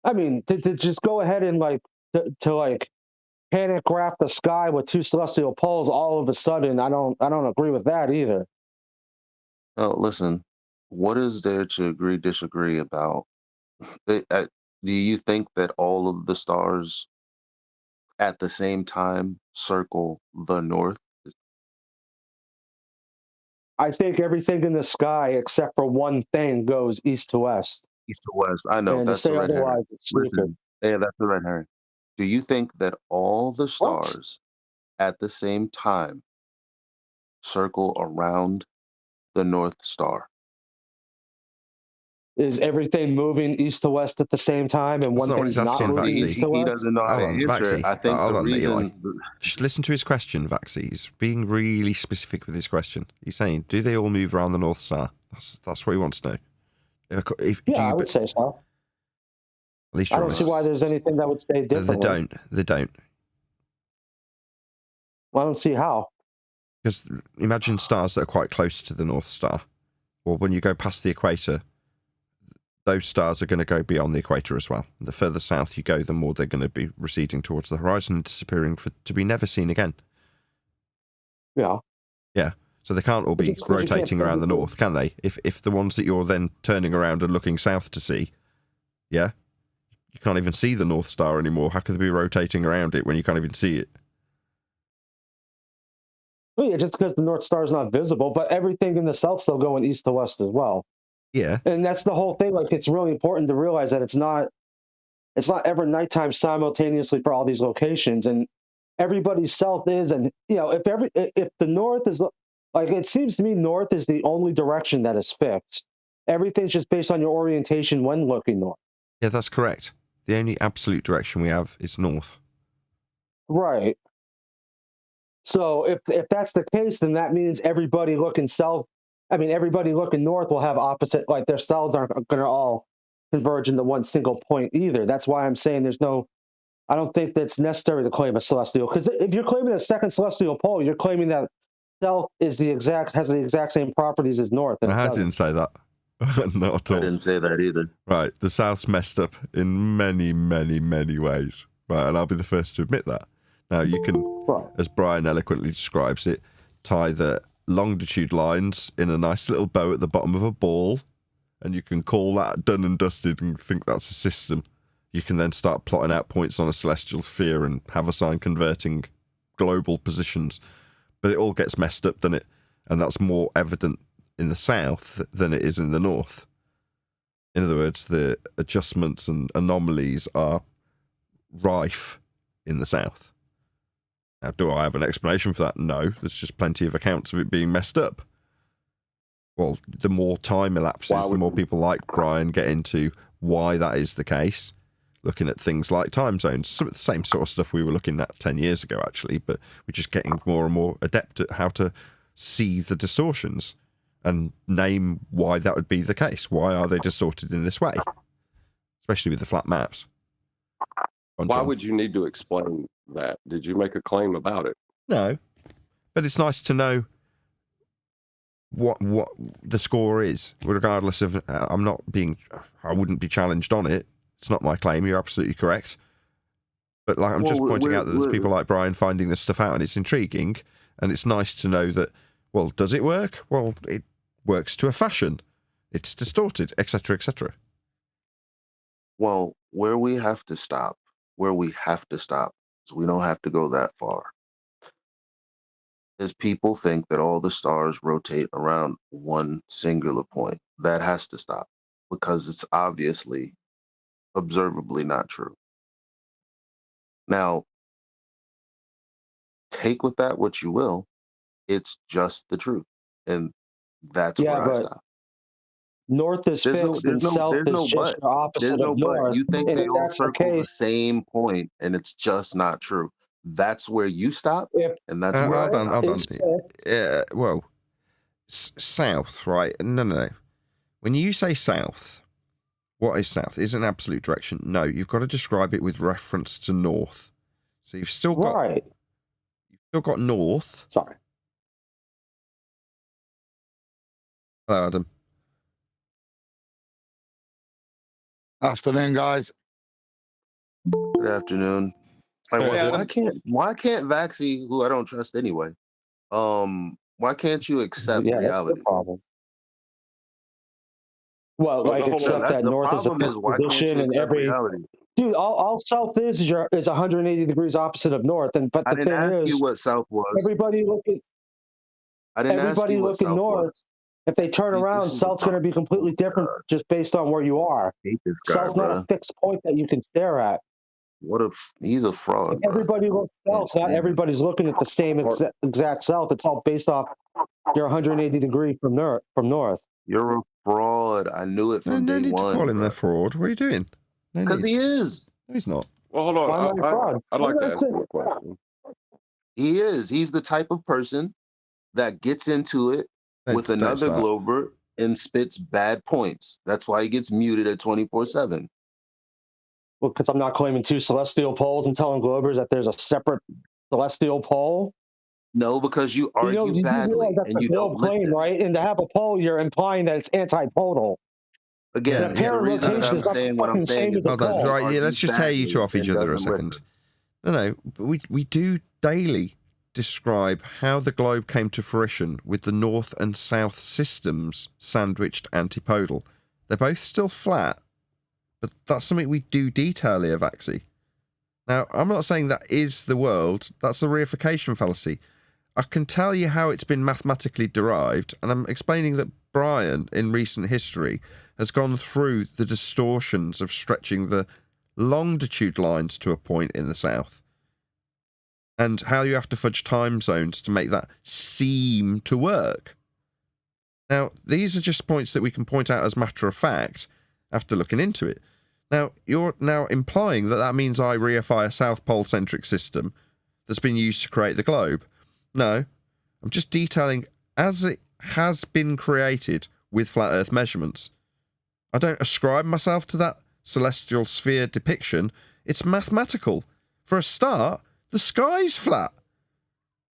I mean, to just go ahead and like to like panic graph the sky with two celestial poles all of a sudden, I don't agree with that either. Oh, listen, what is there to agree, disagree about? Do you think that all of the stars at the same time circle the north? I think everything in the sky except for one thing goes east to west. East to west. I know And to that's the say red herring. otherwise, it's stupid. Listen, yeah, that's the red herring. Do you think that all the What? stars at the same time circle around the North Star? Is everything moving east to west at the same time, and That's one not what thing's he's not asking, moving Vaxi. east to He west? doesn't know how Hold to on, answer it. Vaxi. I think Hold the on, Eli. reason. Just listen to his question, Vaxi. He's being really specific with his question. He's saying, do they all move around the North Star? That's what he wants to know. Yeah, I would say so. At least I you're don't see honest. why there's anything that would say They differently. don't. Well, I don't see how. Because imagine stars that are quite close to the North Star. Or when you go past the equator, those stars are going to go beyond the equator as well. The further south you go, the more they're going to be receding towards the horizon and disappearing to be never seen again. Yeah. Yeah. So they can't all be It's 'cause you can't rotating around the physically- north, can they? If the ones that you're then turning around and looking south to see, yeah, you can't even see the North Star anymore. How could they be rotating around it when you can't even see it? Well, yeah, just because the North Star is not visible, but everything in the south still going east to west as well. Yeah. And that's the whole thing. Like, it's really important to realize that it's not ever nighttime simultaneously for all these locations, and everybody's south is, and if the north is like, it seems to me north is the only direction that is fixed. Everything's just based on your orientation when looking north. Yeah, that's correct. The only absolute direction we have is north. Right. So if that's the case, then that means everybody looking south, everybody looking north will have opposite, like their cells aren't going to all converge into one single point either. That's why I'm saying I don't think that's necessary to claim a celestial, because if you're claiming a second celestial pole, you're claiming that south has the exact same properties as north. And I didn't say that. Not at all. I didn't say that either. Right. The South's messed up in many, many, many ways. Right. And I'll be the first to admit that. Now, you can, as Brian eloquently describes it, tie the longitude lines in a nice little bow at the bottom of a ball, and you can call that done and dusted and think that's a system. You can then start plotting out points on a celestial sphere and have a sign converting global positions. But it all gets messed up, doesn't it? And that's more evident in the south than it is in the north. In other words, the adjustments and anomalies are rife in the south. Now, do I have an explanation for that? No. There's just plenty of accounts of it being messed up. Well, the more time elapses, the more people like Brian get into why that is the case, looking at things like time zones. The same sort of stuff we were looking at 10 years ago, actually, but we're just getting more and more adept at how to see the distortions and name why that would be the case. Why are they distorted in this way? Especially with the flat maps. Why would you need to explain that? Did you make a claim about it? No, but it's nice to know what the score is, regardless of. I wouldn't be challenged on it. It's not my claim. You're absolutely correct. But like, I'm just pointing out that there's people like Brian finding this stuff out, and it's intriguing, and it's nice to know that. Well, does it work? Well, it works to a fashion. It's distorted, etc., etc. Well, where we have to stop, so we don't have to go that far, is people think that all the stars rotate around one singular point. That has to stop, because it's obviously, observably not true. Now, take with that what you will. It's just the truth, and that's where I stop. North is fixed and south is just the opposite of north. You think And they if all that's the circle the case, same point, and it's just not true. that's where you stop, and that's where hold on, hold on. It's- Well, south, right? No. When you say south, what is south? Is it an absolute direction? No, you've got to describe it with reference to north. So you've still got north. Sorry. Hello, Adam. Afternoon, guys. Good afternoon. Like, why can't Vaxi, who I don't trust anyway, why can't you accept reality? That's the problem. Well, like accept that north is a fixed position and every reality? dude, all south is 180 degrees opposite of north, but I the didn't thing ask is, you what south was. everybody looking north. Was. If they turn around, south's going to be completely different just based on where you are. I hate this guy, South's not a fixed point that you can stare at. He's a fraud. If everybody looks south, not everybody's looking at the same exact south. It's all based off your 180 degree from north. You're a fraud. I knew it from day one. No need to call him a fraud. What are you doing? Because he is. No, he's not. Well, hold on. I'd like to answer your question. He is. He's the type of person that gets into it with another Glober and spits bad points. That's why he gets muted at 24/7. Well, because I'm not claiming two celestial poles. I'm telling Globers that there's a separate celestial pole. No, because you argue badly that's and you don't claim, listen. right? And to have a pole, you're implying that it's antipodal. Again, the reason that I'm saying what I'm saying is... Hold on, right, let's just tear you two off each other a second. No, but we do daily describe how the globe came to fruition with the north and south systems sandwiched antipodal. They're both still flat, but that's something we do detail here, Vaxi. Now, I'm not saying that is the world. That's a reification fallacy. I can tell you how it's been mathematically derived, and I'm explaining that Brian, in recent history, has gone through the distortions of stretching the longitude lines to a point in the south, and how you have to fudge time zones to make that seem to work. Now, these are just points that we can point out as matter of fact after looking into it. Now, you're now implying that that means I reify a South Pole-centric system that's been used to create the globe. No, I'm just detailing as it has been created with flat Earth measurements. I don't ascribe myself to that celestial sphere depiction. It's mathematical. For a start, the sky's flat.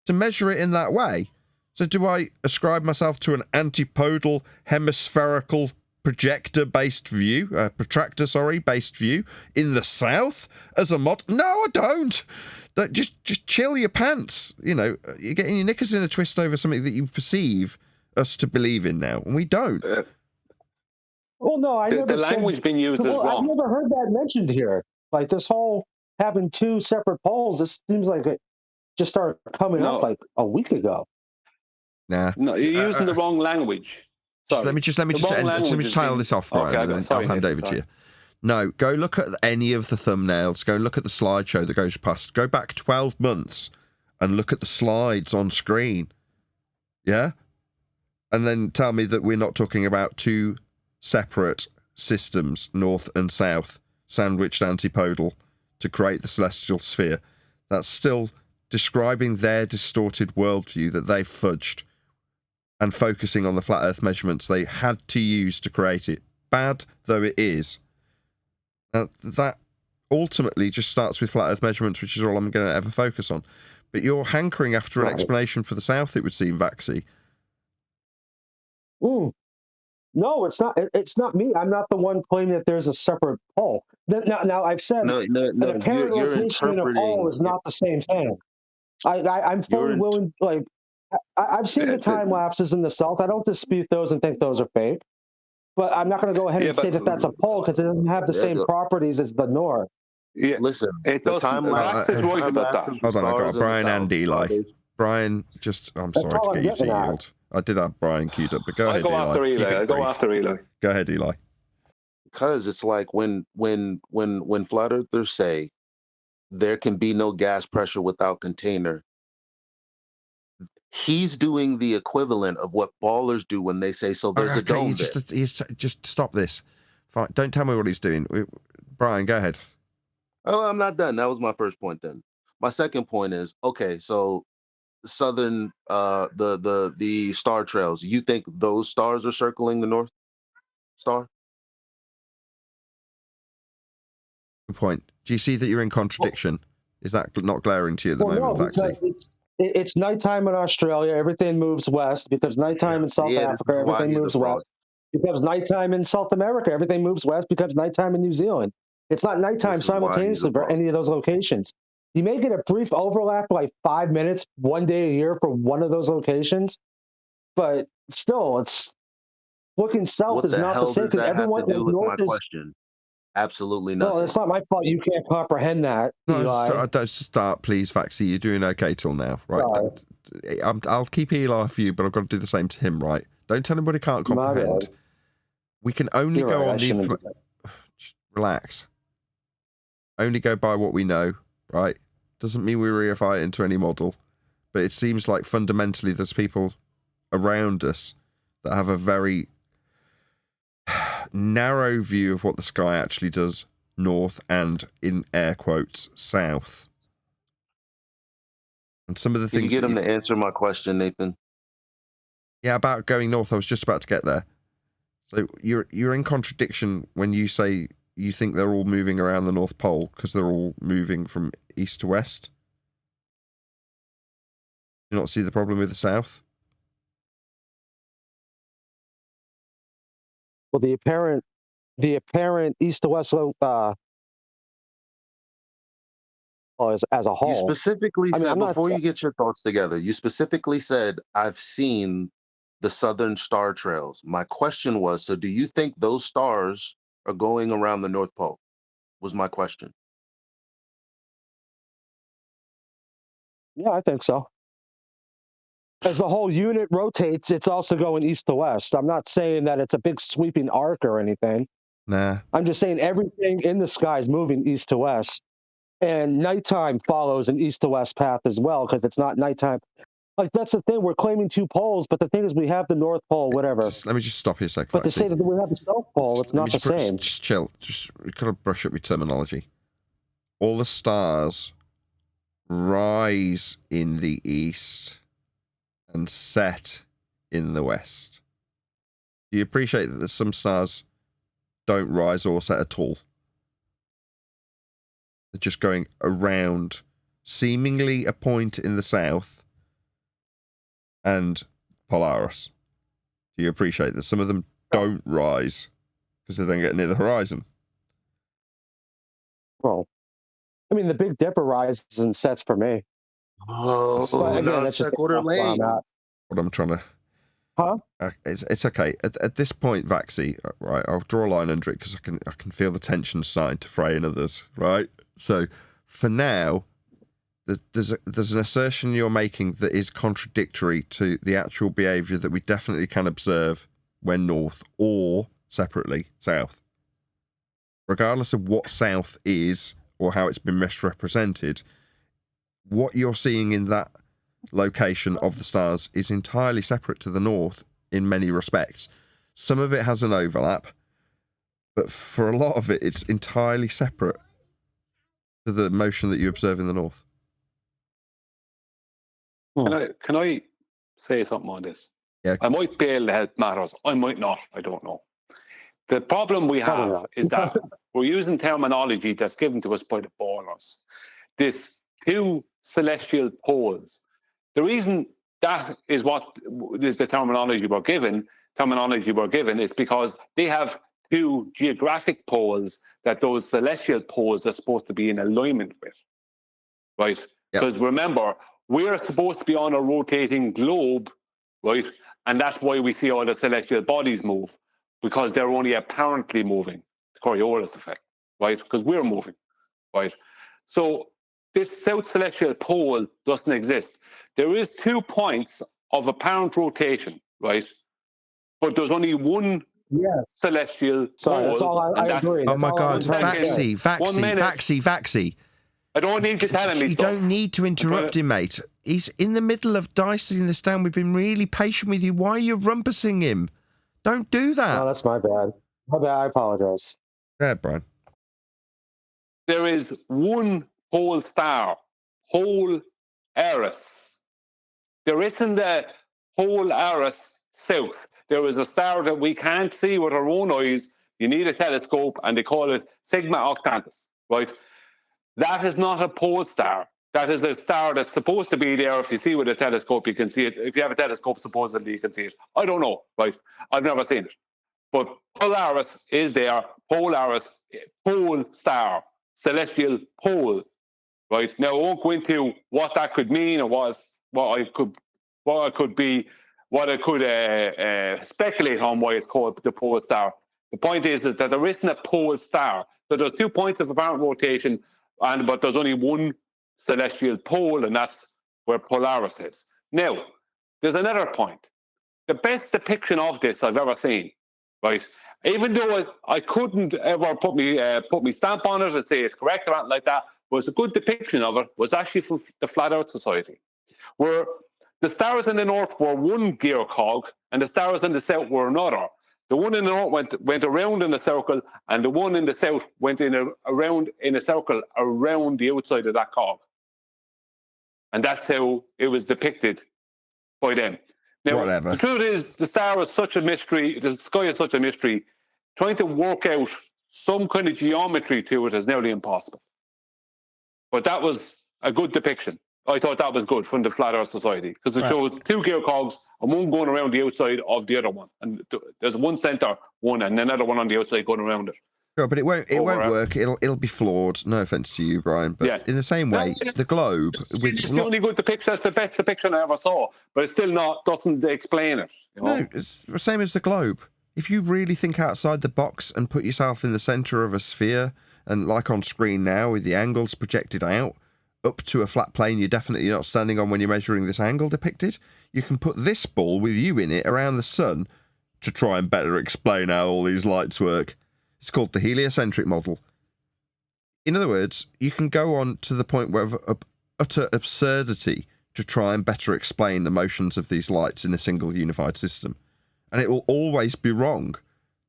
To measure it in that way. So do I ascribe myself to an antipodal hemispherical protractor based view in the south as a mod? No, I don't. Just chill your pants. You know, you're getting your knickers in a twist over something that you perceive us to believe in now, and we don't. Well, no, I never the language said, being used is wrong. I've never heard that mentioned here. Like this whole having two separate poles, this seems like it just started coming up like a week ago. Nah. No, you're using the wrong language. Sorry. Let me just title this off, Brian, and then I'll hand over to you. No, go look at any of the thumbnails. Go look at the slideshow that goes past. Go back 12 months and look at the slides on screen. Yeah? And then tell me that we're not talking about two separate systems, north and south, sandwiched antipodal, to create the celestial sphere. That's still describing their distorted worldview that they've fudged and focusing on the flat Earth measurements they had to use to create it. Bad though it is. That ultimately just starts with flat Earth measurements, which is all I'm going to ever focus on. But you're hankering after an explanation for the South, it would seem, Vaxi. No, it's not. It's not me. I'm not the one claiming that there's a separate pole. Now I've said an apparent rotation in a pole is not the same thing. I'm fully willing. Like I've seen the time lapses in the South. I don't dispute those and think those are fake. But I'm not going to go ahead and say that that's a pole because it doesn't have the same properties as the North. Yeah, listen. It does. Max is right about that. Hold on, I got Brian and Eli. Brian, I'm sorry to get you to yield. I did have Brian queued up, but go ahead, Eli. I'll go after Eli. Go ahead, Eli. Because it's like when flat earthers say there can be no gas pressure without container, he's doing the equivalent of what ballers do when they say, so there's a dome there. Just stop this. Fine. Don't tell me what he's doing. Brian, go ahead. Oh, I'm not done. That was my first point then. My second point is, okay, so southern the star trails, you think those stars are circling the North Star? Good point. Do you see that you're in contradiction? Is that not glaring to you at the moment, no, because Vaxi? it's nighttime in Australia, everything moves west. Because nighttime in South Africa, everything moves west. Because nighttime in South America, everything moves west. Because nighttime in New Zealand, it's not nighttime simultaneously for any of those locations. You may get a brief overlap, like 5 minutes, one day a year for one of those locations, but still, it's looking south What is the not the hell same does because that have to everyone do with my north is. question? Absolutely Well, nothing. it's not my fault. You can't comprehend that, Eli. Don't start, please, Vaxi. You're doing okay till now, right? I'll keep Eli for you, but I've got to do the same to him, right? Don't tell him what he can't comprehend. We can only go on the information. Relax. Only go by what we know, right? Doesn't mean we reify it into any model, but it seems like fundamentally there's people around us that have a very narrow view of what the sky actually does north and, in air quotes, south. And some of the Can you things get him to answer my question, Nathan? Yeah, about going north, I was just about to get there. So you're in contradiction when you say you think they're all moving around the North Pole because they're all moving from east to west. Do you not see the problem with the south? Well, the apparent east to west as a whole. You specifically said, I'm not before you get your thoughts together, you specifically said, I've seen the southern star trails. My question was, so do you think those stars are going around the North Pole? Was my question. Yeah, I think so. As the whole unit rotates, it's also going east to west. I'm not saying that it's a big sweeping arc or anything. Nah. I'm just saying everything in the sky is moving east to west. And nighttime follows an east to west path as well, because it's not nighttime. Like, that's the thing. We're claiming two poles, but the thing is we have the North Pole, whatever. Let me just stop you a second. But to say that we have the South Pole, it's not the same. Just chill. Just kind of brush up your terminology. All the stars rise in the east and set in the west. Do you appreciate that there's some stars don't rise or set at all? They're just going around seemingly a point in the south and Polaris. Do you appreciate that some of them don't rise because they don't get near the horizon? Well, I mean, the Big Dipper rises and sets for me. Oh, again, that's just sequitur lane. What I'm trying to... Huh? It's okay. At this point, Vaxi, right, I'll draw a line under it because I can feel the tension starting to fray in others, right? So, for now, there's an assertion you're making that is contradictory to the actual behaviour that we definitely can observe when north or, separately, south. Regardless of what south is or how it's been misrepresented, what you're seeing in that location of the stars is entirely separate to the north in many respects. Some of it has an overlap, but for a lot of it, it's entirely separate to the motion that you observe in the north. Can I say something on this? Yeah. I might be able to help matters. I might not. I don't know. The problem we have is that we're using terminology that's given to us by the ballers. This two celestial poles. The reason that is what is the terminology we're given is because they have two geographic poles that those celestial poles are supposed to be in alignment with, right? Because remember, we're supposed to be on a rotating globe, right? And that's why we see all the celestial bodies move, because they're only apparently moving, the Coriolis effect, right? Because we're moving, right? So this south celestial pole doesn't exist. There is 2 points of apparent rotation, right? But there's only one celestial pole. That's all I agree. Oh my God, Vaxi. I don't need you telling me You don't need to interrupt him, mate. He's in the middle of dicing this down. We've been really patient with you. Why are you rumpusing him? Don't do that. Oh, that's my bad. My bad. I apologize. Yeah, Brian. There is one pole star whole Eris. There isn't a whole Eris south. There is a star that we can't see with our own eyes. You need a telescope, and they call it Sigma Octantis, right? That is not a pole star. That is a star that's supposed to be there. If you see with a telescope, you can see it. If you have a telescope, supposedly you can see it. I don't know, right? I've never seen it. But Polaris is there. Polaris, pole star, celestial pole, right? Now, I won't go into what that could mean or what I could speculate on why it's called the pole star. The point is that there isn't a pole star. So there's 2 points of apparent rotation, but there's only one celestial pole, and that's where Polaris is. Now, there's another point. The best depiction of this I've ever seen, right? Even though I couldn't ever put me stamp on it and say it's correct or anything like that, was a good depiction of it was actually from the Flat Earth Society, where the stars in the north were one gear cog and the stars in the south were another. The one in the north went around in a circle, and the one in the south went around in a circle around the outside of that cog. And that's how it was depicted by them. Now, Whatever. The truth is, the star is such a mystery, the sky is such a mystery, trying to work out some kind of geometry to it is nearly impossible. But that was a good depiction. I thought that was good from the Flat Earth Society, because it shows 2 gear cogs and one going around the outside of the other one. And there's one center one and another one on the outside going around it. Sure, but it won't work. It'll be flawed. No offense to you, Brian, but in the same way, the globe It's the only good depiction. That's the best depiction I ever saw, but it still doesn't explain it. You know? No, it's the same as the globe. If you really think outside the box and put yourself in the center of a sphere, and like on screen now with the angles projected out up to a flat plane you're definitely not standing on when you're measuring this angle depicted, you can put this ball with you in it around the sun to try and better explain how all these lights work. It's called the heliocentric model. In other words, you can go on to the point where utter absurdity to try and better explain the motions of these lights in a single unified system. And it will always be wrong.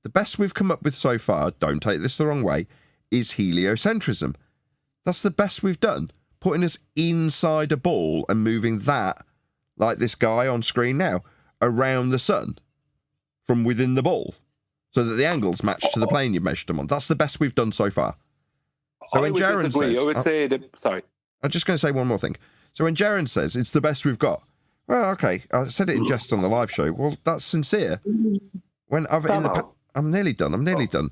The best we've come up with so far, don't take this the wrong way, is heliocentrism. That's the best we've done. Putting us inside a ball and moving that, like this guy on screen now, around the sun from within the ball, so that the angles match to the plane you've measured them on. That's the best we've done so far. So when Jaron says... I would say that... Sorry. I'm just going to say one more thing. So when Jaron says it's the best we've got, well, okay, I said it in jest on the live show. Well, that's sincere. When I'm nearly done.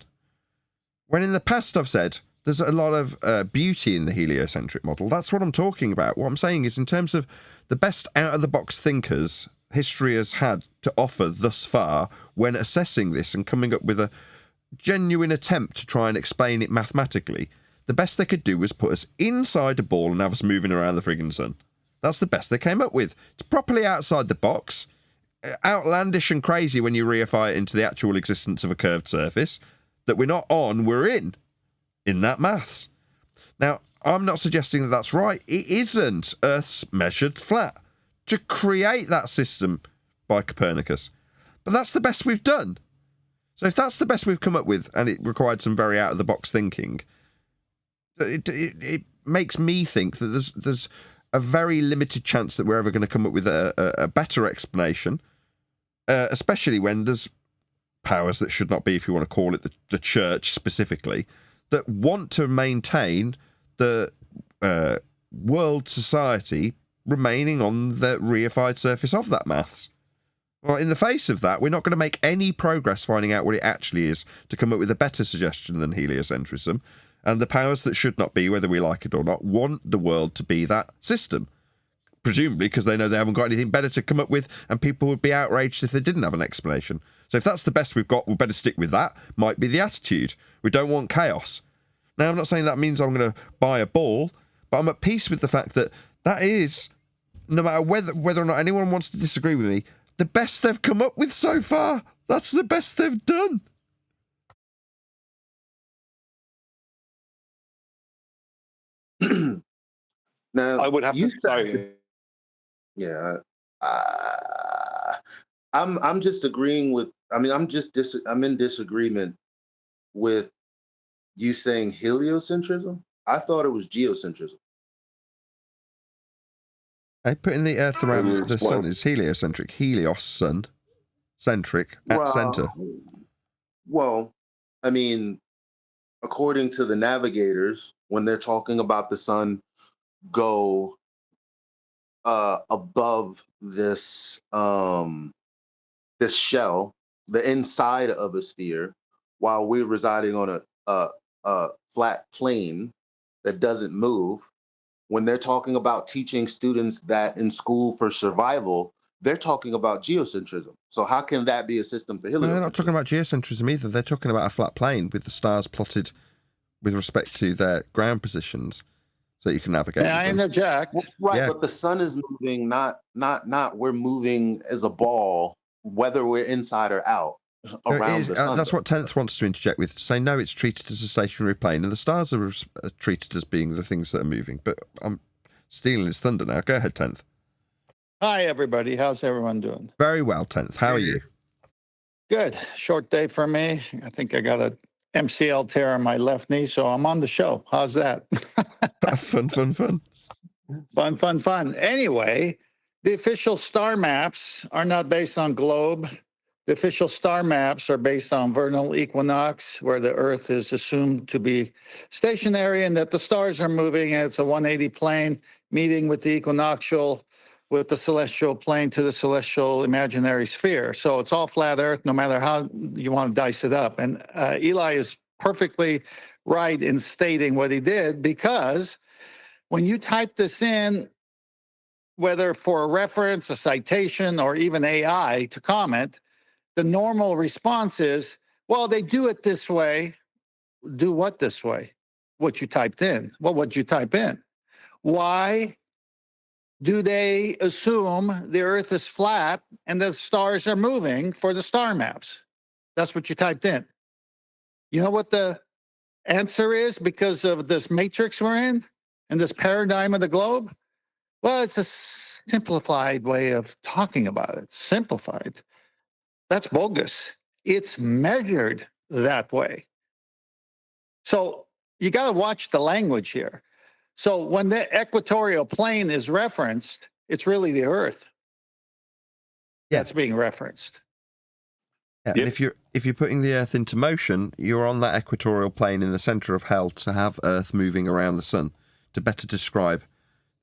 When in the past I've said there's a lot of beauty in the heliocentric model, that's what I'm talking about. What I'm saying is, in terms of the best out-of-the-box thinkers history has had to offer thus far when assessing this and coming up with a genuine attempt to try and explain it mathematically, the best they could do was put us inside a ball and have us moving around the friggin' sun. That's the best they came up with. It's properly outside the box, outlandish and crazy when you reify it into the actual existence of a curved surface that we're not on, we're in that maths. Now, I'm not suggesting that that's right. It isn't Earth's measured flat to create that system by Copernicus. But that's the best we've done. So if that's the best we've come up with, and it required some very out-of-the-box thinking, it makes me think that there's a very limited chance that we're ever going to come up with a better explanation, especially when there's powers that should not be, if you want to call it the church specifically, that want to maintain the world society remaining on the reified surface of that maths. Well, in the face of that, we're not going to make any progress finding out what it actually is to come up with a better suggestion than heliocentrism. And the powers that should not be, whether we like it or not, want the world to be that system. Presumably because they know they haven't got anything better to come up with, and people would be outraged if they didn't have an explanation. So if that's the best we've got, we better stick with that. Might be the attitude. We don't want chaos. Now, I'm not saying that means I'm going to buy a ball, but I'm at peace with the fact that that is, no matter whether or not anyone wants to disagree with me, the best they've come up with so far. That's the best they've done. Now, I would have to say, yeah, I'm just agreeing with. I mean, I'm in disagreement with you saying heliocentrism. I thought it was geocentrism. Hey, putting the Earth Can you around the explain? sun is heliocentric. Helios, sun, centric, at center. Well, I mean, according to the navigators, when they're talking about the sun, go above this shell, the inside of a sphere, while we're residing on a flat plane that doesn't move. When they're talking about teaching students that in school for survival, they're talking about geocentrism. So how can that be a system for No, they're not heliocentrism? talking about geocentrism either. They're talking about a flat plane with the stars plotted with respect to their ground positions, so you can navigate. May I interject? Right, Yeah. but the sun is moving, not we're moving as a ball, whether we're inside or out around the sun. That's what 10th wants to interject with, to say, no, it's treated as a stationary plane, and the stars are treated as being the things that are moving. But I'm stealing his thunder now. Go ahead, 10th. Hi, everybody. How's everyone doing? Very well, 10th. How are you? Good. Short day for me. I think I got a MCL tear in my left knee, so I'm on the show. How's that? Fun. Fun. Anyway, the official star maps are not based on globe. The official star maps are based on vernal equinox, where the Earth is assumed to be stationary and that the stars are moving, and it's a 180 plane meeting with the equinoctial, with the celestial plane to the celestial imaginary sphere. So it's all flat Earth, no matter how you want to dice it up. And Eli is perfectly right in stating what he did, because when you type this in, whether for a reference, a citation, or even AI to comment, the normal response is, well, they do it this way. Do what this way? What you typed in. Well, what'd you type in? Why do they assume the Earth is flat and the stars are moving for the star maps? That's what you typed in. You know what the answer is because of this matrix we're in and this paradigm of the globe? Well, it's a simplified way of talking about it. Simplified. That's bogus. It's measured that way. So you got to watch the language here. So when the equatorial plane is referenced, it's really the Earth that's being referenced. Yeah, and if you're putting the Earth into motion, you're on that equatorial plane in the center of hell to have Earth moving around the sun to better describe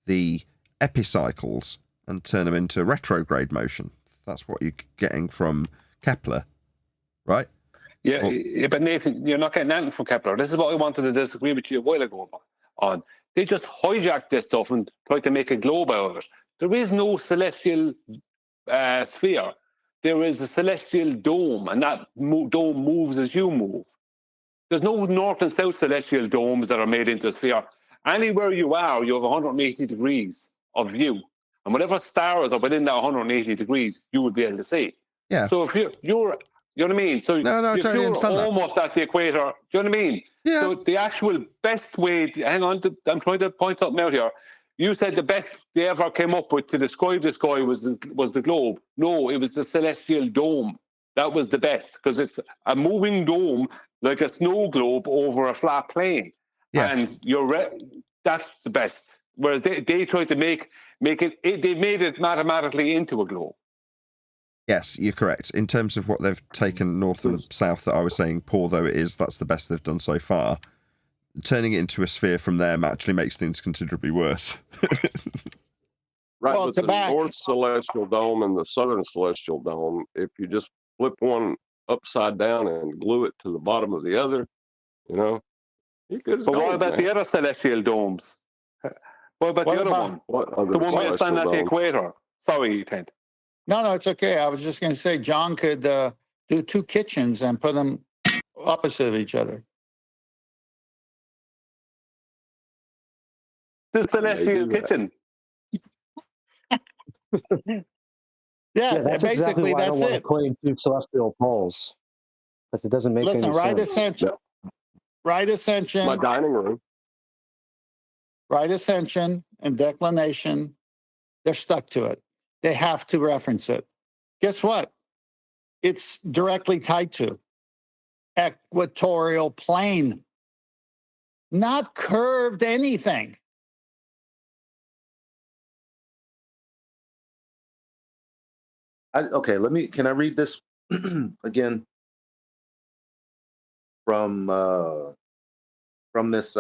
the epicycles and turn them into retrograde motion. That's what you're getting from Kepler, right? Yeah, but Nathan, you're not getting anything from Kepler. This is what I wanted to disagree with you a while ago on. They just hijacked this stuff and tried to make a globe out of it. There is no celestial sphere. There is a celestial dome, and that dome moves as you move. There's no north and south celestial domes that are made into a sphere. Anywhere you have 180 degrees of view. And whatever stars are within that 180 degrees, you would be able to see. Yeah. So if you're you know what I mean? So I if totally you're understand that. almost at the equator, do you know what I mean? Yeah. So the actual best way, hang on, I'm trying to point something out here. You said the best they ever came up with to describe the sky was the globe. No, it was the celestial dome. That was the best, because it's a moving dome like a snow globe over a flat plane. Yes. And that's the best. Whereas they tried to make it, they made it mathematically into a globe. Yes, you're correct. In terms of what they've taken north and south, that I was saying, poor though it is, that's the best they've done so far. Turning it into a sphere from them actually makes things considerably worse. Right, well, but the North Celestial Dome and the Southern Celestial Dome, if you just flip one upside down and glue it to the bottom of the other, you're good as But gold, what about the other celestial domes? What about the other one? The one where it's standing at the equator? Sorry, Ted. No, it's okay. I was just going to say John could do two kitchens and put them opposite of each other. The celestial kitchen. Yeah, that's exactly why I don't want to claim two celestial poles, because it doesn't make any sense. Right ascension. My dining room. Right ascension and declination, they're stuck to it. They have to reference it. Guess what? It's directly tied to equatorial plane, not curved anything. Okay, can I read this again from this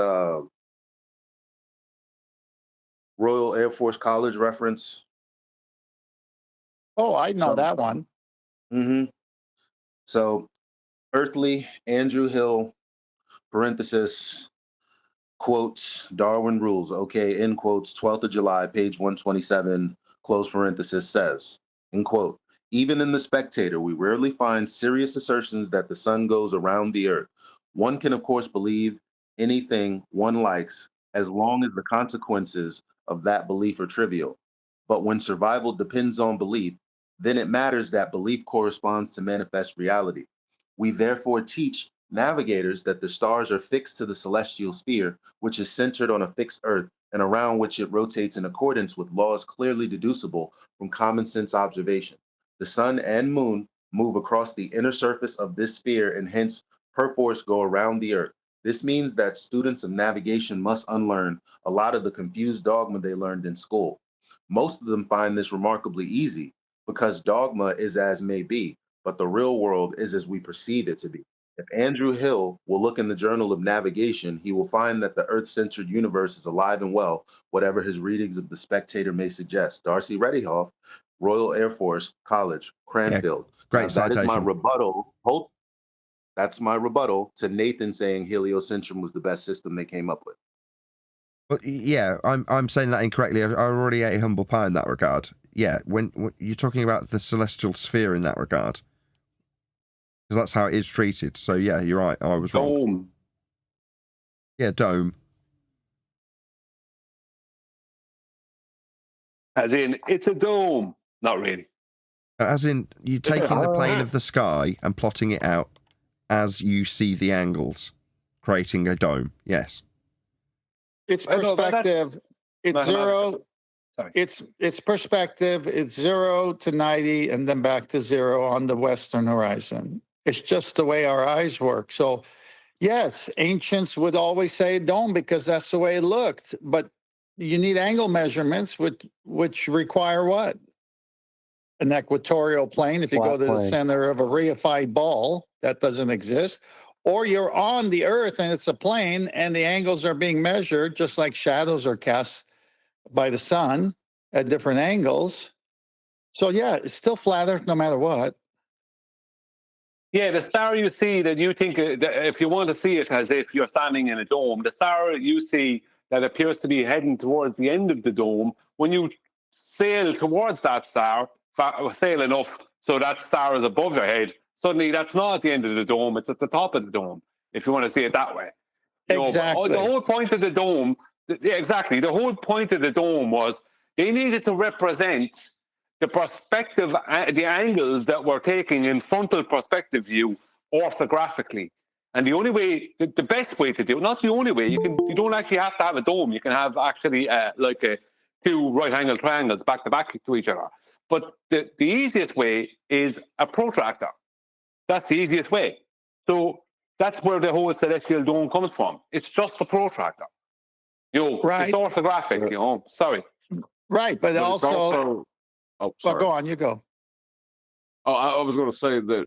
Royal Air Force College reference? Oh, I know that one. Mm-hmm. So, Earthly, Andrew Hill, parenthesis, quotes, Darwin rules, okay, end quotes, 12th of July, page 127, close parenthesis, says, end quote, even in The Spectator, we rarely find serious assertions that the sun goes around the earth. One can, of course, believe anything one likes as long as the consequences of that belief are trivial. But when survival depends on belief, then it matters that belief corresponds to manifest reality. We therefore teach navigators that the stars are fixed to the celestial sphere, which is centered on a fixed earth and around which it rotates in accordance with laws clearly deducible from common sense observation. The sun and moon move across the inner surface of this sphere and hence perforce go around the earth. This means that students of navigation must unlearn a lot of the confused dogma they learned in school. Most of them find this remarkably easy because dogma is as may be, but the real world is as we perceive it to be. If Andrew Hill will look in the Journal of Navigation, he will find that the Earth-centered universe is alive and well, whatever his readings of The Spectator may suggest. Darcy Reddyhoff, Royal Air Force College, Cranfield. Great That is my citation. rebuttal. That's my rebuttal to Nathan saying heliocentrum was the best system they came up with. Well, yeah, I'm saying that incorrectly. I already ate humble pie in that regard. Yeah, when you're talking about the celestial sphere in that regard, because that's how it is treated. So yeah, you're right. I was wrong. Dome. Yeah, dome. As in, it's a dome. Not really. As in, you're taking the plane of the sky and plotting it out as you see the angles, creating a dome. Yes. It's perspective. It's zero. It's perspective. It's 0 to 90 and then back to 0 on the western horizon. It's just the way our eyes work. So, yes, ancients would always say dome because that's the way it looked. But you need angle measurements, which require what? An equatorial plane. If you go to the center of a reified ball, that doesn't exist. Or you're on the Earth and it's a plane and the angles are being measured just like shadows are cast by the sun at different angles. So yeah, it's still flat Earth no matter what. Yeah, the star you see that you think, that if you want to see it as if you're standing in a dome, the star you see that appears to be heading towards the end of the dome, when you sail towards that star, sail enough so that star is above your head, suddenly that's not at the end of the dome, it's at the top of the dome, if you want to see it that way. Exactly. The whole point of the dome, exactly, the whole point of the dome was they needed to represent the perspective, the angles that we're taking in frontal perspective view orthographically. And the only way, the best way to do it, not the only way, you don't actually have to have a dome. You can have actually two right-angled triangles back to back to each other. But the easiest way is a protractor. That's the easiest way. So that's where the whole celestial dome comes from. It's just a protractor. Right. It's orthographic, sorry. Right, but also oh, sorry. Well, go on, you go. Oh, I was going to say that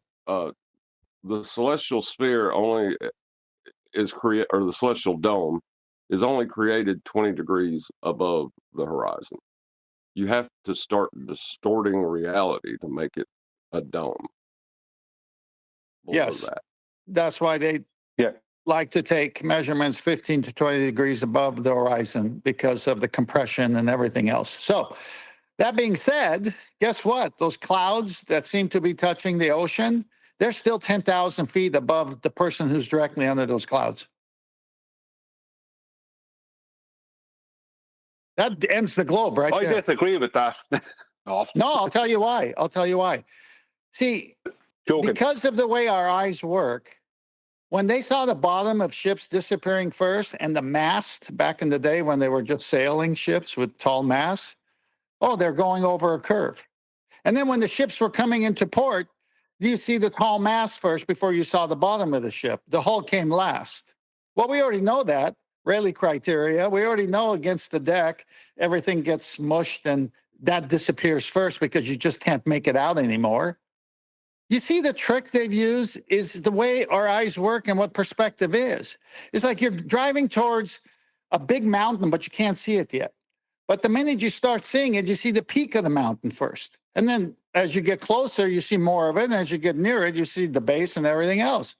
the celestial sphere only is created, or the celestial dome is only created 20 degrees above the horizon. You have to start distorting reality to make it a dome. Yes, that's why they like to take measurements 15 to 20 degrees above the horizon because of the compression and everything else. So that being said, guess what? Those clouds that seem to be touching the ocean, they're still 10,000 feet above the person who's directly under those clouds. That ends the globe right there. I disagree with that. No, I'll tell you why. See, because of the way our eyes work, when they saw the bottom of ships disappearing first and the mast back in the day when they were just sailing ships with tall masts, they're going over a curve. And then when the ships were coming into port, you see the tall mast first before you saw the bottom of the ship. The hull came last. Well, we already know that. Rayleigh criteria. We already know against the deck, everything gets mushed and that disappears first because you just can't make it out anymore. You see, the trick they've used is the way our eyes work and what perspective is. It's like you're driving towards a big mountain, but you can't see it yet. But the minute you start seeing it, you see the peak of the mountain first. And then as you get closer, you see more of it. And as you get near it, you see the base and everything else.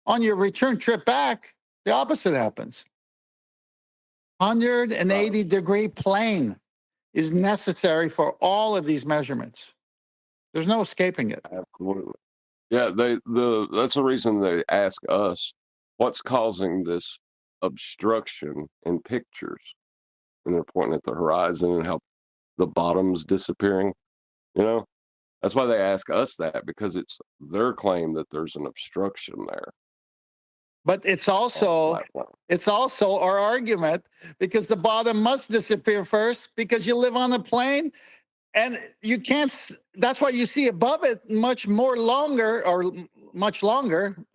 On your return trip back, the opposite happens. 180-degree plane is necessary for all of these measurements. There's no escaping it. Absolutely. Yeah, that's the reason they ask us what's causing this obstruction in pictures. And they're pointing at the horizon and how the bottom's disappearing. You know, that's why they ask us that, because it's their claim that there's an obstruction there. But it's also our argument, because the bottom must disappear first, because you live on a plane and you can't. That's why you see above it much longer. You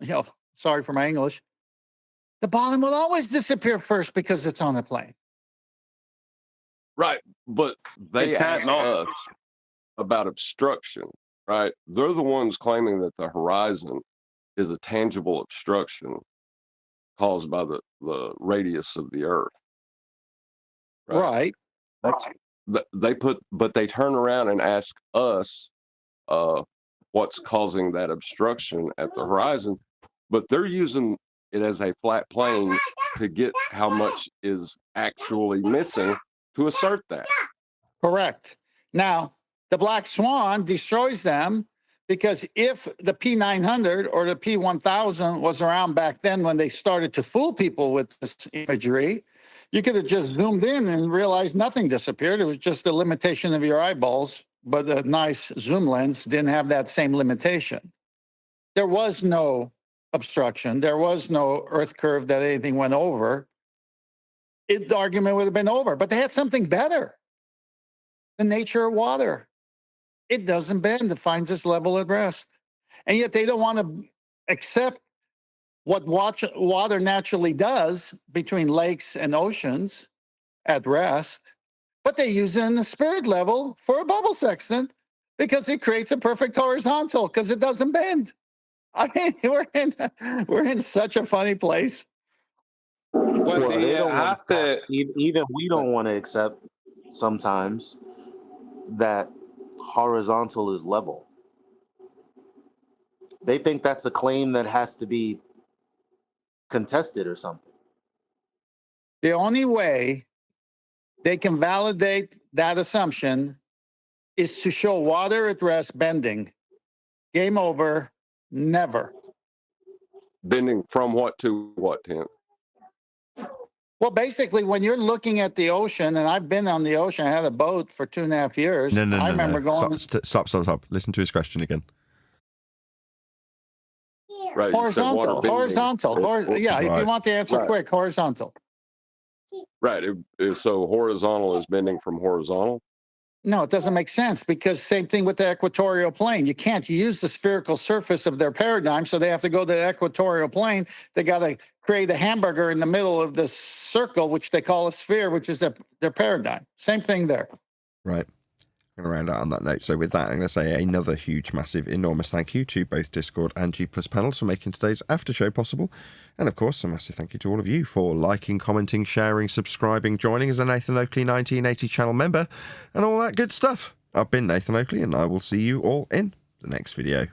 know, sorry for my English. The bottom will always disappear first because it's on a plane. Right, but they ask us about obstruction, right? They're the ones claiming that the horizon is a tangible obstruction caused by the radius of the Earth. Right. But they turn around and ask us what's causing that obstruction at the horizon, but they're using it as a flat plane to get how much is actually missing to assert that. Correct. Now, the black swan destroys them, because if the P900 or the P1000 was around back then when they started to fool people with this imagery, you could have just zoomed in and realized nothing disappeared. It was just a limitation of your eyeballs, but a nice zoom lens didn't have that same limitation. There was no obstruction. There was no Earth curve that anything went over. The argument would have been over, but they had something better. The nature of water. It doesn't bend. It finds its level at rest. And yet they don't want to accept what water naturally does between lakes and oceans at rest, but they use it in the spirit level for a bubble sextant because it creates a perfect horizontal because it doesn't bend. I mean, we're in such a funny place. Well, they don't have to. Even we don't want to accept sometimes that horizontal is level. They think that's a claim that has to be contested or something. The only way they can validate that assumption is to show water at rest bending. Game over. Never. Bending from what to what, Tim? Well, basically, when you're looking at the ocean, and I've been on the ocean, I had a boat for 2.5 years. I remember going. Stop. Listen to his question again. Right. Horizontal. Yeah, if you want the answer quick, horizontal. Right. So horizontal is bending from horizontal? No, it doesn't make sense, because same thing with the equatorial plane. You can't use the spherical surface of their paradigm, so they have to go to the equatorial plane. They got to create a hamburger in the middle of the circle, which they call a sphere, which is their paradigm. Same thing there. Right. I'm going to round out on that note. So with that, I'm going to say another huge, massive, enormous thank you to both Discord and G Plus panels for making today's after show possible. And of course, a massive thank you to all of you for liking, commenting, sharing, subscribing, joining as a Nathan Oakley 1980 channel member, and all that good stuff. I've been Nathan Oakley, and I will see you all in the next video.